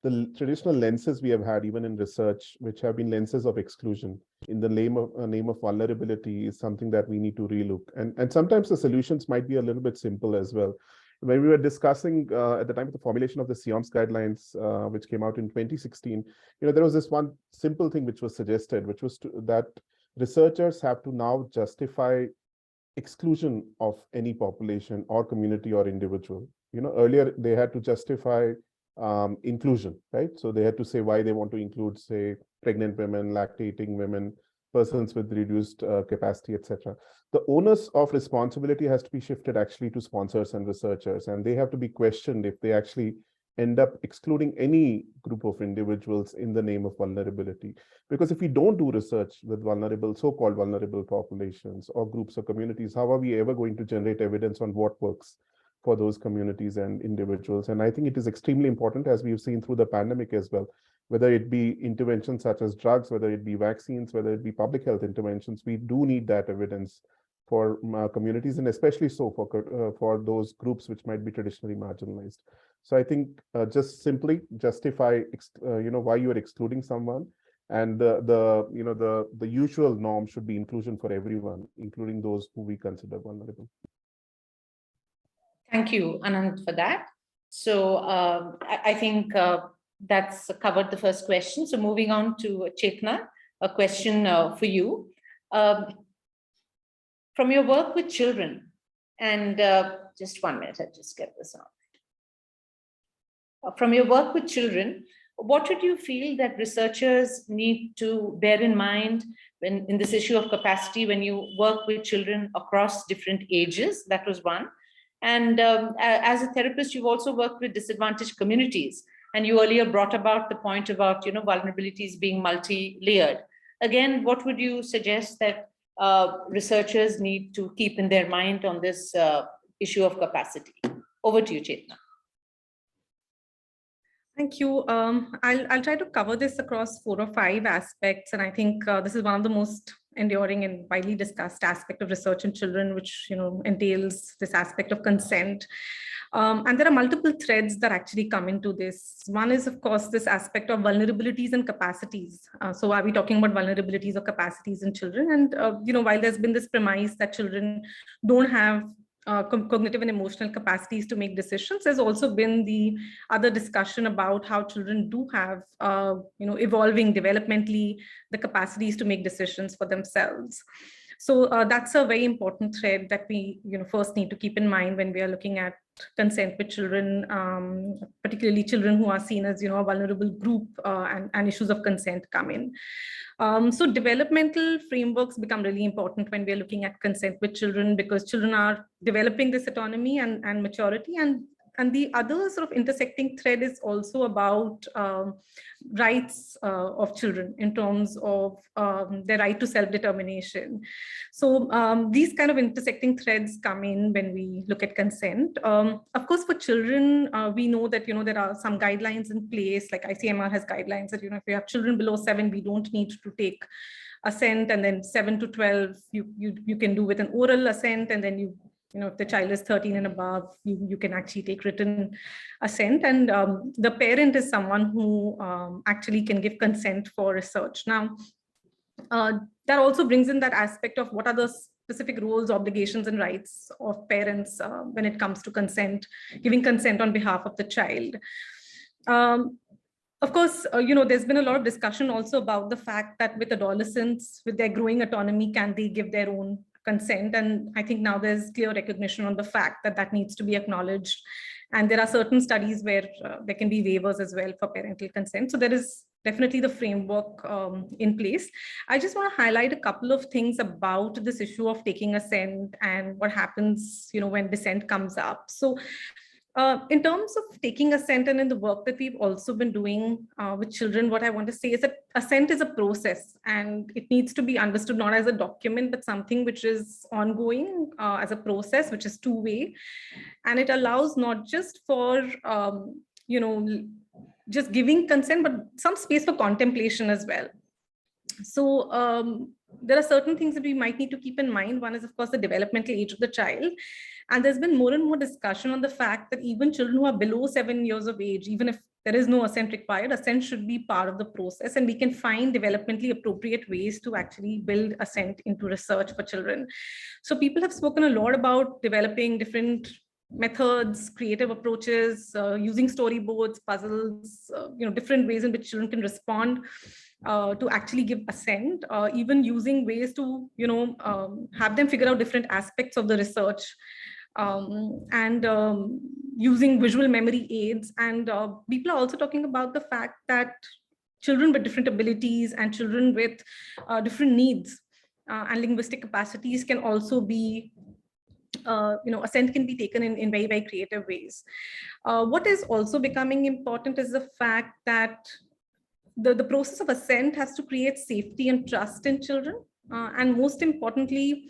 the traditional lenses we have had, even in research, which have been lenses of exclusion in the name of vulnerability, is something that we need to relook. And sometimes the solutions might be a little bit simple as well. When we were discussing at the time of the formulation of the SIOMS guidelines, which came out in 2016, there was this one simple thing which was suggested, which was that researchers have to now justify exclusion of any population or community or individual. Earlier they had to justify inclusion, right? So they had to say why they want to include, say, pregnant women, lactating women, persons with reduced capacity, etc. The onus of responsibility has to be shifted actually to sponsors and researchers, and they have to be questioned if they actually end up excluding any group of individuals in the name of vulnerability. Because if we don't do research with so-called vulnerable populations or groups or communities, how are we ever going to generate evidence on what works for those communities and individuals? And I think it is extremely important, as we've seen through the pandemic as well, whether it be interventions such as drugs, whether it be vaccines, whether it be public health interventions, we do need that evidence for communities, and especially so for those groups which might be traditionally marginalized. So I think just simply justify why you are excluding someone, and the usual norm should be inclusion for everyone, including those who we consider vulnerable. Thank you, Anand, for that. So I think that's covered the first question. So moving on to Chetna, a question for you. from your work with children, and just 1 minute, I'll just get this on. From your work with children, what would you feel that researchers need to bear in mind when in this issue of capacity when you work with children across different ages? That was one. And as a therapist, you've also worked with disadvantaged communities. And you earlier brought about the point about vulnerabilities being multi-layered. Again, what would you suggest that researchers need to keep in their mind on this issue of capacity? Over to you, Chetna. Thank you. I'll try to cover this across 4 or 5 aspects, and I think this is one of the most enduring and widely discussed aspect of research in children, which entails this aspect of consent. And there are multiple threads that actually come into this. One is, of course, this aspect of vulnerabilities and capacities. So are we talking about vulnerabilities or capacities in children? And while there's been this premise that children don't have cognitive and emotional capacities to make decisions, there's also been the other discussion about how children do have, evolving developmentally the capacities to make decisions for themselves. So that's a very important thread that we, first need to keep in mind when we are looking at consent with children, particularly children who are seen as, a vulnerable group, and issues of consent come in. So developmental frameworks become really important when we are looking at consent with children, because children are developing this autonomy and maturity. And the other sort of intersecting thread is also about rights of children in terms of their right to self-determination. So these kind of intersecting threads come in when we look at consent. Of course, for children, we know that there are some guidelines in place, like ICMR has guidelines that if you have children below 7, we don't need to take assent, and then 7 to 12, you can do with an oral assent, and then if the child is 13 and above, you can actually take written assent. And the parent is someone who actually can give consent for research. Now, that also brings in that aspect of what are the specific roles, obligations, and rights of parents when it comes to consent, giving consent on behalf of the child. Of course, there's been a lot of discussion also about the fact that with adolescents, with their growing autonomy, can they give their own consent? And I think now there's clear recognition on the fact that that needs to be acknowledged. And there are certain studies where there can be waivers as well for parental consent. So there is definitely the framework in place. I just want to highlight a couple of things about this issue of taking assent and what happens, when dissent comes up. So in terms of taking assent and in the work that we've also been doing with children, what I want to say is that assent is a process, and it needs to be understood not as a document, but something which is ongoing as a process, which is two-way. And it allows not just for, just giving consent, but some space for contemplation as well. So there are certain things that we might need to keep in mind. One is, of course, the developmental age of the child. And there's been more and more discussion on the fact that even children who are below 7 years of age, even if there is no assent required, assent should be part of the process. And we can find developmentally appropriate ways to actually build assent into research for children. So people have spoken a lot about developing different methods, creative approaches, using storyboards, puzzles, different ways in which children can respond to actually give assent, even using ways to, have them figure out different aspects of the research, and using visual memory aids. And people are also talking about the fact that children with different abilities and children with different needs and linguistic capacities can also be, assent can be taken in very, very creative ways. What is also becoming important is the fact that the process of assent has to create safety and trust in children. And most importantly,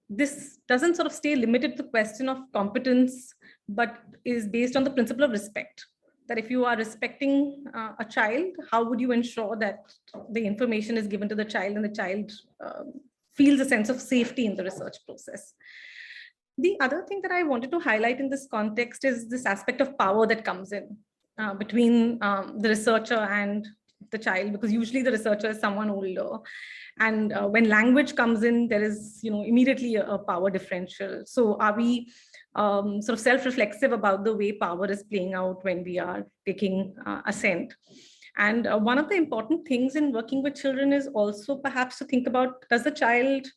this doesn't sort of stay limited to the question of competence, but is based on the principle of respect. That if you are respecting a child, how would you ensure that the information is given to the child and the child feels a sense of safety in the research process? The other thing that I wanted to highlight in this context is this aspect of power that comes in between the researcher and the child, because usually the researcher is someone older. And when language comes in, there is, immediately a power differential. So are we sort of self-reflexive about the way power is playing out when we are taking assent? And one of the important things in working with children is also perhaps to think about, does the child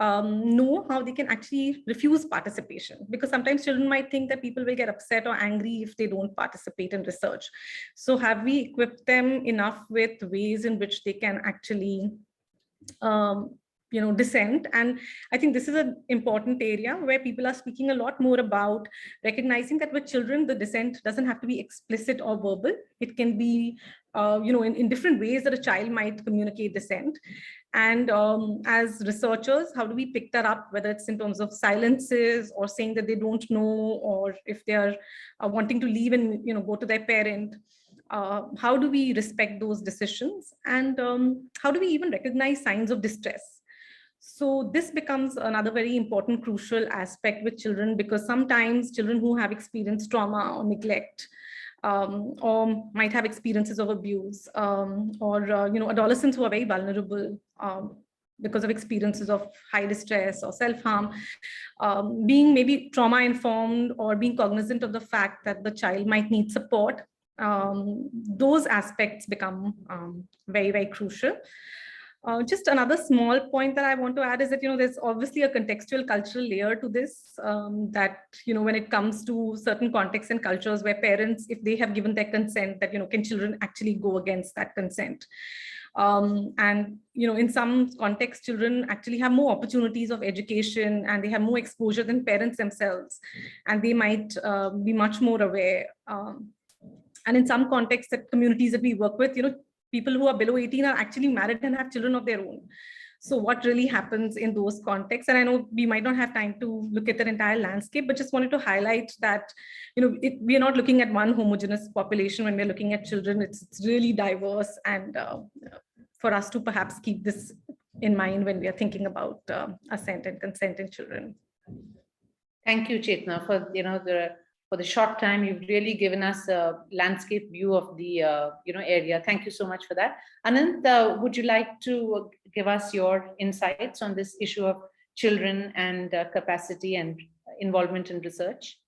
know how they can actually refuse participation, because sometimes children might think that people will get upset or angry if they don't participate in research. So have we equipped them enough with ways in which they can actually dissent? And I think this is an important area where people are speaking a lot more about recognizing that with children, the dissent doesn't have to be explicit or verbal. It can be, in different ways that a child might communicate dissent. And as researchers, how do we pick that up, whether it's in terms of silences or saying that they don't know, or if they are wanting to leave and go to their parent? How do we respect those decisions? And how do we even recognize signs of distress? So this becomes another very important, crucial aspect with children, because sometimes children who have experienced trauma or neglect, or might have experiences of abuse, or adolescents who are very vulnerable because of experiences of high distress or self-harm, being maybe trauma-informed or being cognizant of the fact that the child might need support, those aspects become very, very crucial. Just another small point that I want to add is that, there's obviously a contextual cultural layer to this, that, when it comes to certain contexts and cultures where parents, if they have given their consent, that, can children actually go against that consent? And, in some contexts, children actually have more opportunities of education and they have more exposure than parents themselves, and they might be much more aware. And in some contexts, that communities that we work with, people who are below 18 are actually married and have children of their own. So what really happens in those contexts? And I know we might not have time to look at the entire landscape, but just wanted to highlight that, we are not looking at one homogeneous population when we're looking at children. It's really diverse, and for us to perhaps keep this in mind when we are thinking about assent and consent in children. Thank you, Chetna, for the short time you've really given us a landscape view of the area. Thank you so much for that. Anant, would you like to give us your insights on this issue of children and capacity and involvement in research?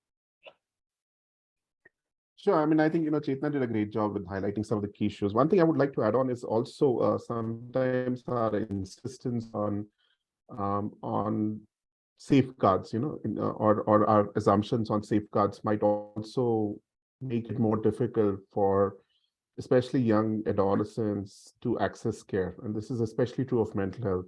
Sure. I mean, I think, Chetna did a great job with highlighting some of the key issues. One thing I would like to add on is also sometimes our insistence on safeguards, or our assumptions on safeguards might also make it more difficult for especially young adolescents to access care. And this is especially true of mental health.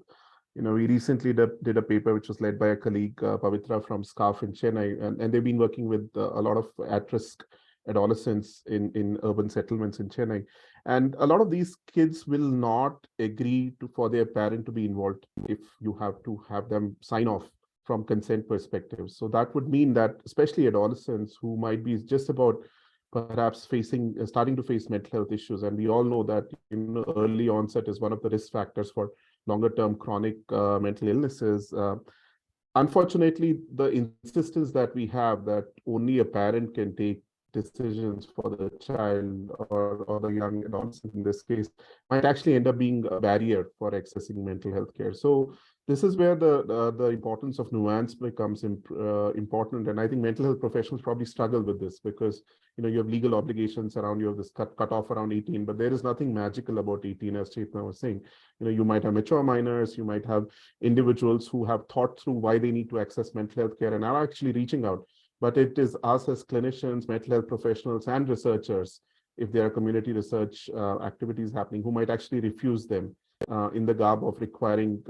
We recently did a paper which was led by a colleague, Pavitra from SCARF in Chennai, and they've been working with a lot of at-risk adolescents in urban settlements in Chennai. And a lot of these kids will not agree for their parent to be involved if you have to have them sign off from consent perspective. So that would mean that especially adolescents who might be just about perhaps starting to face mental health issues. And we all know that early onset is one of the risk factors for longer term chronic mental illnesses. Unfortunately, the insistence that we have that only a parent can take decisions for the child or the young adolescent in this case might actually end up being a barrier for accessing mental health care. So this is where the importance of nuance becomes important. And I think mental health professionals probably struggle with this because you have legal obligations around, you have this cut off around 18, but there is nothing magical about 18, as Chetna was saying. You might have mature minors, you might have individuals who have thought through why they need to access mental health care and are actually reaching out. But it is us as clinicians, mental health professionals, and researchers, if there are community research activities happening, who might actually refuse them in the garb of requiring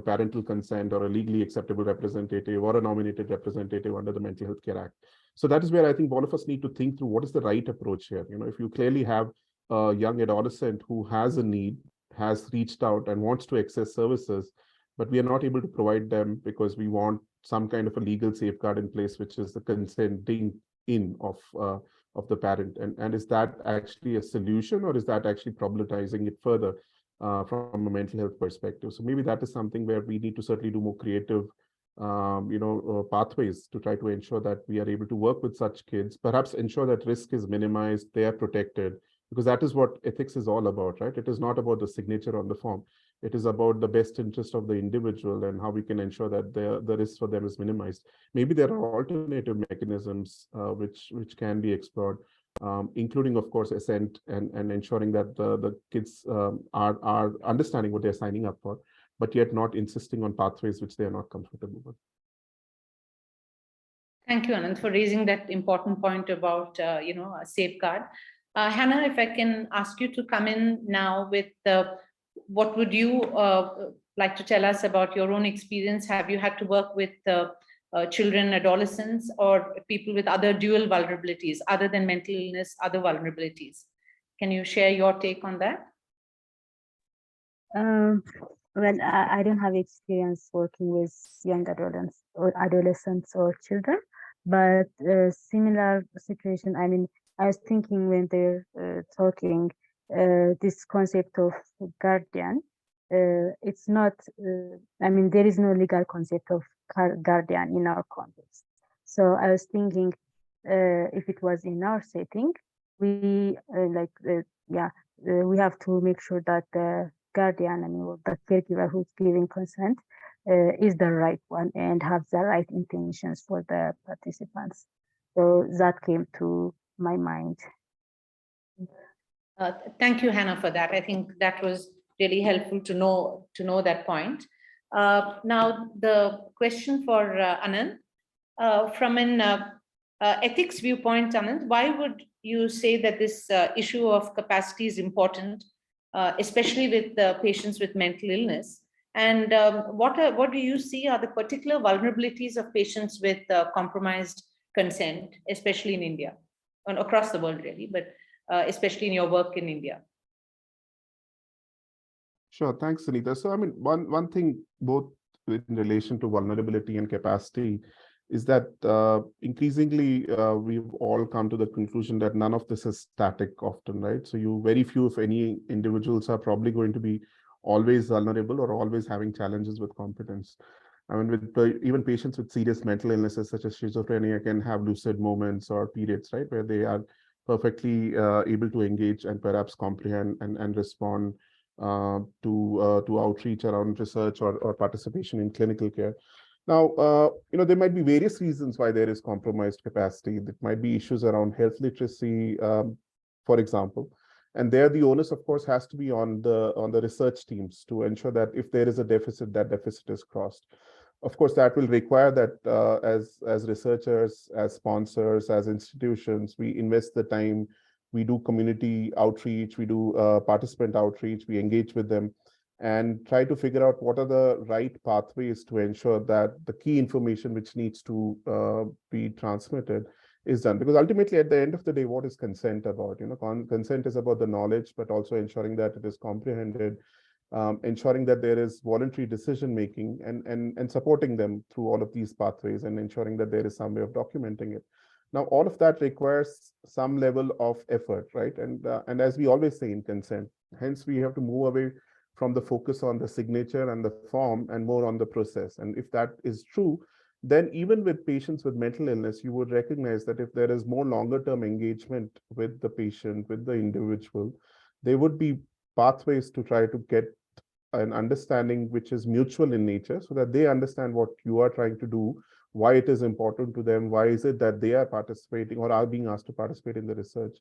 parental consent or a legally acceptable representative or a nominated representative under the Mental Health Care Act. So that is where I think all of us need to think through what is the right approach here. If you clearly have a young adolescent who has a need, has reached out and wants to access services, but we are not able to provide them because we want some kind of a legal safeguard in place, which is the consenting in of the parent. And is that actually a solution, or is that actually problematizing it further from a mental health perspective? So maybe that is something where we need to certainly do more creative pathways to try to ensure that we are able to work with such kids, perhaps ensure that risk is minimized, they are protected, because that is what ethics is all about, right? It is not about the signature on the form. It is about the best interest of the individual and how we can ensure that the risk for them is minimized. Maybe there are alternative mechanisms which can be explored, including, of course, assent and ensuring that the kids are understanding what they're signing up for. but yet not insisting on pathways which they are not comfortable with. Thank you, Anand, for raising that important point about, a safeguard. Hannah, if I can ask you to come in now with what would you like to tell us about your own experience? Have you had to work with children, adolescents, or people with other dual vulnerabilities, other than mental illness, other vulnerabilities? Can you share your take on that? Well, I don't have experience working with young adolescents or children, but similar situation. I mean, I was thinking when they're talking this concept of guardian. It's not. I mean, there is no legal concept of guardian in our context. So I was thinking, if it was in our setting, we we have to make sure that the guardian, I mean, or the caregiver who's giving consent is the right one and have the right intentions for the participants. So that came to my mind. Thank you, Hannah, for that. I think that was really helpful to know that point. Now, the question for Anand, from an ethics viewpoint, Anand, why would you say that this issue of capacity is important, especially with patients with mental illness? And what do you see are the particular vulnerabilities of patients with compromised consent, especially in India and across the world, really, but especially in your work in India? Sure, thanks, Sunita. So, I mean, one thing, both in relation to vulnerability and capacity, is that increasingly we've all come to the conclusion that none of this is static often, right? So very few, if any, individuals are probably going to be always vulnerable or always having challenges with competence. I mean, with even patients with serious mental illnesses such as schizophrenia can have lucid moments or periods, right, where they are perfectly able to engage and perhaps comprehend and respond to outreach around research or participation in clinical care. Now, there might be various reasons why there is compromised capacity. There might be issues around health literacy, for example. And there, the onus, of course, has to be on the research teams to ensure that if there is a deficit, that deficit is crossed. Of course, that will require that as researchers, as sponsors, as institutions, we invest the time, we do community outreach, we do participant outreach, we engage with them and try to figure out what are the right pathways to ensure that the key information which needs to be transmitted is done. Because ultimately, at the end of the day, what is consent about? Consent is about the knowledge, but also ensuring that it is comprehended, ensuring that there is voluntary decision making and supporting them through all of these pathways and ensuring that there is some way of documenting it. Now, all of that requires some level of effort, right? And as we always say in consent, hence we have to move away from the focus on the signature and the form and more on the process. And if that is true, then even with patients with mental illness, you would recognize that if there is more longer term engagement with the patient, with the individual, there would be pathways to try to get an understanding which is mutual in nature so that they understand what you are trying to do, why it is important to them, why is it that they are participating or are being asked to participate in the research,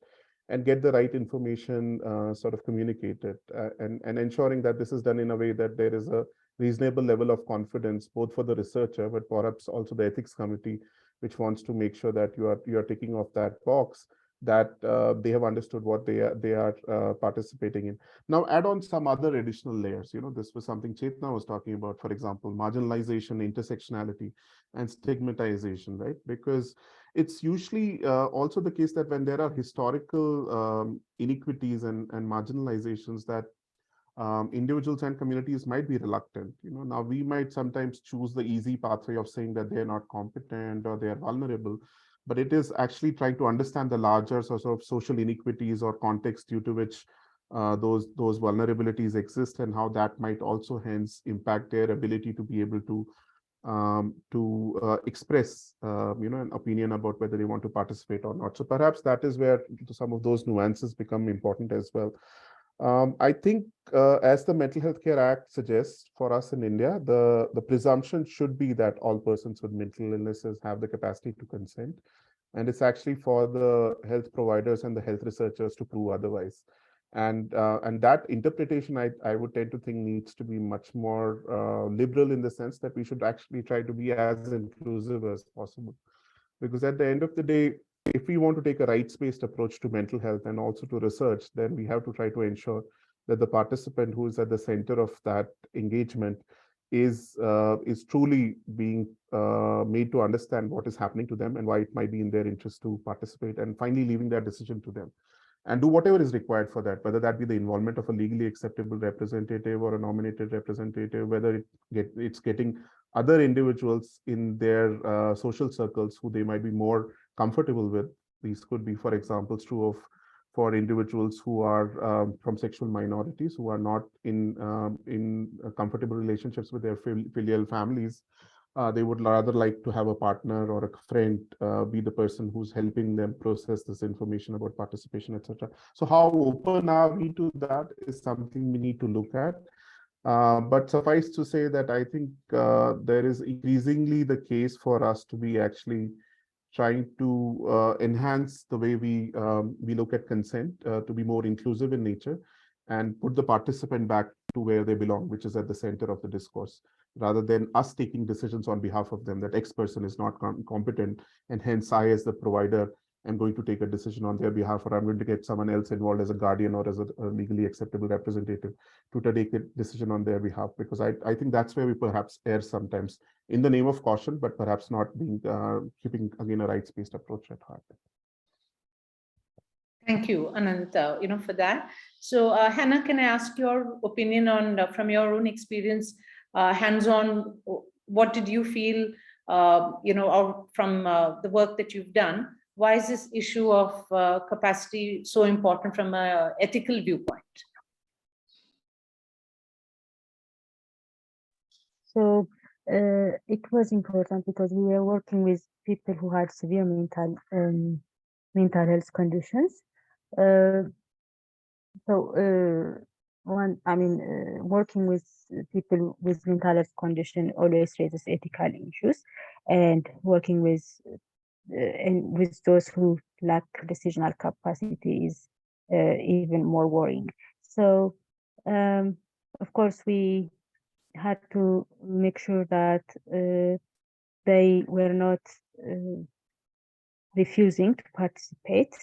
and get the right information sort of communicated and ensuring that this is done in a way that there is a reasonable level of confidence, both for the researcher, but perhaps also the ethics committee, which wants to make sure that you are ticking off that box, that they have understood what they are participating in. Now, add on some other additional layers. This was something Chetna was talking about, for example, marginalization, intersectionality, and stigmatization, right? Because it's usually also the case that when there are historical inequities and marginalizations, that individuals and communities might be reluctant. Now we might sometimes choose the easy pathway of saying that they're not competent or they are vulnerable, but it is actually trying to understand the larger sort of social inequities or context due to which those vulnerabilities exist and how that might also hence impact their ability to be able to express an opinion about whether they want to participate or not. So perhaps that is where some of those nuances become important as well. I think as the Mental Health Care Act suggests for us in India, the presumption should be that all persons with mental illnesses have the capacity to consent. And it's actually for the health providers and the health researchers to prove otherwise. And that interpretation, I would tend to think needs to be much more liberal, in the sense that we should actually try to be as inclusive as possible. Because at the end of the day, if we want to take a rights-based approach to mental health and also to research, then we have to try to ensure that the participant who is at the center of that engagement is truly being made to understand what is happening to them and why it might be in their interest to participate, and finally leaving that decision to them. And do whatever is required for that, whether that be the involvement of a legally acceptable representative or a nominated representative, whether it's getting other individuals in their social circles who they might be more comfortable with. These could be, for example, true for individuals who are from sexual minorities, who are not in comfortable relationships with their filial families. They would rather like to have a partner or a friend be the person who's helping them process this information about participation, etc. So how open are we to that is something we need to look at. But suffice to say that I think there is increasingly the case for us to be actually trying to enhance the way we look at consent, to be more inclusive in nature, and put the participant back to where they belong, which is at the center of the discourse, rather than us taking decisions on behalf of them that X person is not competent, and hence I, as the provider, am going to take a decision on their behalf, or I'm going to get someone else involved as a guardian or as a legally acceptable representative to take a decision on their behalf. Because I think that's where we perhaps err sometimes, in the name of caution, but perhaps not being keeping again a rights-based approach at heart. Thank you, Anant, for that. So, Hannah, can I ask your opinion on, from your own experience, hands-on, what did you feel, or from the work that you've done? Why is this issue of capacity so important from an ethical viewpoint? So it was important because we were working with people who had severe mental health conditions. Working with people with mental health condition always raises ethical issues, and working with those who lack decisional capacity is even more worrying. So, of course, we had to make sure that they were not refusing to participate.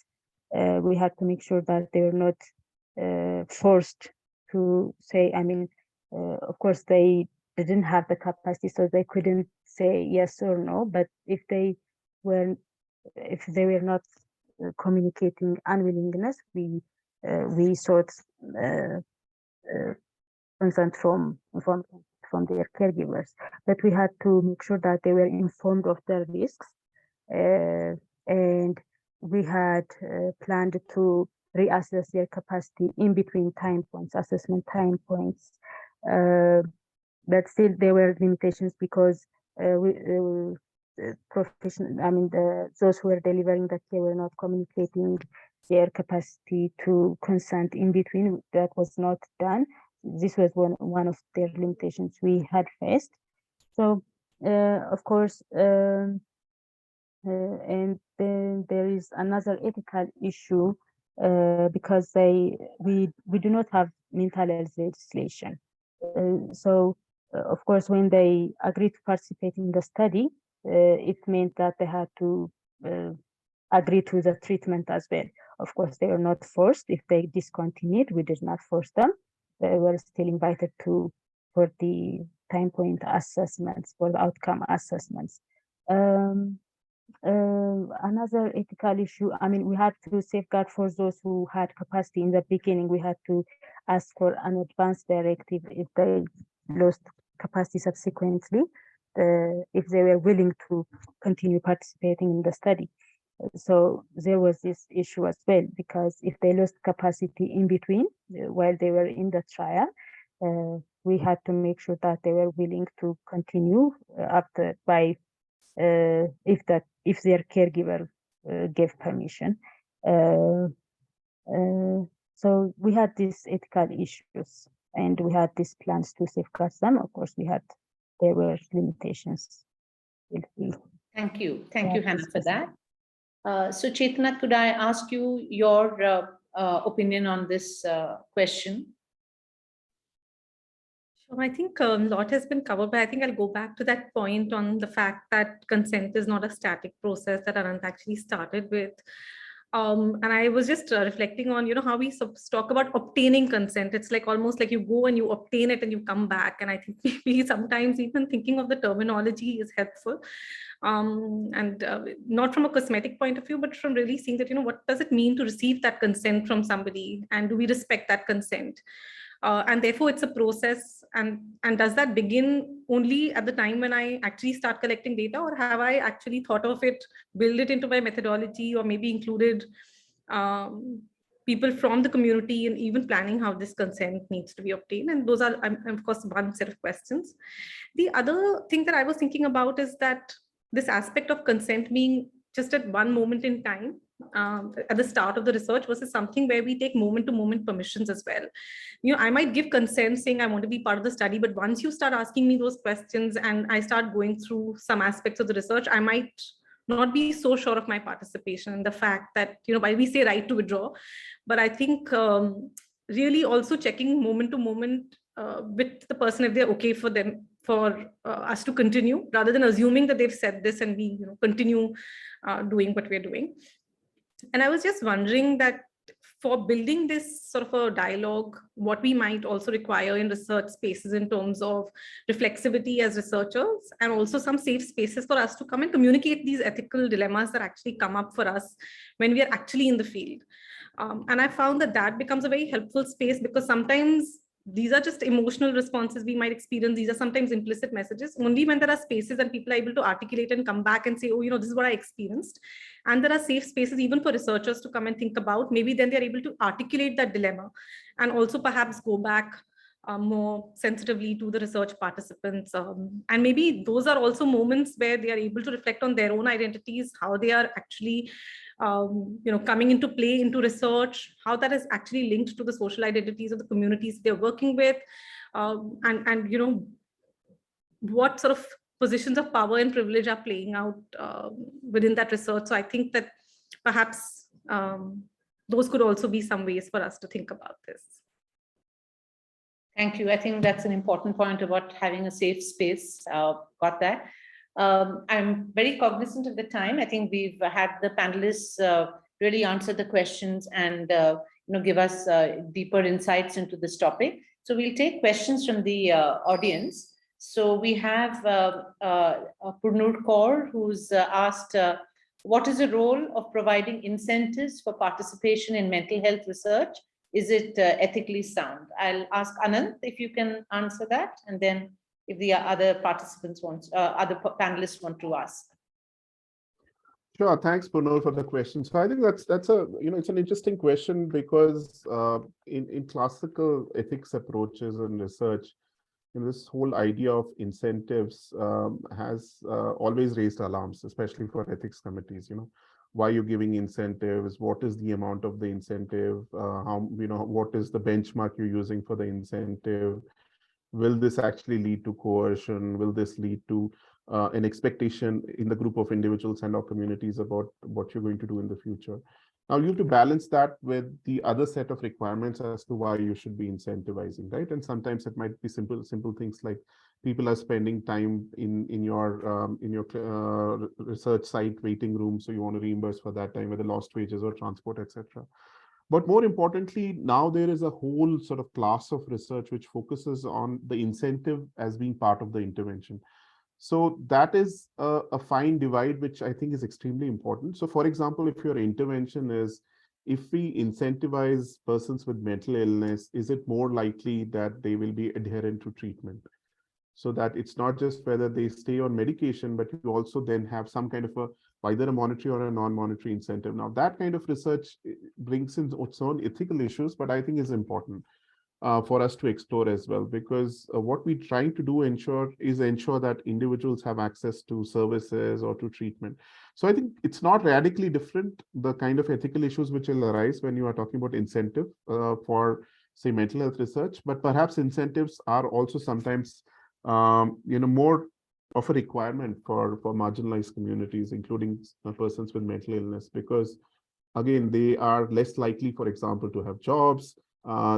We had to make sure that they were not forced to say, of course, they didn't have the capacity, so they couldn't say yes or no, but if they were not communicating unwillingness, we sought consent from their caregivers. But we had to make sure that they were informed of their risks, and we had planned to reassess their capacity in between time points, assessment time points. But still there were limitations because those who were delivering the care were not communicating their capacity to consent in between. That was not done. This was one of their limitations we had faced. So, of course, and then there is another ethical issue because we do not have mental health legislation. So, of course, when they agreed to participate in the study, it meant that they had to agree to the treatment as well. Of course, they were not forced. If they discontinued, we did not force them. They were still invited for the time point assessments, for the outcome assessments. Another ethical issue, we had to safeguard for those who had capacity in the beginning. We had to ask for an advance directive if they lost capacity subsequently, if they were willing to continue participating in the study. So there was this issue as well, because if they lost capacity in between while they were in the trial, we had to make sure that they were willing to continue after if their caregiver gave permission. So we had these ethical issues, and we had these plans to safeguard them. Of course, there were limitations. Thank you, Hannah, for that. So Chetna, could I ask you your opinion on this question? Sure, I think a lot has been covered, but I think I'll go back to that point on the fact that consent is not a static process that Anant actually started with. And I was just reflecting on, how we talk about obtaining consent. It's like almost like you go and you obtain it and you come back. And I think maybe sometimes even thinking of the terminology is helpful. And not from a cosmetic point of view, but from really seeing that, what does it mean to receive that consent from somebody? And do we respect that consent? And therefore it's a process, and does that begin only at the time when I actually start collecting data, or have I actually thought of it, build it into my methodology, or maybe included people from the community and even planning how this consent needs to be obtained? And those are, of course, one set of questions. The other thing that I was thinking about is that this aspect of consent being just at one moment in time, at the start of the research, versus something where we take moment-to-moment permissions as well. I might give consent saying I want to be part of the study, but once you start asking me those questions and I start going through some aspects of the research, I might not be so sure of my participation, and the fact that, while we say right to withdraw, but I think really also checking moment to moment with the person if they're okay for them, for us to continue, rather than assuming that they've said this and we continue doing what we're doing. And I was just wondering that for building this sort of a dialogue, what we might also require in research spaces in terms of reflexivity as researchers, and also some safe spaces for us to come and communicate these ethical dilemmas that actually come up for us when we are actually in the field. And I found that that becomes a very helpful space, because sometimes these are just emotional responses we might experience. These are sometimes implicit messages. Only when there are spaces and people are able to articulate and come back and say, oh, this is what I experienced. And there are safe spaces even for researchers to come and think about, maybe then they're able to articulate that dilemma and also perhaps go back more sensitively to the research participants. And maybe those are also moments where they are able to reflect on their own identities, how they are actually coming into play into research, how that is actually linked to the social identities of the communities they're working with, and what sort of positions of power and privilege are playing out within that research. So I think that perhaps those could also be some ways for us to think about this. Thank you. I think that's an important point about having a safe space. Got that. I'm very cognizant of the time. I think we've had the panelists really answer the questions and give us deeper insights into this topic. So we'll take questions from the audience. So we have Purnur Kaur, who's asked, what is the role of providing incentives for participation in mental health research? Is it ethically sound? I'll ask Anant if you can answer that, and then if the other participants want, other panelists want to ask. Sure, thanks, Purnur, for the question. So I think that's a it's an interesting question, because in classical ethics approaches and research, this whole idea of incentives has always raised alarms, especially for ethics committees. Why you're giving incentives, what is the amount of the incentive, what is the benchmark you're using for the incentive, will this actually lead to coercion, will this lead to an expectation in the group of individuals and or communities about what you're going to do in the future. Now you have to balance that with the other set of requirements as to why you should be incentivizing, right? And sometimes it might be simple things like people are spending time in your research site waiting room, so you want to reimburse for that time, whether lost wages or transport, etc. But more importantly, now there is a whole sort of class of research which focuses on the incentive as being part of the intervention. So that is a fine divide, which I think is extremely important. So for example, if your intervention is, if we incentivize persons with mental illness, is it more likely that they will be adherent to treatment? So that it's not just whether they stay on medication, but you also then have some kind of either a monetary or a non-monetary incentive. Now that kind of research brings in its own ethical issues, but I think is important for us to explore as well, because what we're trying to do ensure that individuals have access to services or to treatment. So I think it's not radically different, the kind of ethical issues which will arise when you are talking about incentive for, say, mental health research, but perhaps incentives are also sometimes more of a requirement for marginalized communities, including persons with mental illness, because again, they are less likely, for example, to have jobs.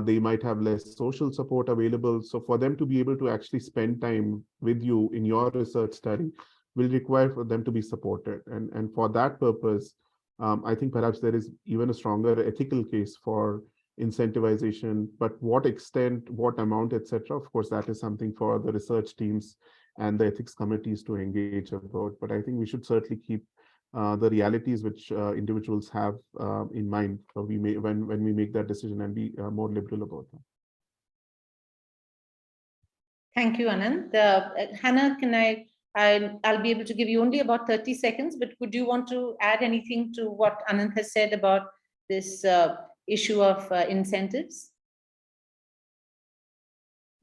They might have less social support available. So for them to be able to actually spend time with you in your research study will require for them to be supported. And for that purpose, I think perhaps there is even a stronger ethical case for incentivization, but what extent, what amount, etc. Of course, that is something for the research teams and the ethics committees to engage about. But I think we should certainly keep the realities which individuals have in mind when we make that decision, and be more liberal about them. Thank you, Anand. Hannah, I'll be able to give you only about 30 seconds, but would you want to add anything to what Anand has said about this issue of incentives?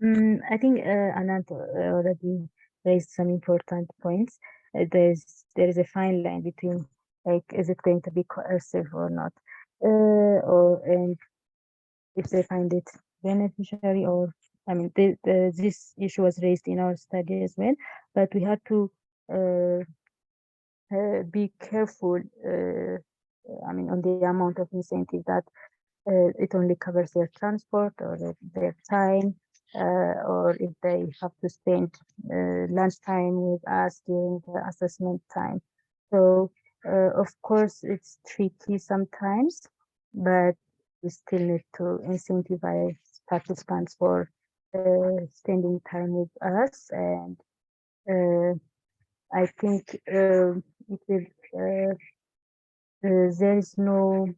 I think Anand already raised some important points. There is a fine line between, like, is it going to be coercive or not, and if they find it beneficiary, or I mean, this issue was raised in our study as well, but we had to be careful. I mean, on the amount of incentive that it only covers their transport or their time, or if they have to spend lunchtime with us during the assessment time. So of course it's tricky sometimes, but we still need to incentivize participants for spending time with us, and I think it will, there is no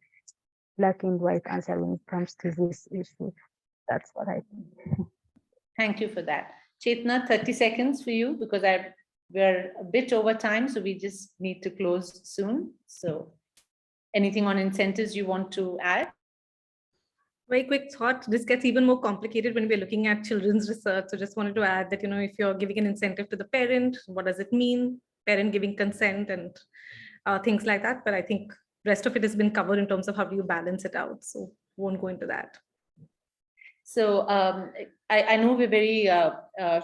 black and white answer when it comes to this issue. That's what I think. Thank you for that. Chetna, 30 seconds for you, because we're a bit over time, so we just need to close soon. So anything on incentives you want to add? Very quick thought. This gets even more complicated when we're looking at children's research. So just wanted to add that, if you're giving an incentive to the parent, what does it mean? Parent giving consent and things like that. But I think rest of it has been covered in terms of how do you balance it out. So won't go into that. So I know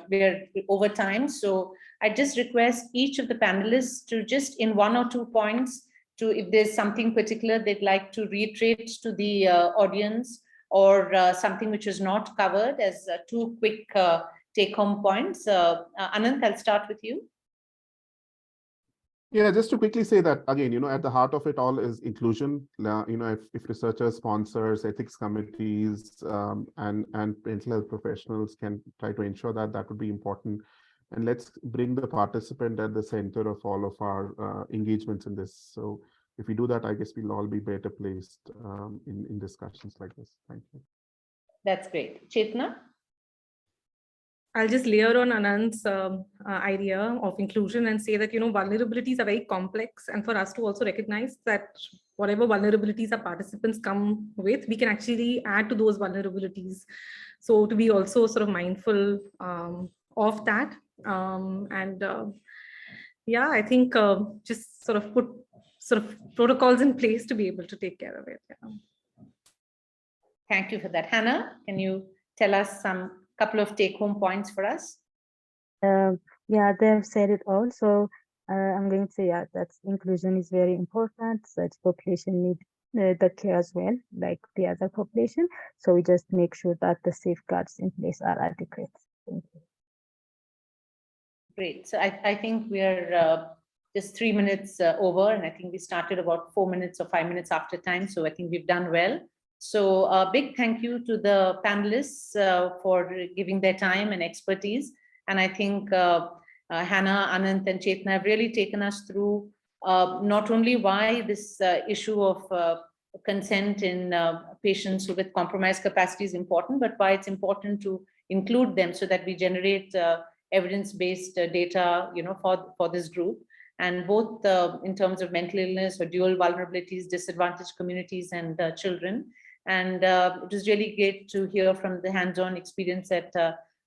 we're over time. So I just request each of the panelists to just in 1 or 2 points, if there's something particular they'd like to reiterate to the audience, or something which is not covered, as 2 quick take-home points. Anand, I'll start with you. Yeah, just to quickly say that, again, at the heart of it all is inclusion. If researchers, sponsors, ethics committees, and mental health professionals can try to ensure that, that would be important. And let's bring the participant at the center of all of our engagements in this. So if we do that, I guess we'll all be better placed in discussions like this. Thank you. That's great. Chetna? I'll just layer on Anand's idea of inclusion and say that, vulnerabilities are very complex, and for us to also recognize that whatever vulnerabilities our participants come with, we can actually add to those vulnerabilities. So to be also sort of mindful of that. Yeah, I think just sort of put protocols in place to be able to take care of it. Yeah. Thank you for that. Hannah, can you tell us couple of take-home points for us? Yeah, they've said it all. So I'm going to say, yeah, that inclusion is very important. Such population need the care as well, like the other population. So we just make sure that the safeguards in place are adequate. Thank you. Great. So I think we are just 3 minutes over, and I think we started about 4 minutes or 5 minutes after time. So I think we've done well. So a big thank you to the panelists for giving their time and expertise. And I think Hannah, Anand, and Chetna have really taken us through not only why this issue of consent in patients with compromised capacity is important, but why it's important to include them so that we generate evidence-based data, for this group. And both in terms of mental illness or dual vulnerabilities, disadvantaged communities, and children. And it was really great to hear from the hands-on experience that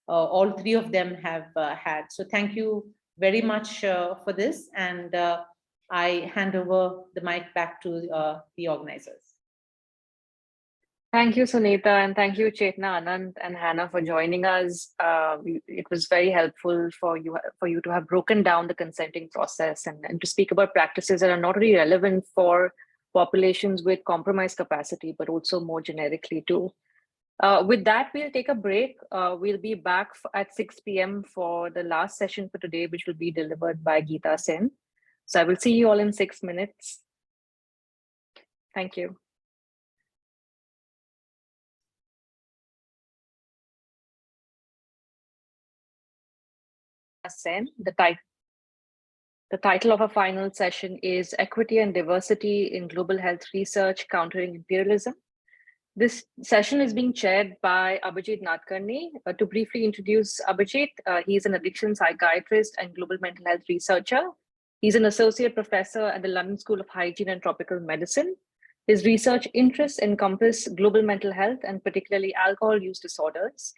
all 3 of them have had. So thank you very much for this. And I hand over the mic back to the organizers. Thank you, Sunita, and thank you, Chetna, Anand, and Hannah for joining us. It was very helpful for you to have broken down the consenting process and to speak about practices that are not only relevant for populations with compromised capacity, but also more generically too. With that, we'll take a break. We'll be back at 6 p.m. for the last session for today, which will be delivered by Geeta Sen. So I will see you all in 6 minutes. Thank you. Sen, the title of our final session is Equity and Diversity in Global Health Research, Countering Imperialism. This session is being chaired by Abhijit Nadkarni. To briefly introduce Abhijit, he is an addiction psychiatrist and global mental health researcher. He's an associate professor at the London School of Hygiene and Tropical Medicine. His research interests encompass global mental health and particularly alcohol use disorders.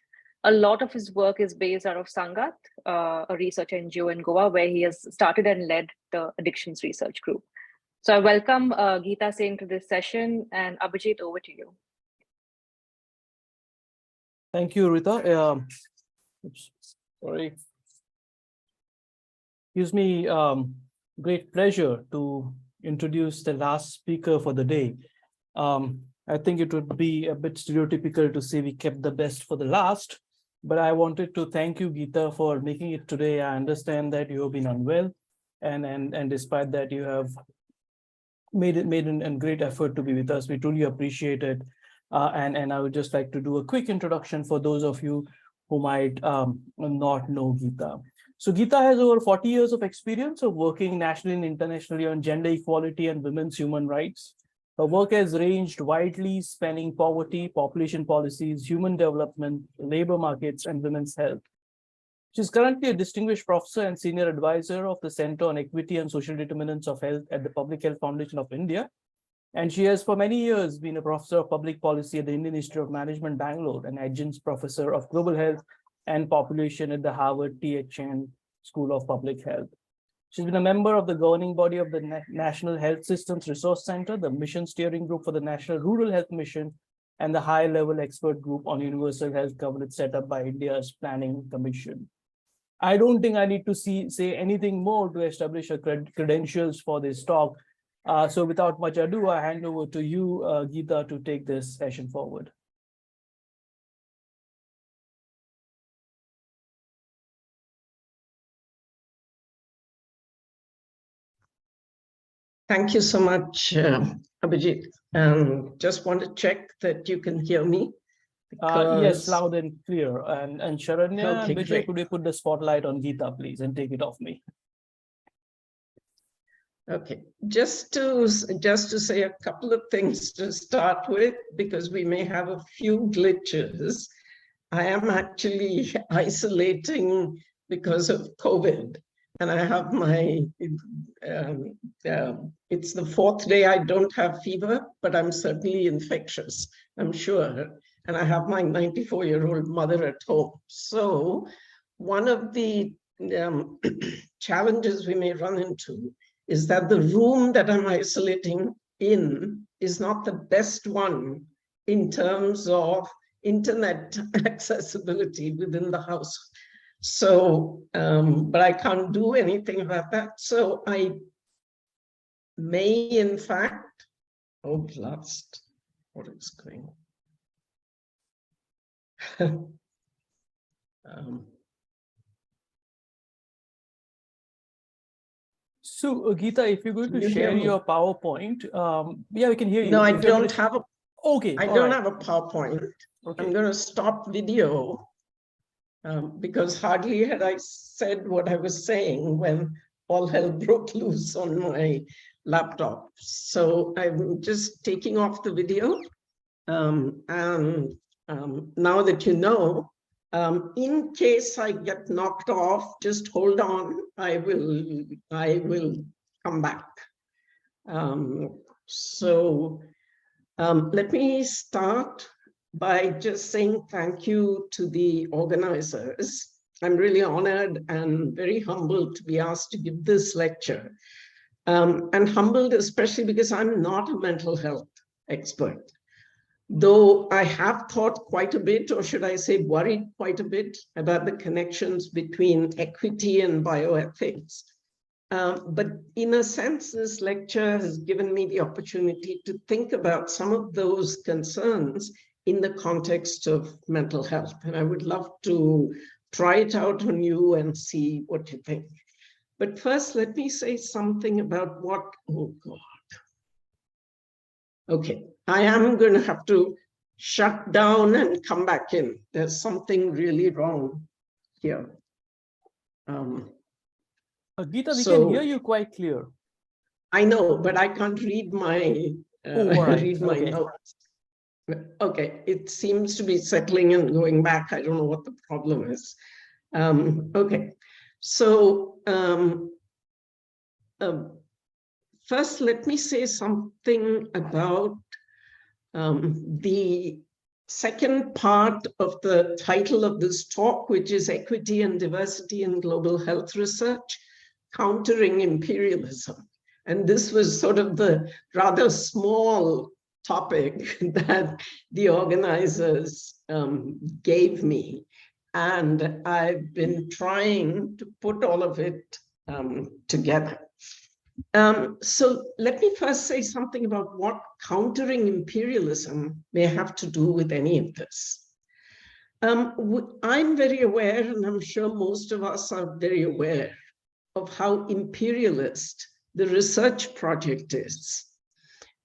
A lot of his work is based out of Sangat, a research NGO in Goa, where he has started and led the addictions research group. So I welcome Geeta Sen to this session, and Abhijit, over to you. Thank you, Rita. Oops, sorry. Gives me great pleasure to introduce the last speaker for the day. I think it would be a bit stereotypical to say we kept the best for the last, but I wanted to thank you, Geeta, for making it today. I understand that you have been unwell, and despite that, you have made a great effort to be with us. We truly appreciate it. And I would just like to do a quick introduction for those of you who might not know Geeta. So Geeta has over 40 years of experience of working nationally and internationally on gender equality and women's human rights. Her work has ranged widely, spanning poverty, population policies, human development, labor markets, and women's health. She's currently a distinguished professor and senior advisor of the Center on Equity and Social Determinants of Health at the Public Health Foundation of India. And she has for many years been a professor of public policy at the Indian Institute of Management, Bangalore, and adjunct professor of global health and population at the Harvard THN School of Public Health. She's been a member of the governing body of the National Health Systems Resource Center, the Mission Steering Group for the National Rural Health Mission, and the high-level expert group on universal health coverage set up by India's Planning Commission. I don't think I need to say anything more to establish her credentials for this talk. So without much ado, I hand over to you, Geeta, to take this session forward. Thank you so much, Abhijit. Just want to check that you can hear me. Yes, loud and clear. And Sharanya and Vijay, great. could you put the spotlight on Geeta, please, and take it off me? Okay, just to say a couple of things to start with, because we may have a few glitches. I am actually isolating because of COVID, and I have my, it's the 4th day I don't have fever, but I'm certainly infectious, I'm sure. And I have my 94-year-old mother at home. So one of the challenges we may run into is that the room that I'm isolating in is not the best one in terms of internet accessibility within the house. So, but I can't do anything about that. So I may, in fact, what is going on? So, Geeta, if you're going to share your PowerPoint, yeah, we can hear you. No, I don't have a. Okay, I don't have a PowerPoint. Okay. I'm going to stop video because hardly had I said what I was saying when all hell broke loose on my laptop. So I'm just taking off the video, and now that you know. In case I get knocked off, just hold on. I will come back. Let me start by just saying thank you to the organizers. I'm really honored and very humbled to be asked to give this lecture. And humbled especially because I'm not a mental health expert. Though I have thought quite a bit, or should I say worried quite a bit, about the connections between equity and bioethics. But in a sense, this lecture has given me the opportunity to think about some of those concerns in the context of mental health. And I would love to try it out on you and see what you think. But first, let me say something about what, oh God. Okay, I am going to have to shut down and come back in. There's something really wrong here. Geeta, we can hear you quite clear. I know, but I can't read my read my notes. Okay, it seems to be settling and going back. I don't know what the problem is. Okay, so first, let me say something about the second part of the title of this talk, which is Equity and Diversity in Global Health Research, Countering Imperialism. And this was sort of the rather small topic that the organizers gave me. And I've been trying to put all of it together. So let me first say something about what countering imperialism may have to do with any of this. I'm very aware, and I'm sure most of us are very aware of how imperialist the research project is.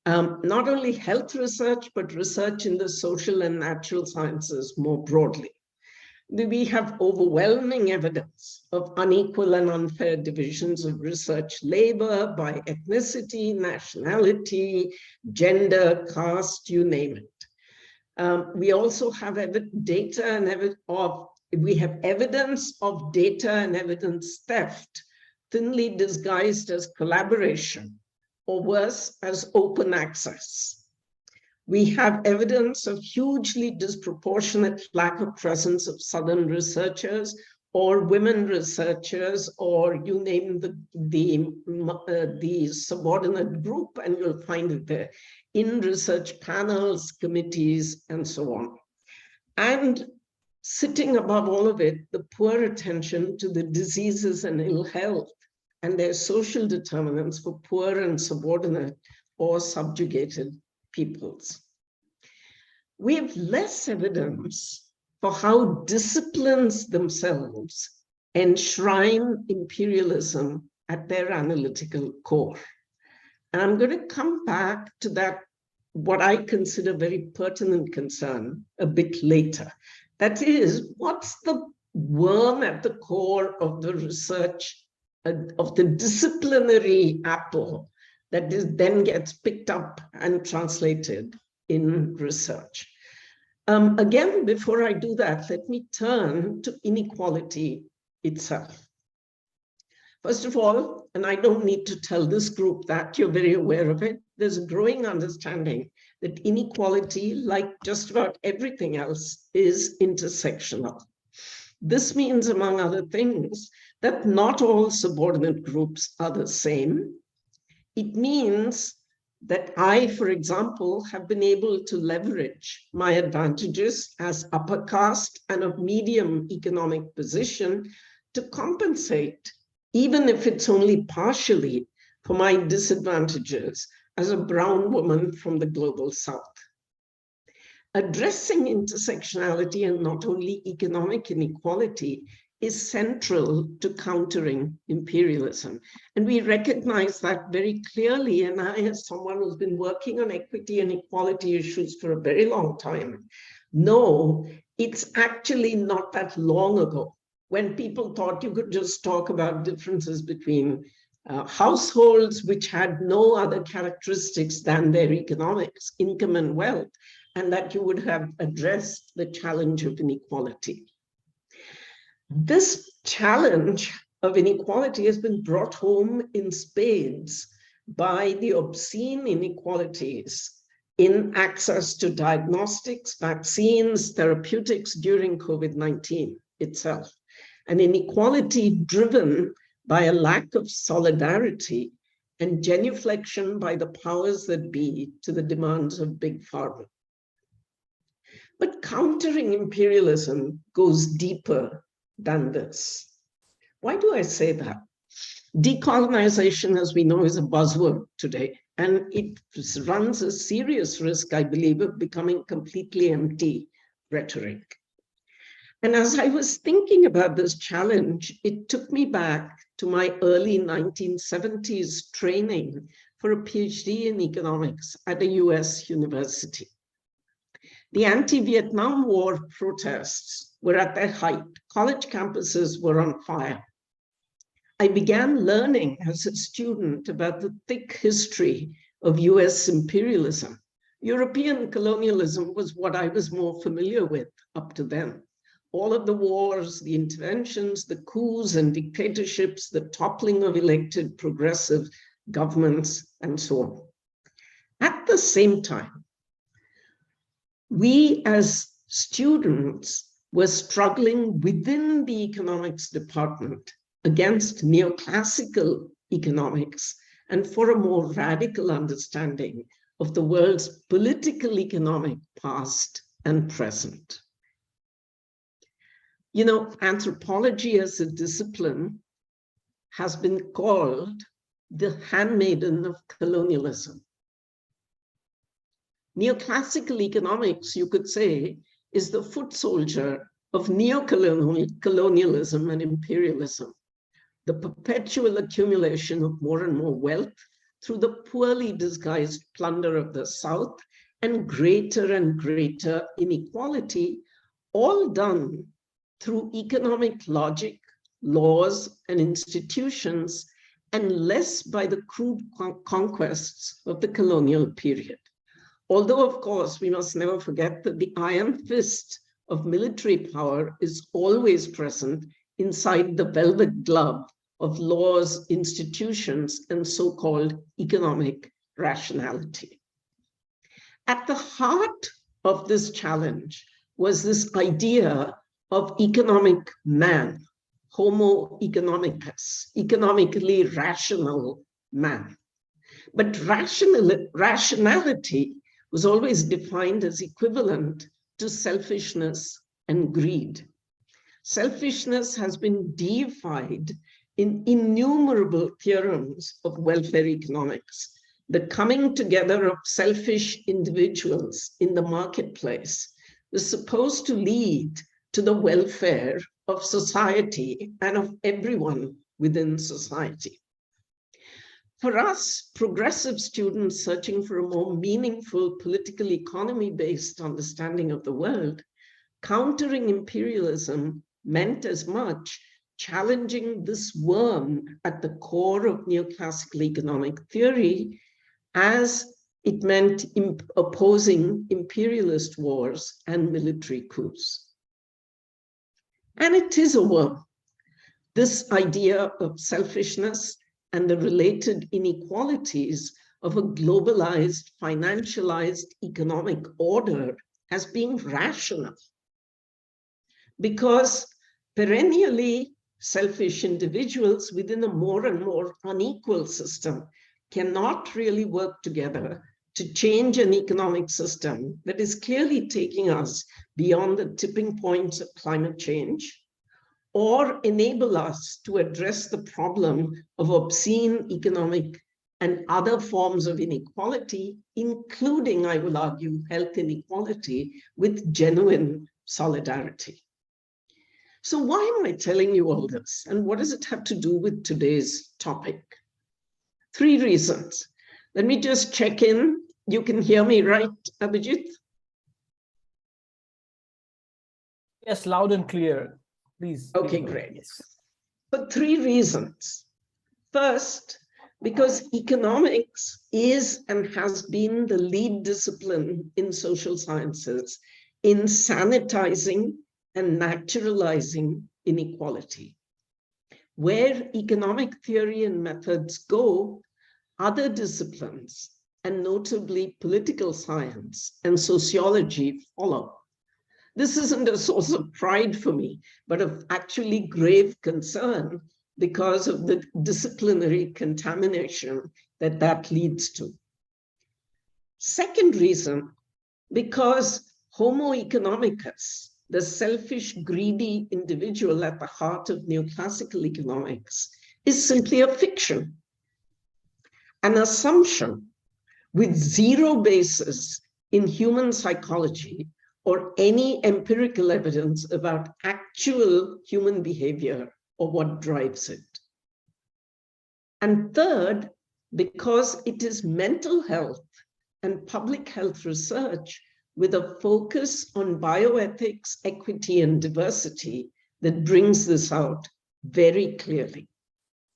Not only health research, but research in the social and natural sciences more broadly. We have overwhelming evidence of unequal and unfair divisions of research labor by ethnicity, nationality, gender, caste, you name it. We also have data and we have evidence of data and evidence theft, thinly disguised as collaboration, or worse, as open access. We have evidence of hugely disproportionate lack of presence of Southern researchers or women researchers, or you name the subordinate group and you'll find it there, in research panels, committees, and so on. And sitting above all of it, the poor attention to the diseases and ill health and their social determinants for poor and subordinate or subjugated peoples. We have less evidence for how disciplines themselves enshrine imperialism at their analytical core. And I'm going to come back to that, what I consider very pertinent concern, a bit later. That is, what's the worm at the core of the research, of the disciplinary apple that then gets picked up and translated in research. Again, before I do that, let me turn to inequality itself. First of all, and I don't need to tell this group that, you're very aware of it, there's a growing understanding that inequality, like just about everything else, is intersectional. This means, among other things, that not all subordinate groups are the same. It means that I, for example, have been able to leverage my advantages as upper caste and of medium economic position to compensate, even if it's only partially, for my disadvantages as a brown woman from the global south. Addressing intersectionality and not only economic inequality is central to countering imperialism. And we recognize that very clearly. And I, as someone who's been working on equity and equality issues for a very long time, know it's actually not that long ago when people thought you could just talk about differences between households which had no other characteristics than their economics, income and wealth, and that you would have addressed the challenge of inequality. This challenge of inequality has been brought home in spades by the obscene inequalities in access to diagnostics, vaccines, therapeutics during COVID-19 itself. An inequality driven by a lack of solidarity and genuflection by the powers that be to the demands of big pharma. But countering imperialism goes deeper than this. Why do I say that? Decolonization, as we know, is a buzzword today, and it runs a serious risk, I believe, of becoming completely empty rhetoric. And as I was thinking about this challenge, it took me back to my early 1970s training for a PhD in economics at a US university. The anti-Vietnam War protests were at their height. College campuses were on fire. I began learning as a student about the thick history of US imperialism. European colonialism was what I was more familiar with up to then. All of the wars, the interventions, the coups and dictatorships, the toppling of elected progressive governments, and so on. At the same time, we as students were struggling within the economics department against neoclassical economics and for a more radical understanding of the world's political economic past and present. You know, anthropology as a discipline has been called the handmaiden of colonialism. Neoclassical economics, you could say, is the foot soldier of neocolonialism and imperialism, the perpetual accumulation of more and more wealth through the poorly disguised plunder of the South and greater inequality, all done through economic logic, laws, and institutions, and less by the crude conquests of the colonial period. Although, of course, we must never forget that the iron fist of military power is always present inside the velvet glove of laws, institutions, and so-called economic rationality. At the heart of this challenge was this idea of economic man, Homo economicus, economically rational man. But rationality was always defined as equivalent to selfishness and greed. Selfishness has been deified in innumerable theorems of welfare economics. The coming together of selfish individuals in the marketplace is supposed to lead to the welfare of society and of everyone within society. For us, progressive students searching for a more meaningful political economy-based understanding of the world, countering imperialism meant as much challenging this worm at the core of neoclassical economic theory as it meant opposing imperialist wars and military coups. And it is a worm. This idea of selfishness and the related inequalities of a globalized, financialized economic order as being rational. Because perennially selfish individuals within a more and more unequal system cannot really work together to change an economic system that is clearly taking us beyond the tipping points of climate change, or enable us to address the problem of obscene economic and other forms of inequality, including, I will argue, health inequality, with genuine solidarity. So why am I telling you all this? And what does it have to do with today's topic? 3 reasons. Let me just check in. You can hear me, right, Abhijit? Yes, loud and clear. Please. Okay, great. Yes. For 3 reasons. First, because economics is and has been the lead discipline in social sciences in sanitizing and naturalizing inequality. Where economic theory and methods go, other disciplines, and notably political science and sociology, follow. This isn't a source of pride for me, but of actually grave concern because of the disciplinary contamination that that leads to. Second reason, because Homo economicus, the selfish, greedy individual at the heart of neoclassical economics, is simply a fiction, an assumption with zero basis in human psychology or any empirical evidence about actual human behavior or what drives it. And third, because it is mental health and public health research with a focus on bioethics, equity, and diversity that brings this out very clearly.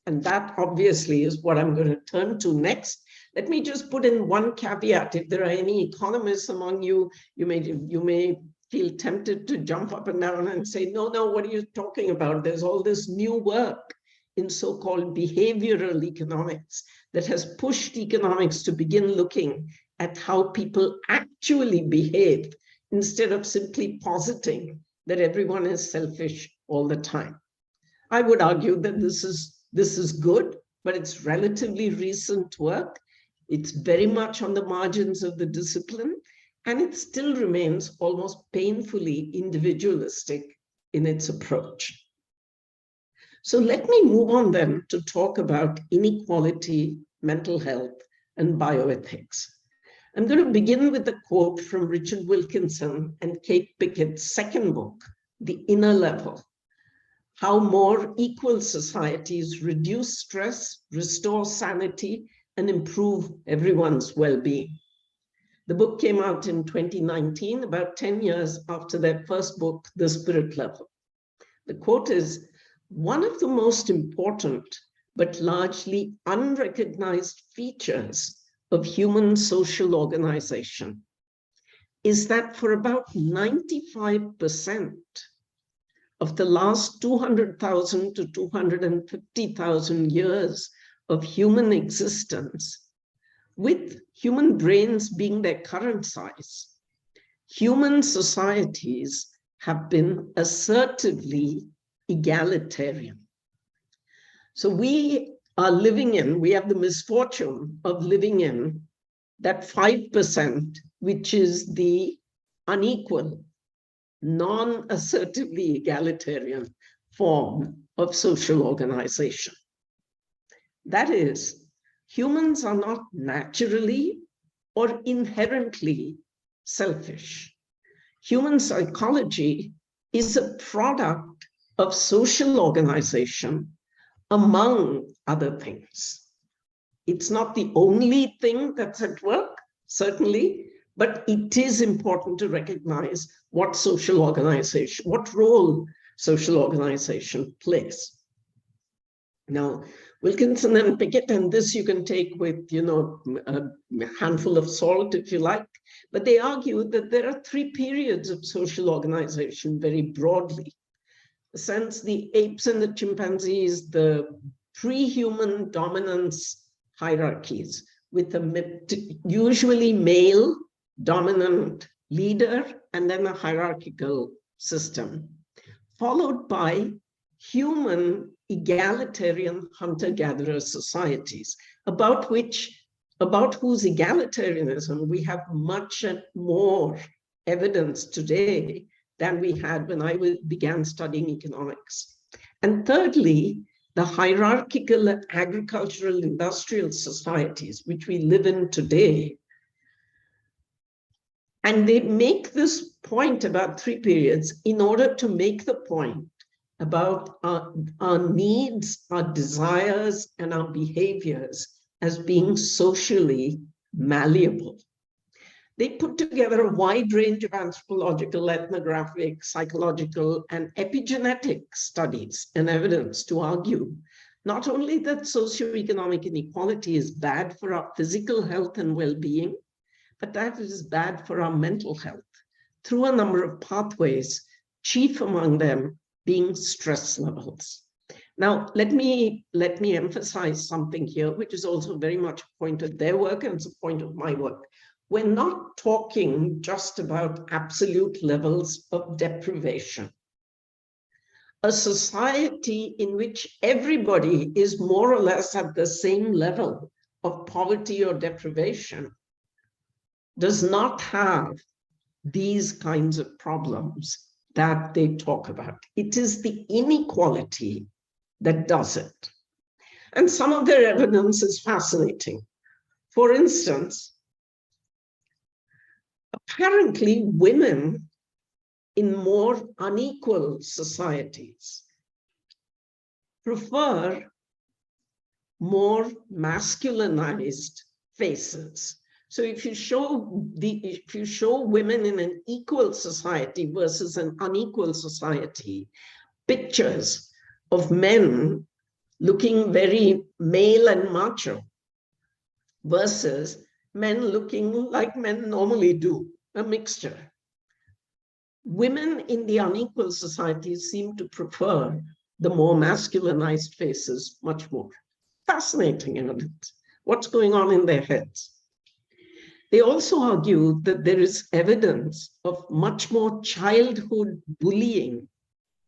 And that obviously is what I'm going to turn to next. Let me just put in one caveat. If there are any economists among you, you may feel tempted to jump up and down and say, no, what are you talking about? There's all this new work in so-called behavioral economics that has pushed economics to begin looking at how people actually behave instead of simply positing that everyone is selfish all the time. I would argue that this is good, but it's relatively recent work. It's very much on the margins of the discipline, and it still remains almost painfully individualistic in its approach. So let me move on then to talk about inequality, mental health, and bioethics. I'm going to begin with a quote from Richard Wilkinson and Kate Pickett's second book, The Inner Level: How More Equal Societies Reduce Stress, Restore Sanity, and Improve Everyone's Well-Being. The book came out in 2019, about 10 years after their first book, The Spirit Level. The quote is, "One of the most important but largely unrecognized features of human social organization is that for about 95% of the last 200,000 to 250,000 years of human existence, with human brains being their current size, human societies have been assertively egalitarian." So we have the misfortune of living in that 5%, which is the unequal, non-assertively egalitarian form of social organization. That is, humans are not naturally or inherently selfish. Human psychology is a product of social organization, among other things. It's not the only thing that's at work, certainly, but it is important to recognize what role social organization plays. Now, Wilkinson and Pickett, and this you can take with, a handful of salt if you like, but they argue that there are three periods of social organization very broadly. Since the apes and the chimpanzees, the pre-human dominance hierarchies with a usually male dominant leader and then a hierarchical system, followed by human egalitarian hunter-gatherer societies, about whose egalitarianism we have much more evidence today than we had when I began studying economics. And thirdly, the hierarchical agricultural industrial societies, which we live in today. And they make this point about three periods in order to make the point about our needs, our desires, and our behaviors as being socially malleable. They put together a wide range of anthropological, ethnographic, psychological, and epigenetic studies and evidence to argue not only that socioeconomic inequality is bad for our physical health and well-being, but that it is bad for our mental health through a number of pathways, chief among them being stress levels. Now, let me emphasize something here, which is also very much a point of their work and it's a point of my work. We're not talking just about absolute levels of deprivation. A society in which everybody is more or less at the same level of poverty or deprivation does not have these kinds of problems that they talk about. It is the inequality that does it. And some of their evidence is fascinating. For instance, apparently women in more unequal societies prefer more masculinized faces. So if you show women in an equal society versus an unequal society, pictures of men looking very male and macho versus men looking like men normally do, a mixture. Women in the unequal societies seem to prefer the more masculinized faces much more. Fascinating evidence. What's going on in their heads? They also argue that there is evidence of much more childhood bullying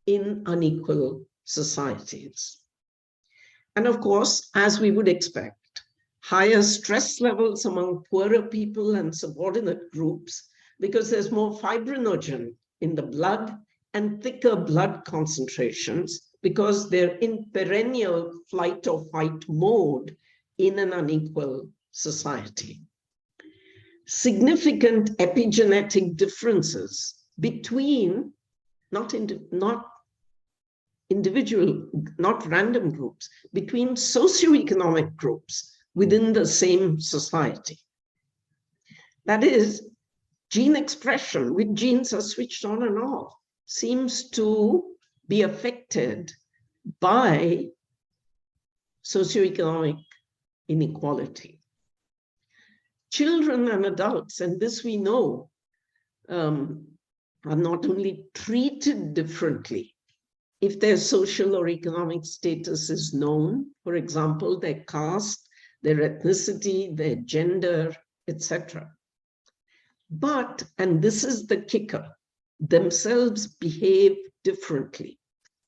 in unequal societies. And of course, as we would expect, higher stress levels among poorer people and subordinate groups because there's more fibrinogen in the blood and thicker blood concentrations because they're in perennial flight or fight mode in an unequal society. Significant epigenetic differences between not individual, not random groups, between socioeconomic groups within the same society. That is, gene expression, which genes are switched on and off, seems to be affected by socioeconomic inequality. Children and adults, and this we know, are not only treated differently if their social or economic status is known, for example, their caste, their ethnicity, their gender, etc. But, and this is the kicker, themselves behave differently.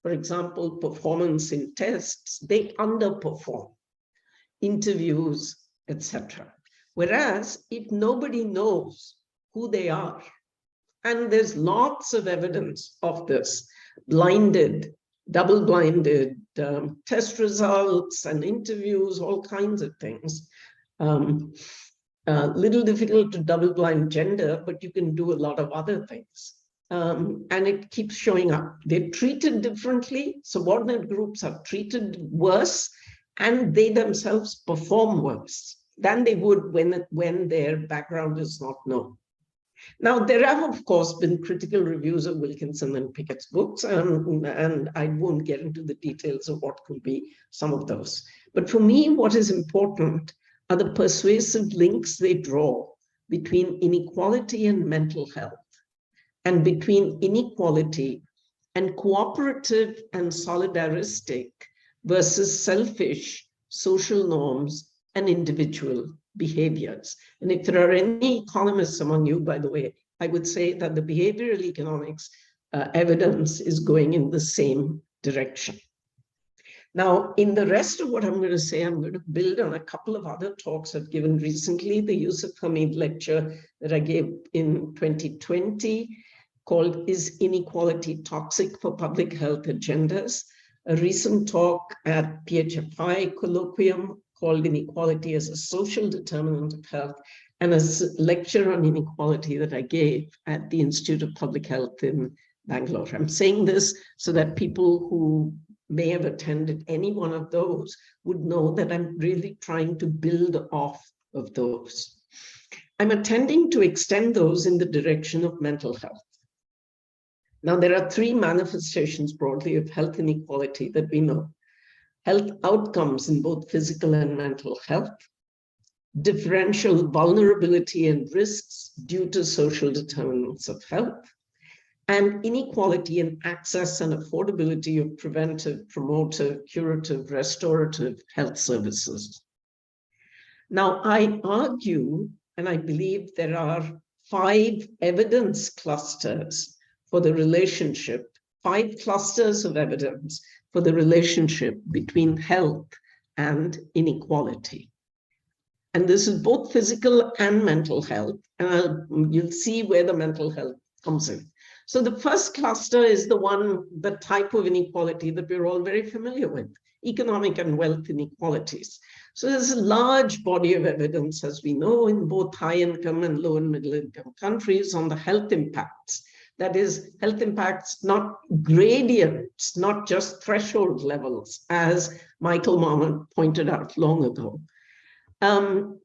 For example, performance in tests, they underperform, interviews, etc. Whereas if nobody knows who they are, and there's lots of evidence of this, blinded, double-blinded test results and interviews, all kinds of things. Little difficult to double-blind gender, but you can do a lot of other things. And it keeps showing up. They're treated differently, subordinate groups are treated worse, and they themselves perform worse than they would when their background is not known. Now, there have, of course, been critical reviews of Wilkinson and Pickett's books, and I won't get into the details of what could be some of those. But for me, what is important are the persuasive links they draw between inequality and mental health, and between inequality and cooperative and solidaristic versus selfish social norms and individual behaviors. And if there are any economists among you, by the way, I would say that the behavioral economics evidence is going in the same direction. Now, in the rest of what I'm going to say, I'm going to build on a couple of other talks I've given recently. The Yusuf Hamid lecture that I gave in 2020 called "Is Inequality Toxic for Public Health Agendas?" A recent talk at PHFI colloquium called "Inequality as a Social Determinant of Health," and a lecture on inequality that I gave at the Institute of Public Health in Bangalore. I'm saying this so that people who may have attended any one of those would know that I'm really trying to build off of those. I'm intending to extend those in the direction of mental health. Now, there are three manifestations broadly of health inequality that we know. Health outcomes in both physical and mental health, differential vulnerability and risks due to social determinants of health, and inequality in access and affordability of preventive, promotive, curative, restorative health services. Now, I argue, and I believe there are 5 evidence clusters for the relationship, 5 clusters of evidence for the relationship between health and inequality. And this is both physical and mental health. And you'll see where the mental health comes in. So the first cluster is the type of inequality that we're all very familiar with. economic and wealth inequalities. So there's a large body of evidence, as we know, in both high income and low and middle income countries on the health impacts. That is, health impacts, not gradients, not just threshold levels, as Michael Marmot pointed out long ago, on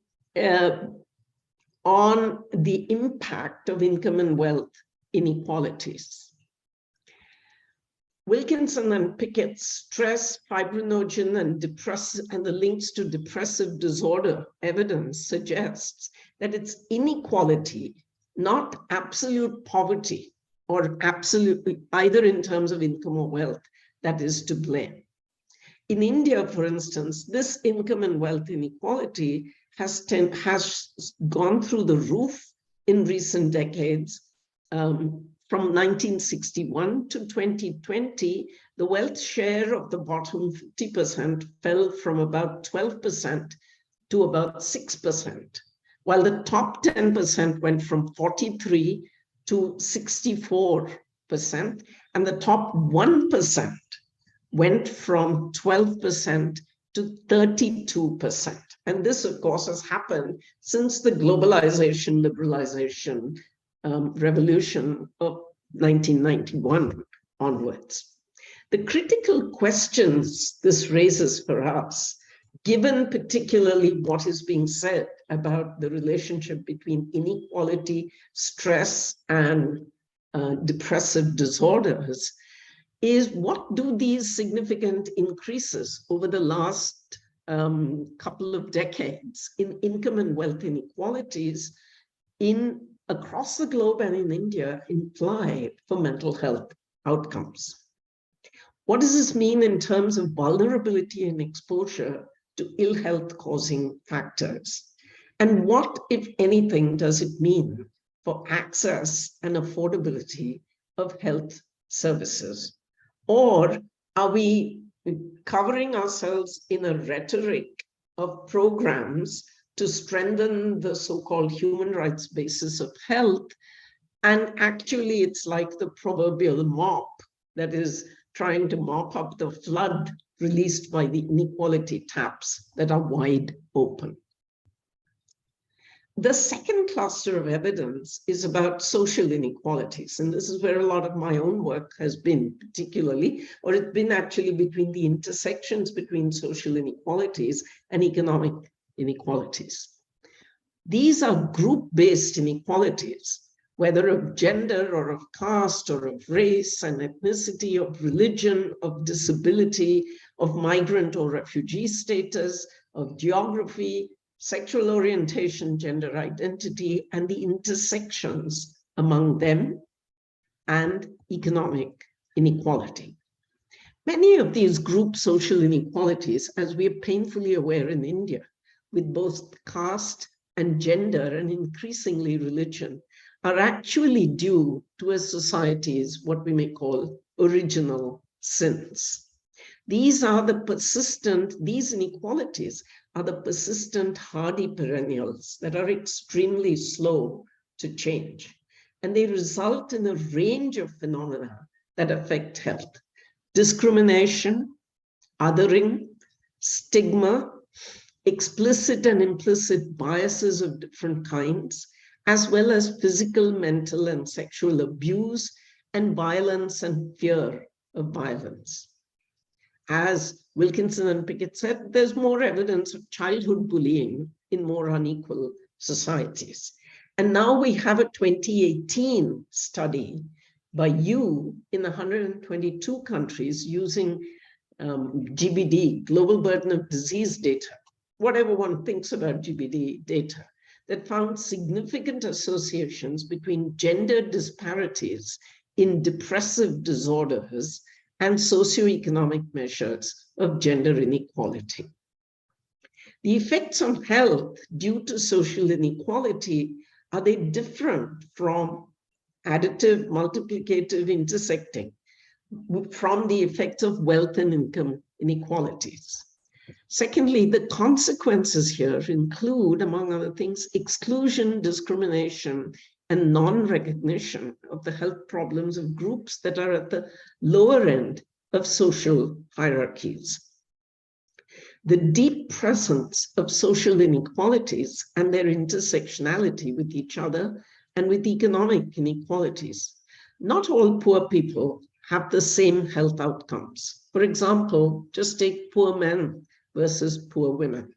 the impact of income and wealth inequalities. Wilkinson and Pickett's stress, fibrinogen, and the links to depressive disorder evidence suggests that it's inequality, not absolute poverty, or absolutely either in terms of income or wealth, that is to blame. In India, for instance, this income and wealth inequality has gone through the roof in recent decades. From 1961 to 2020, the wealth share of the bottom 50% fell from about 12% to about 6%, while the top 10% went from 43 to 64%, and the top 1% went from 12% to 32%. And this, of course, has happened since the globalization, liberalization revolution of 1991 onwards. The critical questions this raises for us, given particularly what is being said about the relationship between inequality, stress, and depressive disorders, is what do these significant increases over the last couple of decades in income and wealth inequalities across the globe and in India imply for mental health outcomes? What does this mean in terms of vulnerability and exposure to ill health causing factors? And what, if anything, does it mean for access and affordability of health services? Or are we covering ourselves in a rhetoric of programs to strengthen the so-called human rights basis of health? And actually, it's like the proverbial mop that is trying to mop up the flood released by the inequality taps that are wide open. The second cluster of evidence is about social inequalities. And this is where a lot of my own work has been, particularly, or it's been actually between the intersections between social inequalities and economic inequalities. These are group-based inequalities, whether of gender or of caste or of race and ethnicity, of religion, of disability, of migrant or refugee status, of geography, sexual orientation, gender identity, and the intersections among them, and economic inequality. Many of these group social inequalities, as we are painfully aware in India, with both caste and gender and increasingly religion, are actually due to a society's what we may call original sins. These inequalities are the persistent hardy perennials that are extremely slow to change. And they result in a range of phenomena that affect health: discrimination, othering, stigma, explicit and implicit biases of different kinds, as well as physical, mental, and sexual abuse, and violence and fear of violence. As Wilkinson and Pickett said, there's more evidence of childhood bullying in more unequal societies. And now we have a 2018 study by you in 122 countries using GBD, Global Burden of Disease data, whatever one thinks about GBD data, that found significant associations between gender disparities in depressive disorders and socioeconomic measures of gender inequality. The effects on health due to social inequality, are they different from additive, multiplicative, intersecting from the effects of wealth and income inequalities? Secondly, the consequences here include, among other things, exclusion, discrimination, and non-recognition of the health problems of groups that are at the lower end of social hierarchies. the deep presence of social inequalities and their intersectionality with each other and with economic inequalities. Not all poor people have the same health outcomes. For example, just take poor men versus poor women.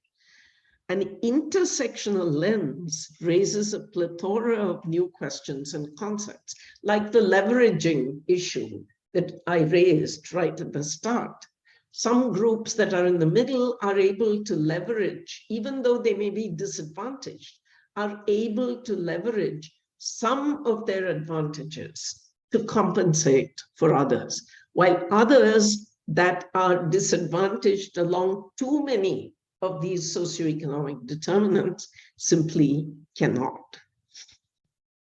An intersectional lens raises a plethora of new questions and concepts, like the leveraging issue that I raised right at the start. Some groups that are in the middle are able to leverage, even though they may be disadvantaged, are able to leverage some of their advantages to compensate for others, while others that are disadvantaged along too many of these socioeconomic determinants simply cannot.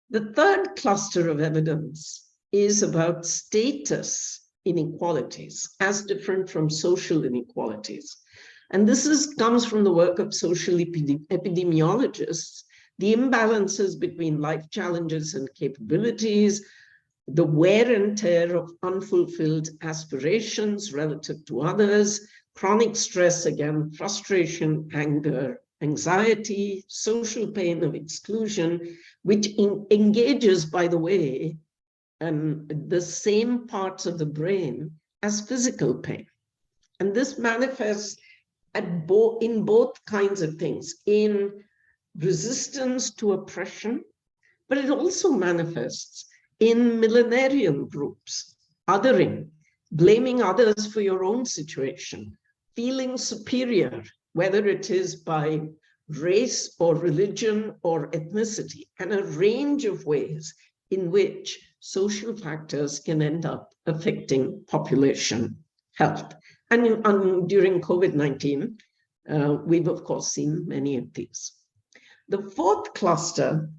The third cluster of evidence is about status inequalities as different from social inequalities. And this comes from the work of social epidemiologists, the imbalances between life challenges and capabilities, the wear and tear of unfulfilled aspirations relative to others, chronic stress, again, frustration, anger, anxiety, social pain of exclusion, which engages, by the way, the same parts of the brain as physical pain. And this manifests in both kinds of things, in resistance to oppression, but it also manifests in millenarian groups, othering, blaming others for your own situation, feeling superior, whether it is by race or religion or ethnicity, and a range of ways in which social factors can end up affecting population health. And during COVID-19, we've of course seen many of these. The fourth cluster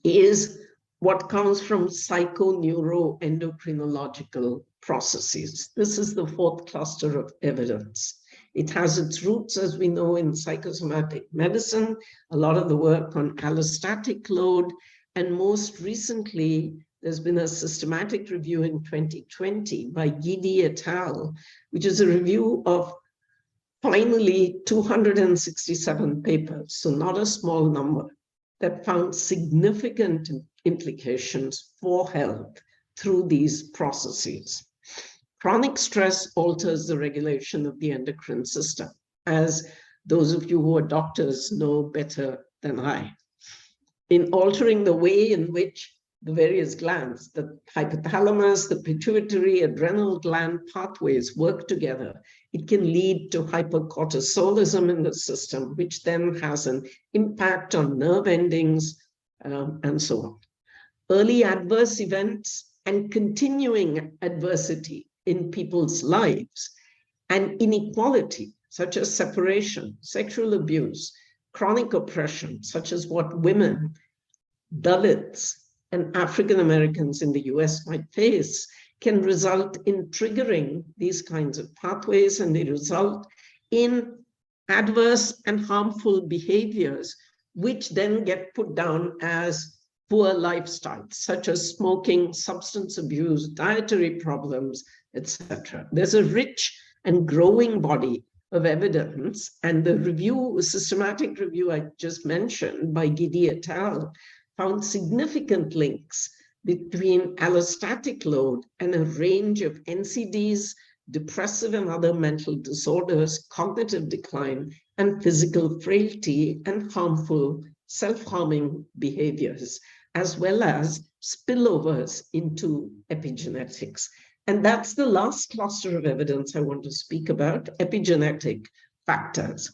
is what comes from psychoneuroendocrinological processes. This is the fourth cluster of evidence. It has its roots, as we know, in psychosomatic medicine, a lot of the work on allostatic load, and most recently, there's been a systematic review in 2020 by Guidi et al., which is a review of finally 267 papers, so not a small number, that found significant implications for health through these processes. Chronic stress alters the regulation of the endocrine system, as those of you who are doctors know better than I. In altering the way in which the various glands, the hypothalamus, the pituitary, adrenal gland pathways work together, it can lead to hypercortisolism in the system, which then has an impact on nerve endings and so on. Early adverse events and continuing adversity in people's lives and inequality, such as separation, sexual abuse, chronic oppression, such as what women, Dalits, and African Americans in the US might face, can result in triggering these kinds of pathways, and they result in adverse and harmful behaviors, which then get put down as poor lifestyles, such as smoking, substance abuse, dietary problems, etc. There's a rich and growing body of evidence, and the review, systematic review I just mentioned by Guidi et al., found significant links between allostatic load and a range of NCDs, depressive and other mental disorders, cognitive decline, and physical frailty and harmful self-harming behaviors, as well as spillovers into epigenetics. And that's the last cluster of evidence I want to speak about, epigenetic factors.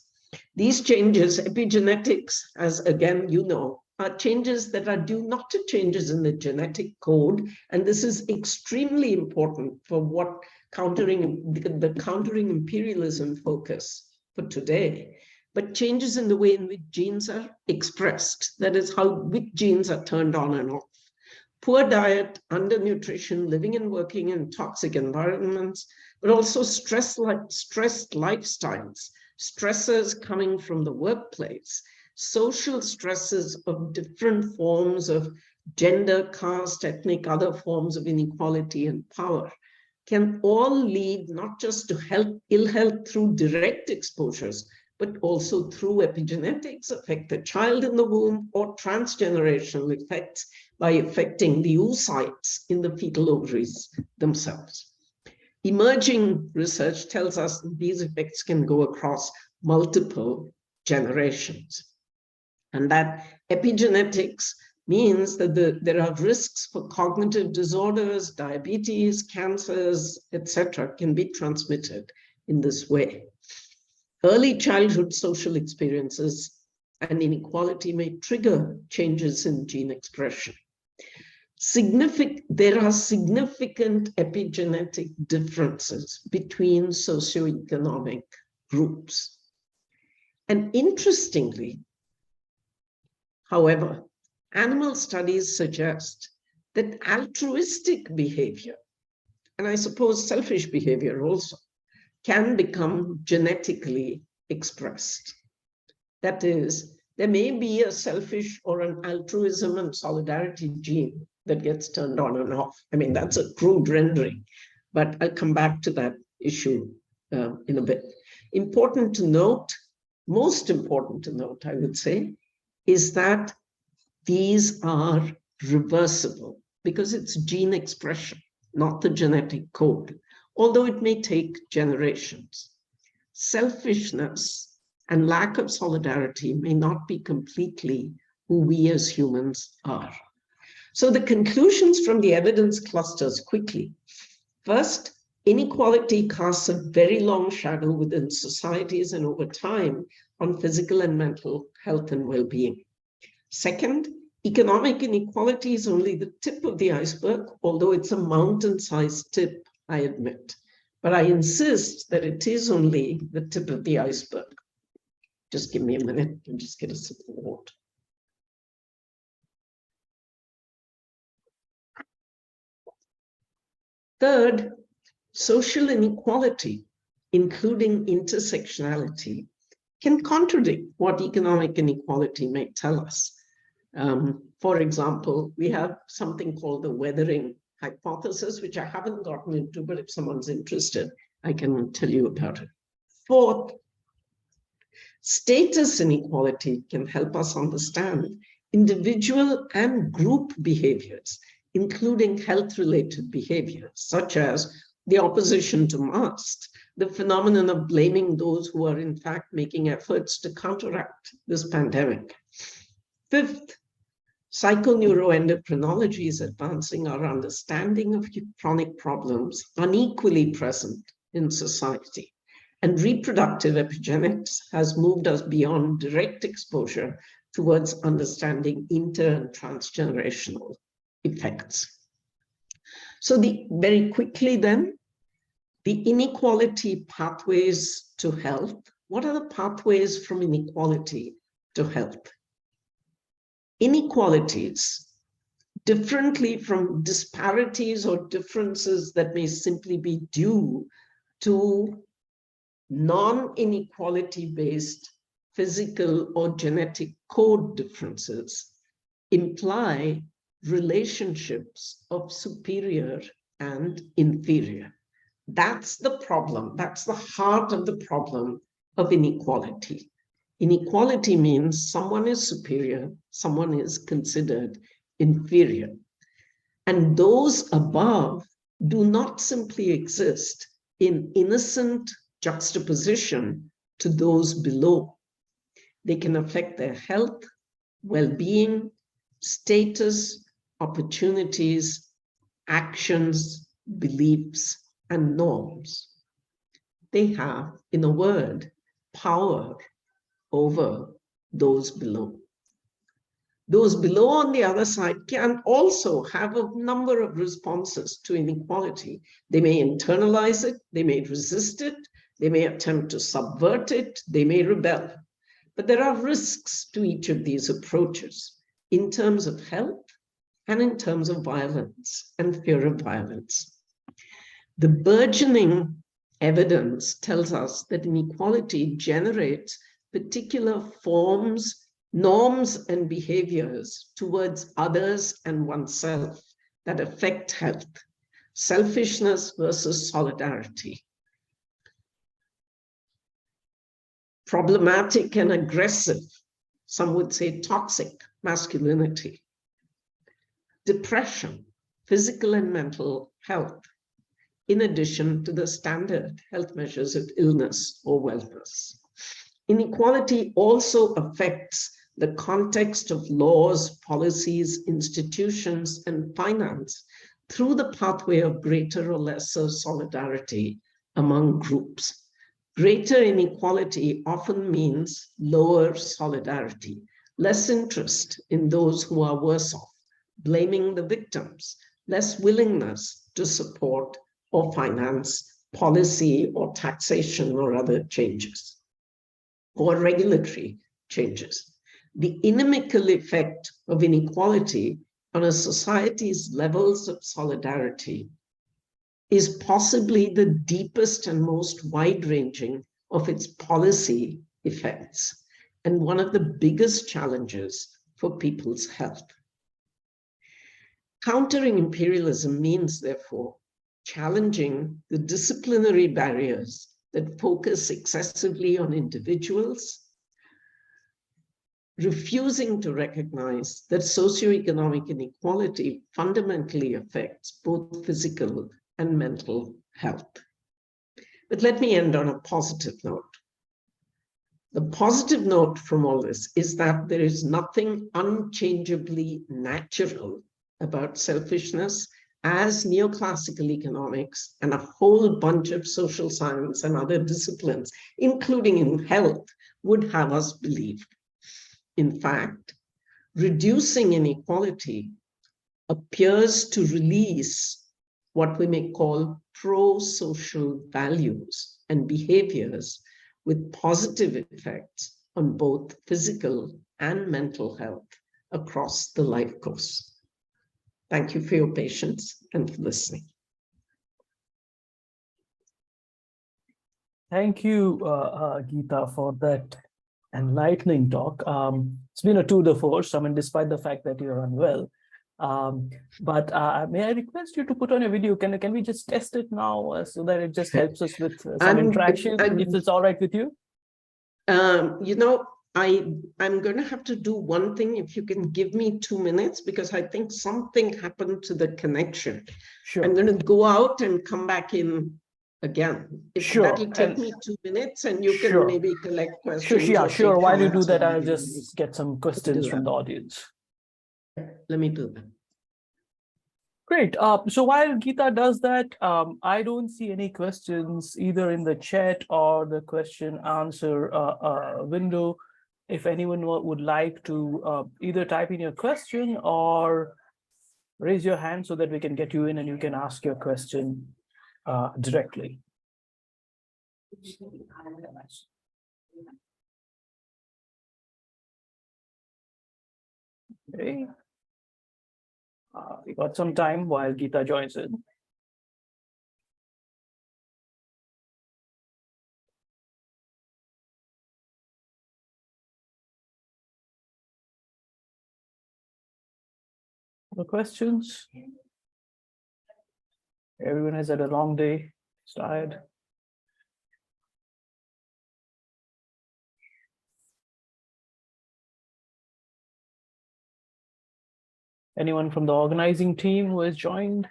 These changes, epigenetics, as again, you know, are changes that are due not to changes in the genetic code. And this is extremely important for what the countering imperialism focus for today, but changes in the way in which genes are expressed. That is which genes are turned on and off. Poor diet, undernutrition, living and working in toxic environments, but also stressed lifestyles, stressors coming from the workplace, social stresses of different forms of gender, caste, ethnic, other forms of inequality and power, can all lead not just to ill health through direct exposures, but also through epigenetics, affect the child in the womb, or transgenerational effects by affecting the oocytes in the fetal ovaries themselves. Emerging research tells us that these effects can go across multiple generations, and that epigenetics means that there are risks for cognitive disorders, diabetes, cancers, etc., can be transmitted in this way. Early childhood social experiences and inequality may trigger changes in gene expression. There are significant epigenetic differences between socioeconomic groups. And interestingly, however, animal studies suggest that altruistic behavior, and I suppose selfish behavior also, can become genetically expressed. That is, there may be a selfish or an altruism and solidarity gene that gets turned on and off. I mean, that's a crude rendering, but I'll come back to that issue in a bit. Important to note, most important to note, I would say, is that these are reversible because it's gene expression, not the genetic code, although it may take generations. Selfishness and lack of solidarity may not be completely who we as humans are. So the conclusions from the evidence clusters quickly. First, inequality casts a very long shadow within societies and over time on physical and mental health and well-being. Second, economic inequality is only the tip of the iceberg, although it's a mountain-sized tip, I admit. But I insist that it is only the tip of the iceberg. Just give me a minute and just get a sip of water. Third, social inequality, including intersectionality, can contradict what economic inequality may tell us. For example, we have something called the weathering hypothesis, which I haven't gotten into, but if someone's interested, I can tell you about it. Fourth, status inequality can help us understand individual and group behaviors, including health-related behaviors, such as the opposition to masks, the phenomenon of blaming those who are in fact making efforts to counteract this pandemic. Fifth, psychoneuroendocrinology is advancing our understanding of chronic problems unequally present in society. And reproductive epigenetics has moved us beyond direct exposure towards understanding inter and transgenerational effects. So very quickly then, the inequality pathways to health. What are the pathways from inequality to health? Inequalities, differently from disparities or differences that may simply be due to non-inequality based physical or genetic code differences, imply relationships of superior and inferior. That's the problem. That's the heart of the problem of inequality. Inequality means someone is superior, someone is considered inferior. And those above do not simply exist in innocent juxtaposition to those below. They can affect their health, well-being, status, opportunities, actions, beliefs, and norms. They have, in a word, power over those below. Those below, on the other side, can also have a number of responses to inequality. They may internalize it, they may resist it, they may attempt to subvert it, they may rebel. But there are risks to each of these approaches in terms of health and in terms of violence and fear of violence. The burgeoning evidence tells us that inequality generates particular forms, norms, and behaviors towards others and oneself that affect health, selfishness versus solidarity, problematic and aggressive, some would say toxic masculinity, depression, physical and mental health, in addition to the standard health measures of illness or wellness. Inequality also affects the context of laws, policies, institutions, and finance through the pathway of greater or lesser solidarity among groups. Greater inequality often means lower solidarity, less interest in those who are worse off, blaming the victims, less willingness to support or finance policy or taxation or other changes, or regulatory changes. The inimical effect of inequality on a society's levels of solidarity is possibly the deepest and most wide-ranging of its policy effects, and one of the biggest challenges for people's health. Countering imperialism means, therefore, challenging the disciplinary barriers that focus excessively on individuals, refusing to recognize that socioeconomic inequality fundamentally affects both physical and mental health. But let me end on a positive note. The positive note from all this is that there is nothing unchangeably natural about selfishness, as neoclassical economics and a whole bunch of social science and other disciplines, including in health, would have us believe. In fact, reducing inequality appears to release what we may call pro-social values and behaviors with positive effects on both physical and mental health across the life course. Thank you for your patience and for listening. Thank you, Geeta, for that enlightening talk. It's been a tour de force, I mean, despite the fact that you're unwell. But may I request you to put on a video? Can we just test it now so that it just helps us with some interaction, if it's all right with you? You know, I'm going to have to do one thing, if you can give me 2 minutes, because I think something happened to the connection. Sure. I'm going to go out and come back in again. That'll take me 2 minutes, and you can maybe collect questions. Sure. While you do that, I'll just get some questions from the audience. Let me do that. Great. So while Geeta does that, I don't see any questions either in the chat or the question answer window. If anyone would like to either type in your question or raise your hand so that we can get you in and you can ask your question directly. Okay. We got some time while Geeta joins in. The questions? Everyone has had a long day, it's tired. Anyone from the organizing team who has joined?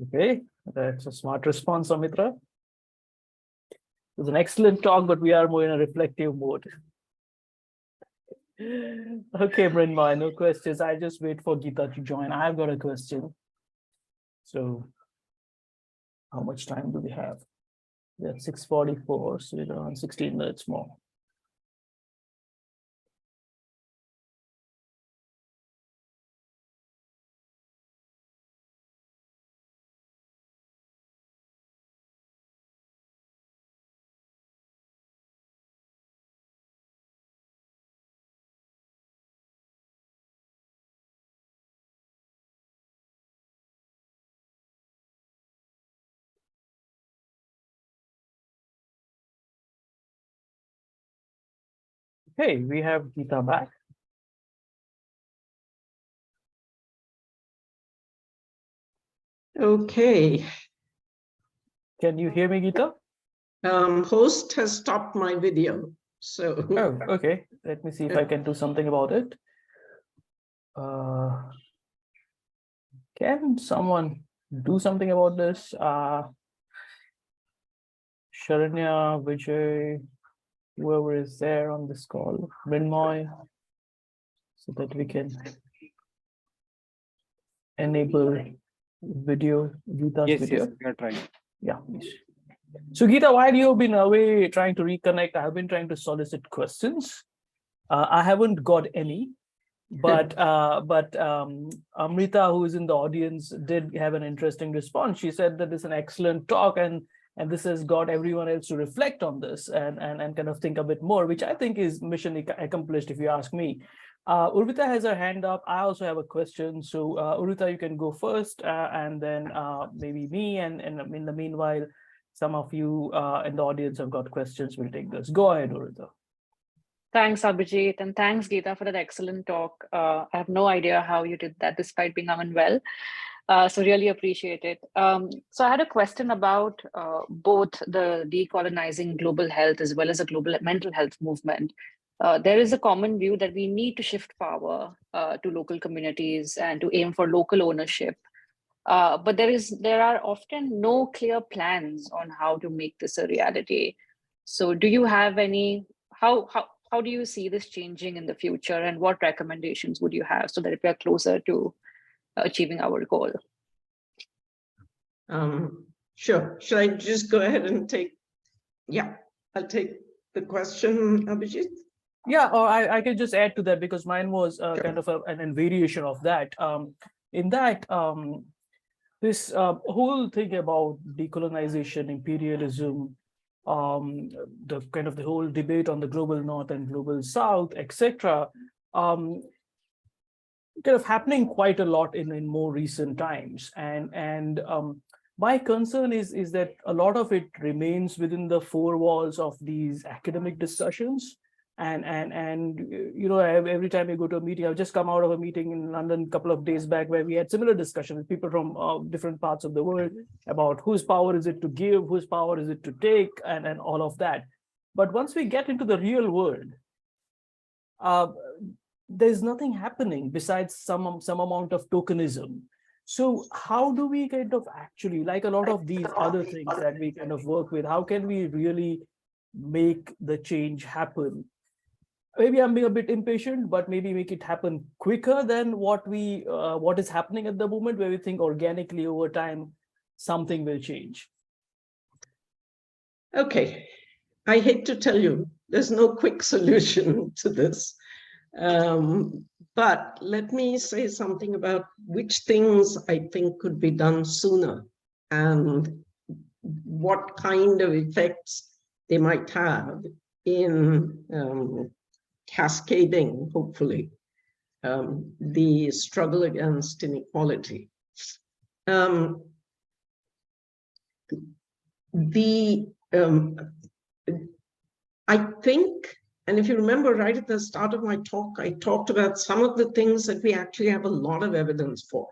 Okay, that's a smart response, Amitra. It was an excellent talk, but we are more in a reflective mode. Okay, Mrinmay, no questions. I just wait for Geeta to join. I've got a question. So how much time do we have? We're at 6:44, so we're around 16 minutes more. Okay, we have Geeta back. Okay. Can you hear me, Geeta? Host has stopped my video. So oh, okay. Let me see if I can do something about it. Can someone do something about this? Sharanya, Vijay, whoever is there on this call, Mrinmoy, so that we can enable video, Geeta's video. Yes, we are trying. Yeah, please. So Geeta, while you've been away trying to reconnect, I've been trying to solicit questions. I haven't got any, but Amrita, who is in the audience, did have an interesting response. She said that it's an excellent talk, and this has got everyone else to reflect on this and kind of think a bit more, which I think is mission accomplished, if you ask me. Urvita has her hand up. I also have a question. So Urvita, you can go first, and then maybe me, and in the meanwhile, some of you in the audience have got questions. We'll take those. Go ahead, Urvita. Thanks, Abhijit, and thanks, Geeta, for that excellent talk. I have no idea how you did that despite being unwell. So really appreciate it. So I had a question about both the decolonizing global health as well as a global mental health movement. There is a common view that we need to shift power to local communities and to aim for local ownership. But there are often no clear plans on how to make this a reality. So do you have any, how do you see this changing in the future, and what recommendations would you have so that we are closer to achieving our goal? Sure. Should I just go ahead and take? Yeah, I'll take the question, Abhijit. Yeah, or I can just add to that, because mine was kind of an variation of that. In that, this whole thing about decolonization, imperialism, the kind of the whole debate on the global north and global south, etc., kind of happening quite a lot in more recent times. And my concern is that a lot of it remains within the four walls of these academic discussions. And you know, every time you go to a meeting, I've just come out of a meeting in London a couple of days back where we had similar discussions with people from different parts of the world about whose power is it to give, whose power is it to take, and all of that. But once we get into the real world, there's nothing happening besides some amount of tokenism. So how do we kind of actually, like a lot of these other things that we kind of work with, how can we really make the change happen? Maybe I'm being a bit impatient, but maybe make it happen quicker than what is happening at the moment, where we think organically over time something will change. Okay, I hate to tell you, there's no quick solution to this. But let me say something about which things I think could be done sooner and what kind of effects they might have in cascading, hopefully, the struggle against inequality. I think, and if you remember right at the start of my talk, I talked about some of the things that we actually have a lot of evidence for,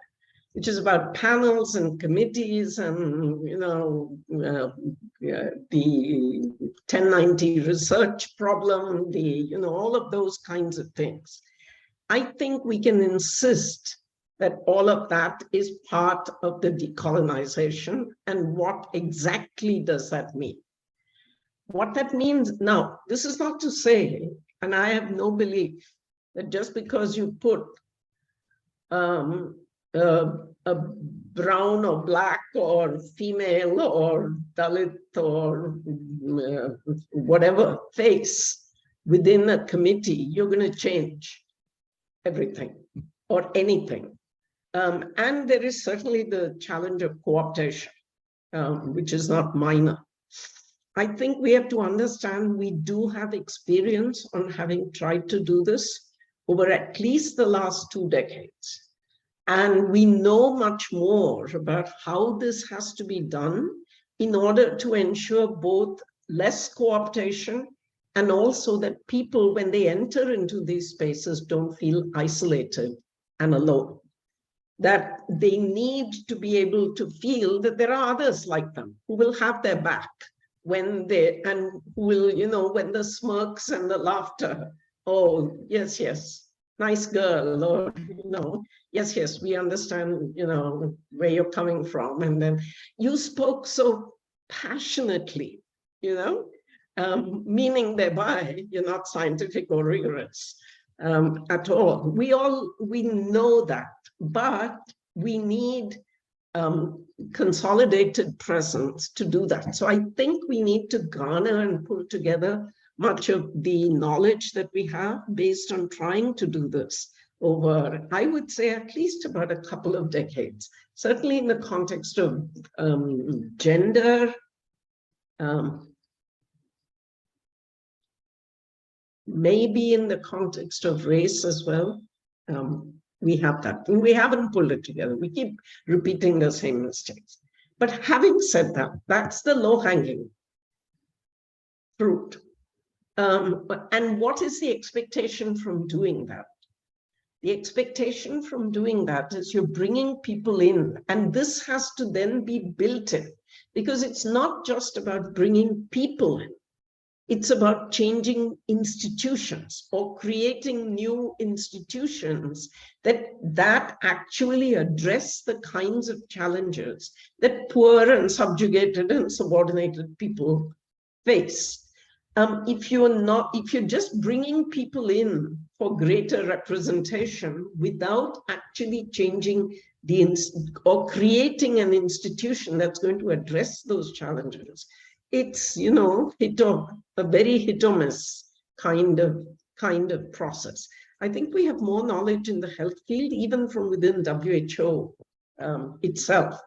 which is about panels and committees and, you know, the 1090 research problem, you know, all of those kinds of things. I think we can insist that all of that is part of the decolonization, and what exactly does that mean? What that means, now, this is not to say, and I have no belief, that just because you put a brown or black or female or Dalit or whatever face within a committee, you're going to change everything or anything. And there is certainly the challenge of co-optation, which is not minor. I think we have to understand we do have experience on having tried to do this over at least the last 2 decades. And we know much more about how this has to be done in order to ensure both less co-optation And also that people, when they enter into these spaces, don't feel isolated and alone. That they need to be able to feel that there are others like them who will have their back when they, and who will, when the smirks and the laughter, oh, yes, yes, nice girl, or, yes, yes, we understand, where you're coming from. And then you spoke so passionately, meaning thereby you're not scientific or rigorous at all. We know that, but we need consolidated presence to do that. So I think we need to garner and pull together much of the knowledge that we have based on trying to do this over, I would say, at least about a couple of decades, certainly in the context of gender, maybe in the context of race as well. We have that, and we haven't pulled it together. We keep repeating the same mistakes. But having said that, that's the low-hanging fruit. And what is the expectation from doing that? The expectation from doing that is you're bringing people in, and this has to then be built in, because it's not just about bringing people in. It's about changing institutions or creating new institutions that actually address the kinds of challenges that poor and subjugated and subordinated people face. If you're just bringing people in for greater representation without actually changing or creating an institution that's going to address those challenges, it's, a very hit or miss kind of process. I think we have more knowledge in the health field, even from within WHO itself.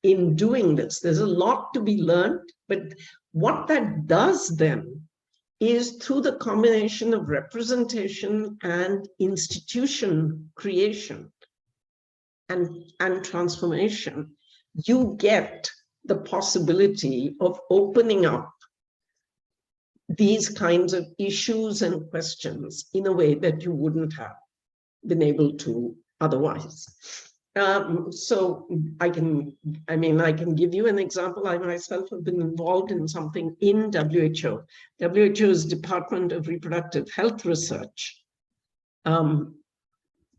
In doing this, there's a lot to be learned, but what that does then is, through the combination of representation and institution creation and transformation, you get the possibility of opening up these kinds of issues and questions in a way that you wouldn't have been able to otherwise. So I can give you an example. I myself have been involved in something in WHO. WHO's Department of Reproductive Health Research, about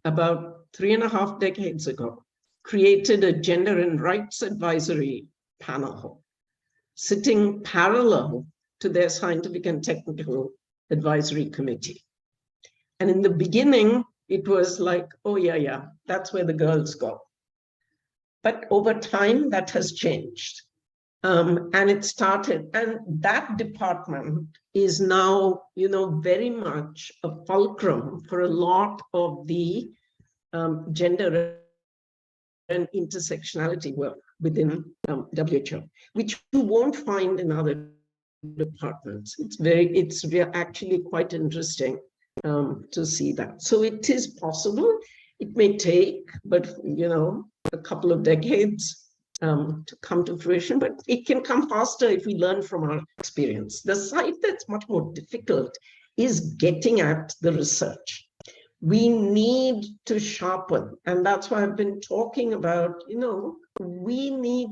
3.5 decades ago, created a gender and rights advisory panel, sitting parallel to their scientific and technical advisory committee. And in the beginning, it was like, oh yeah, that's where the girls go. But over time, that has changed. And it started, and that department is now, very much a fulcrum for a lot of the gender and intersectionality work within WHO, which you won't find in other departments. It's actually quite interesting to see that. So it is possible. It may take, but a couple of decades to come to fruition, but it can come faster if we learn from our experience. The side that's much more difficult is getting at the research. We need to sharpen, and that's why I've been talking about, we need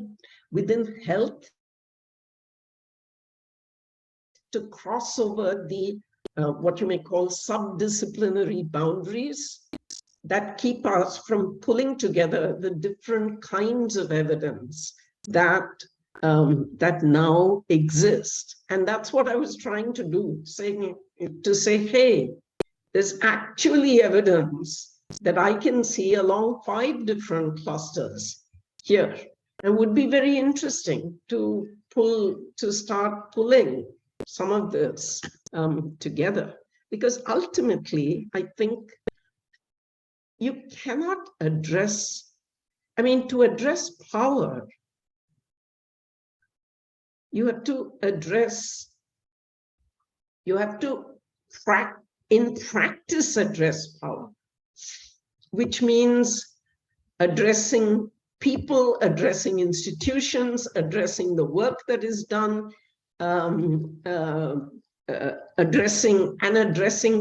within health to cross over the what you may call subdisciplinary boundaries that keep us from pulling together the different kinds of evidence that now exist. And that's what I was trying to do, to say, hey, there's actually evidence that I can see along 5 different clusters here. It would be very interesting to start pulling some of this together, because ultimately, I think you cannot address, to address power, you have to in practice address power, which means addressing people, addressing institutions, addressing the work that is done, addressing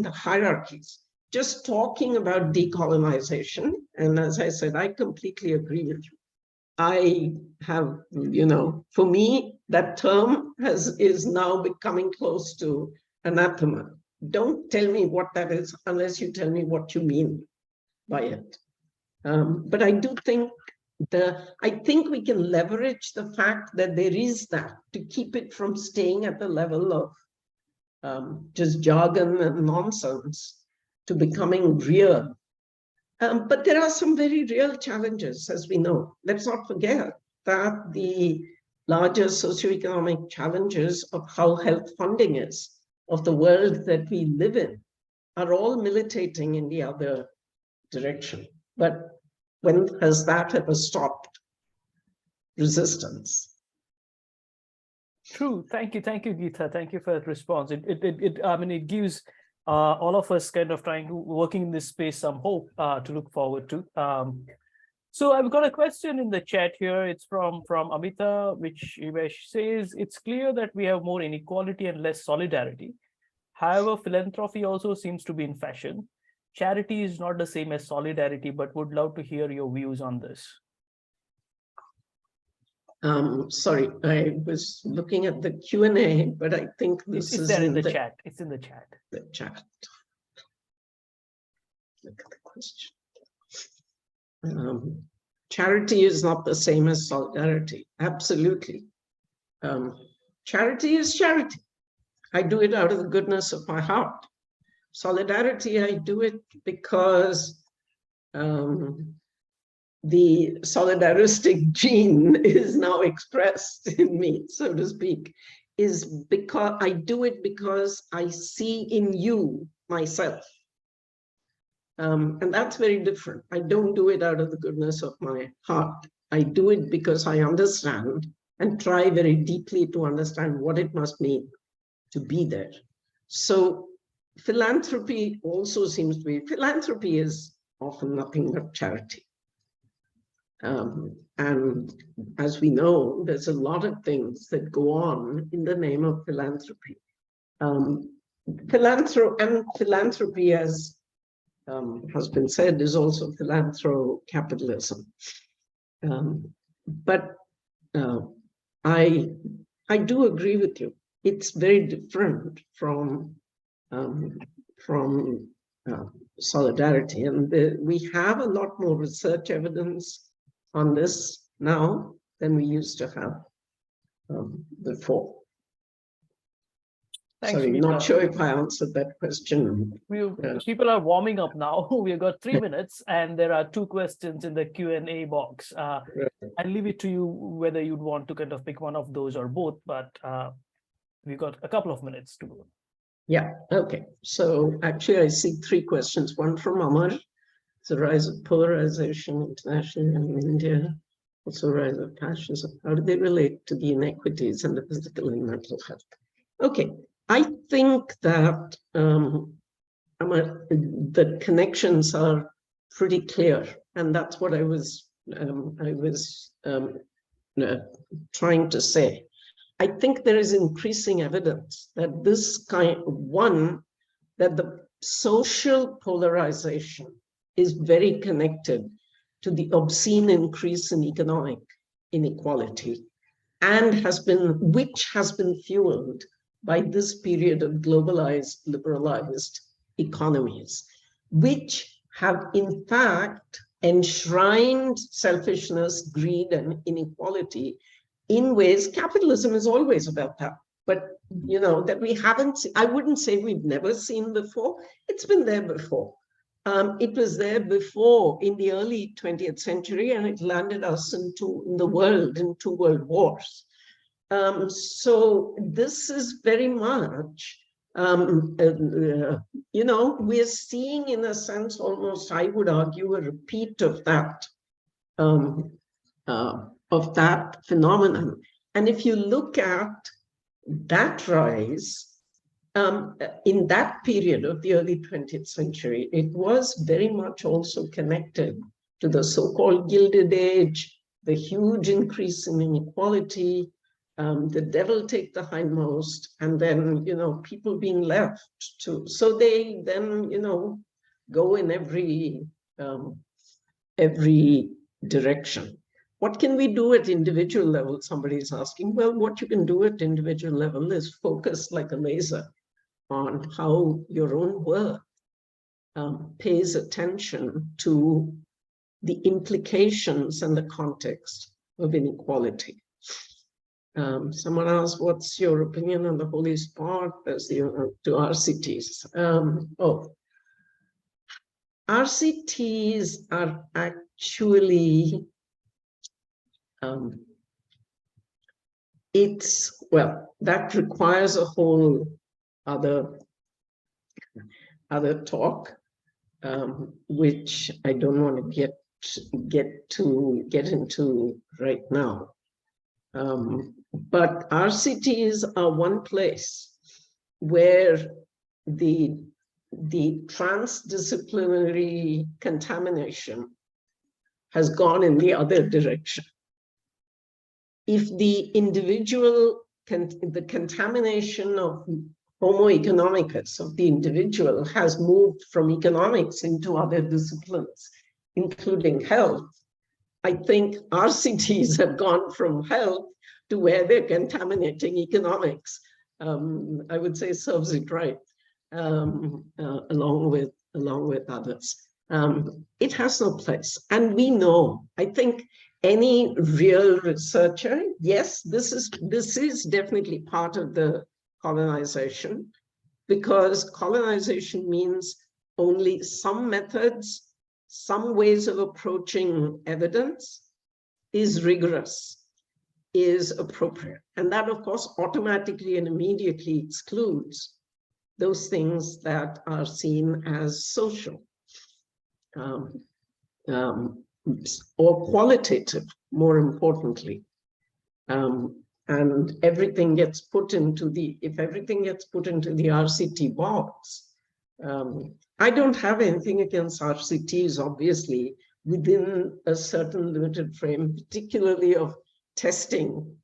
the hierarchies. Just talking about decolonization, and as I said, I completely agree with you. I have, for me, that term is now becoming close to anathema. Don't tell me what that is unless you tell me what you mean by it. But I do think we can leverage the fact that there is that to keep it from staying at the level of just jargon and nonsense to becoming real. But there are some very real challenges, as we know. Let's not forget that the larger socioeconomic challenges of how health funding is, of the world that we live in, are all militating in the other direction. But when has that ever stopped resistance? True. Thank you, Geeta. Thank you for that response. It gives all of us kind of working in this space some hope to look forward to. So I've got a question in the chat here. It's from Amita, which says, it's clear that we have more inequality and less solidarity. However, philanthropy also seems to be in fashion. Charity is not the same as solidarity, but would love to hear your views on this. Sorry, I was looking at the Q&A, but I think this is there in the chat. It's in the chat. The chat. Look at the question. Charity is not the same as solidarity. Absolutely. Charity is charity. I do it out of the goodness of my heart. Solidarity, I do it because the solidaristic gene is now expressed in me, so to speak, is because I do it because I see in you myself. And that's very different. I don't do it out of the goodness of my heart. I do it because I understand and try very deeply to understand what it must mean to be there. So philanthropy also seems to be, philanthropy is often nothing but charity. And as we know, there's a lot of things that go on in the name of philanthropy. Philanthropy, as has been said, is also philanthrocapitalism. But I do agree with you. It's very different from solidarity, and we have a lot more research evidence on this now than we used to have before. Thanks, Sorry, Geeta. not sure if I answered that question. People are warming up now. We've got 3 minutes, and there are 2 questions in the Q&A box. I'll leave it to you whether you'd want to kind of pick one of those or both, but we've got a couple of minutes to go. Yeah, okay. So actually, I see 3 questions. One from Amar. The rise of polarization internationally and in India, also rise of fascism. How do they relate to the inequities and the physical and mental health? Okay, I think that the connections are pretty clear, and that's what I was trying to say. I think there is increasing evidence that that the social polarization is very connected to the obscene increase in economic inequality, and which has been fueled by this period of globalized, liberalized economies, which have in fact enshrined selfishness, greed, and inequality in ways. Capitalism is always about that, but that we haven't seen. I wouldn't say we've never seen before. It's been there before. It was there before in the early 20th century, and it landed us in the world in 2 world wars. So this is very much, we're seeing, in a sense, almost, I would argue, a repeat of that phenomenon. And if you look at that rise, in that period of the early 20th century, it was very much also connected to the so-called Gilded Age the huge increase in inequality, the devil take the hindmost, and then, people being left to, so they then, go in every direction. What can we do at individual level? Somebody is asking. Well, what you can do at individual level is focus like a laser on how your own work pays attention to the implications and the context of inequality. Someone asked, what's your opinion on the holy spot as to RCTs? RCTs are actually, that requires a whole other talk, which I don't want to get into right now. But RCTs are one place where the transdisciplinary contamination has gone in the other direction. If the individual, the contamination of Homo economicus, of the individual, has moved from economics into other disciplines, including health, I think RCTs have gone from health to where they're contaminating economics. I would say serves it right, along with others. It has no place, and we know. I think any real researcher, yes, this is definitely part of the colonization, because colonization means only some methods, some ways of approaching evidence is rigorous, is appropriate. And that, of course, automatically and immediately excludes those things that are seen as social or qualitative, more importantly. And everything gets put into if everything gets put into the RCT box, I don't have anything against RCTs, obviously, within a certain limited frame, particularly of testing,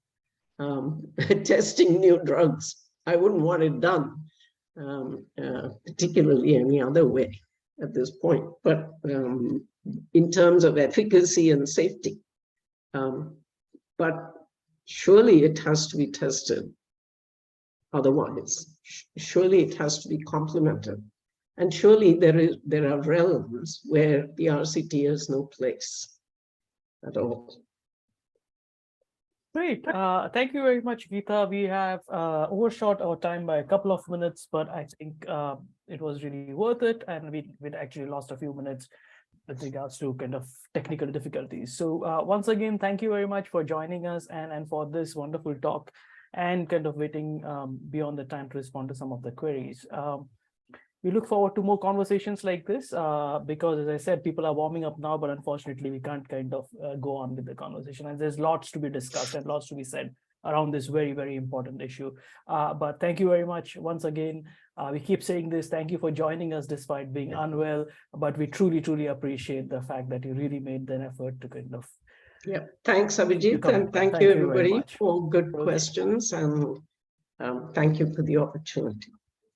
testing new drugs. I wouldn't want it done, particularly any other way at this point. But in terms of efficacy and safety, but surely it has to be tested. Otherwise, surely it has to be complemented. And surely there are realms where the RCT has no place at all. Great. Thank you very much, Geeta. We have overshot our time by a couple of minutes, but I think it was really worth it. And we'd actually lost a few minutes with regards to kind of technical difficulties. So once again, thank you very much for joining us and for this wonderful talk and kind of waiting beyond the time to respond to some of the queries. We look forward to more conversations like this because, as I said, people are warming up now, but unfortunately, we can't kind of go on with the conversation. And there's lots to be discussed and lots to be said around this very, very important issue. But thank you very much once again. We keep saying this. Thank you for joining us despite being unwell. But we truly, truly appreciate the fact that you really made an effort to kind of. Yeah, thanks, Abhijit. And thank you, everybody, for good questions. And thank you for the opportunity.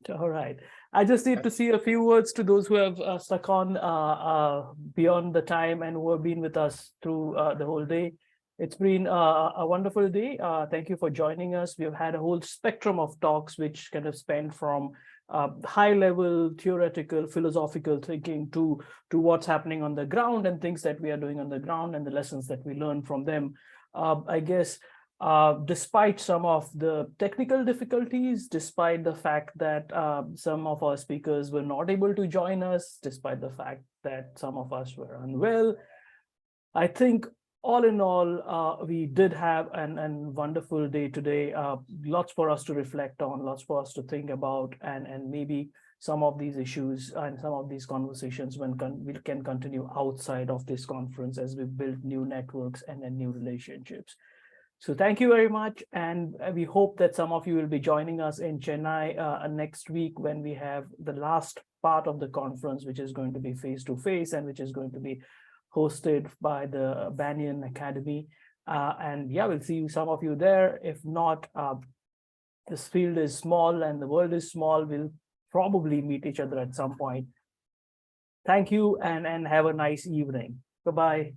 All right. I just need to see a few words to those who have stuck on beyond the time and who have been with us through the whole day. It's been a wonderful day. Thank you for joining us. We have had a whole spectrum of talks which kind of span from high-level theoretical, philosophical thinking to what's happening on the ground and things that we are doing on the ground and the lessons that we learn from them. I guess despite some of the technical difficulties, despite the fact that some of our speakers were not able to join us, despite the fact that some of us were unwell, I think all in all, we did have an wonderful day today. Lots for us to reflect on, lots for us to think about, and maybe some of these issues and some of these conversations we can continue outside of this conference as we build new networks and new relationships. So thank you very much. And we hope that some of you will be joining us in Chennai next week when we have the last part of the conference, which is going to be face-to-face and which is going to be hosted by the Banyan Academy. And yeah, we'll see some of you there. If not, this field is small and the world is small. We'll probably meet each other at some point. Thank you and have a nice evening. Bye-bye.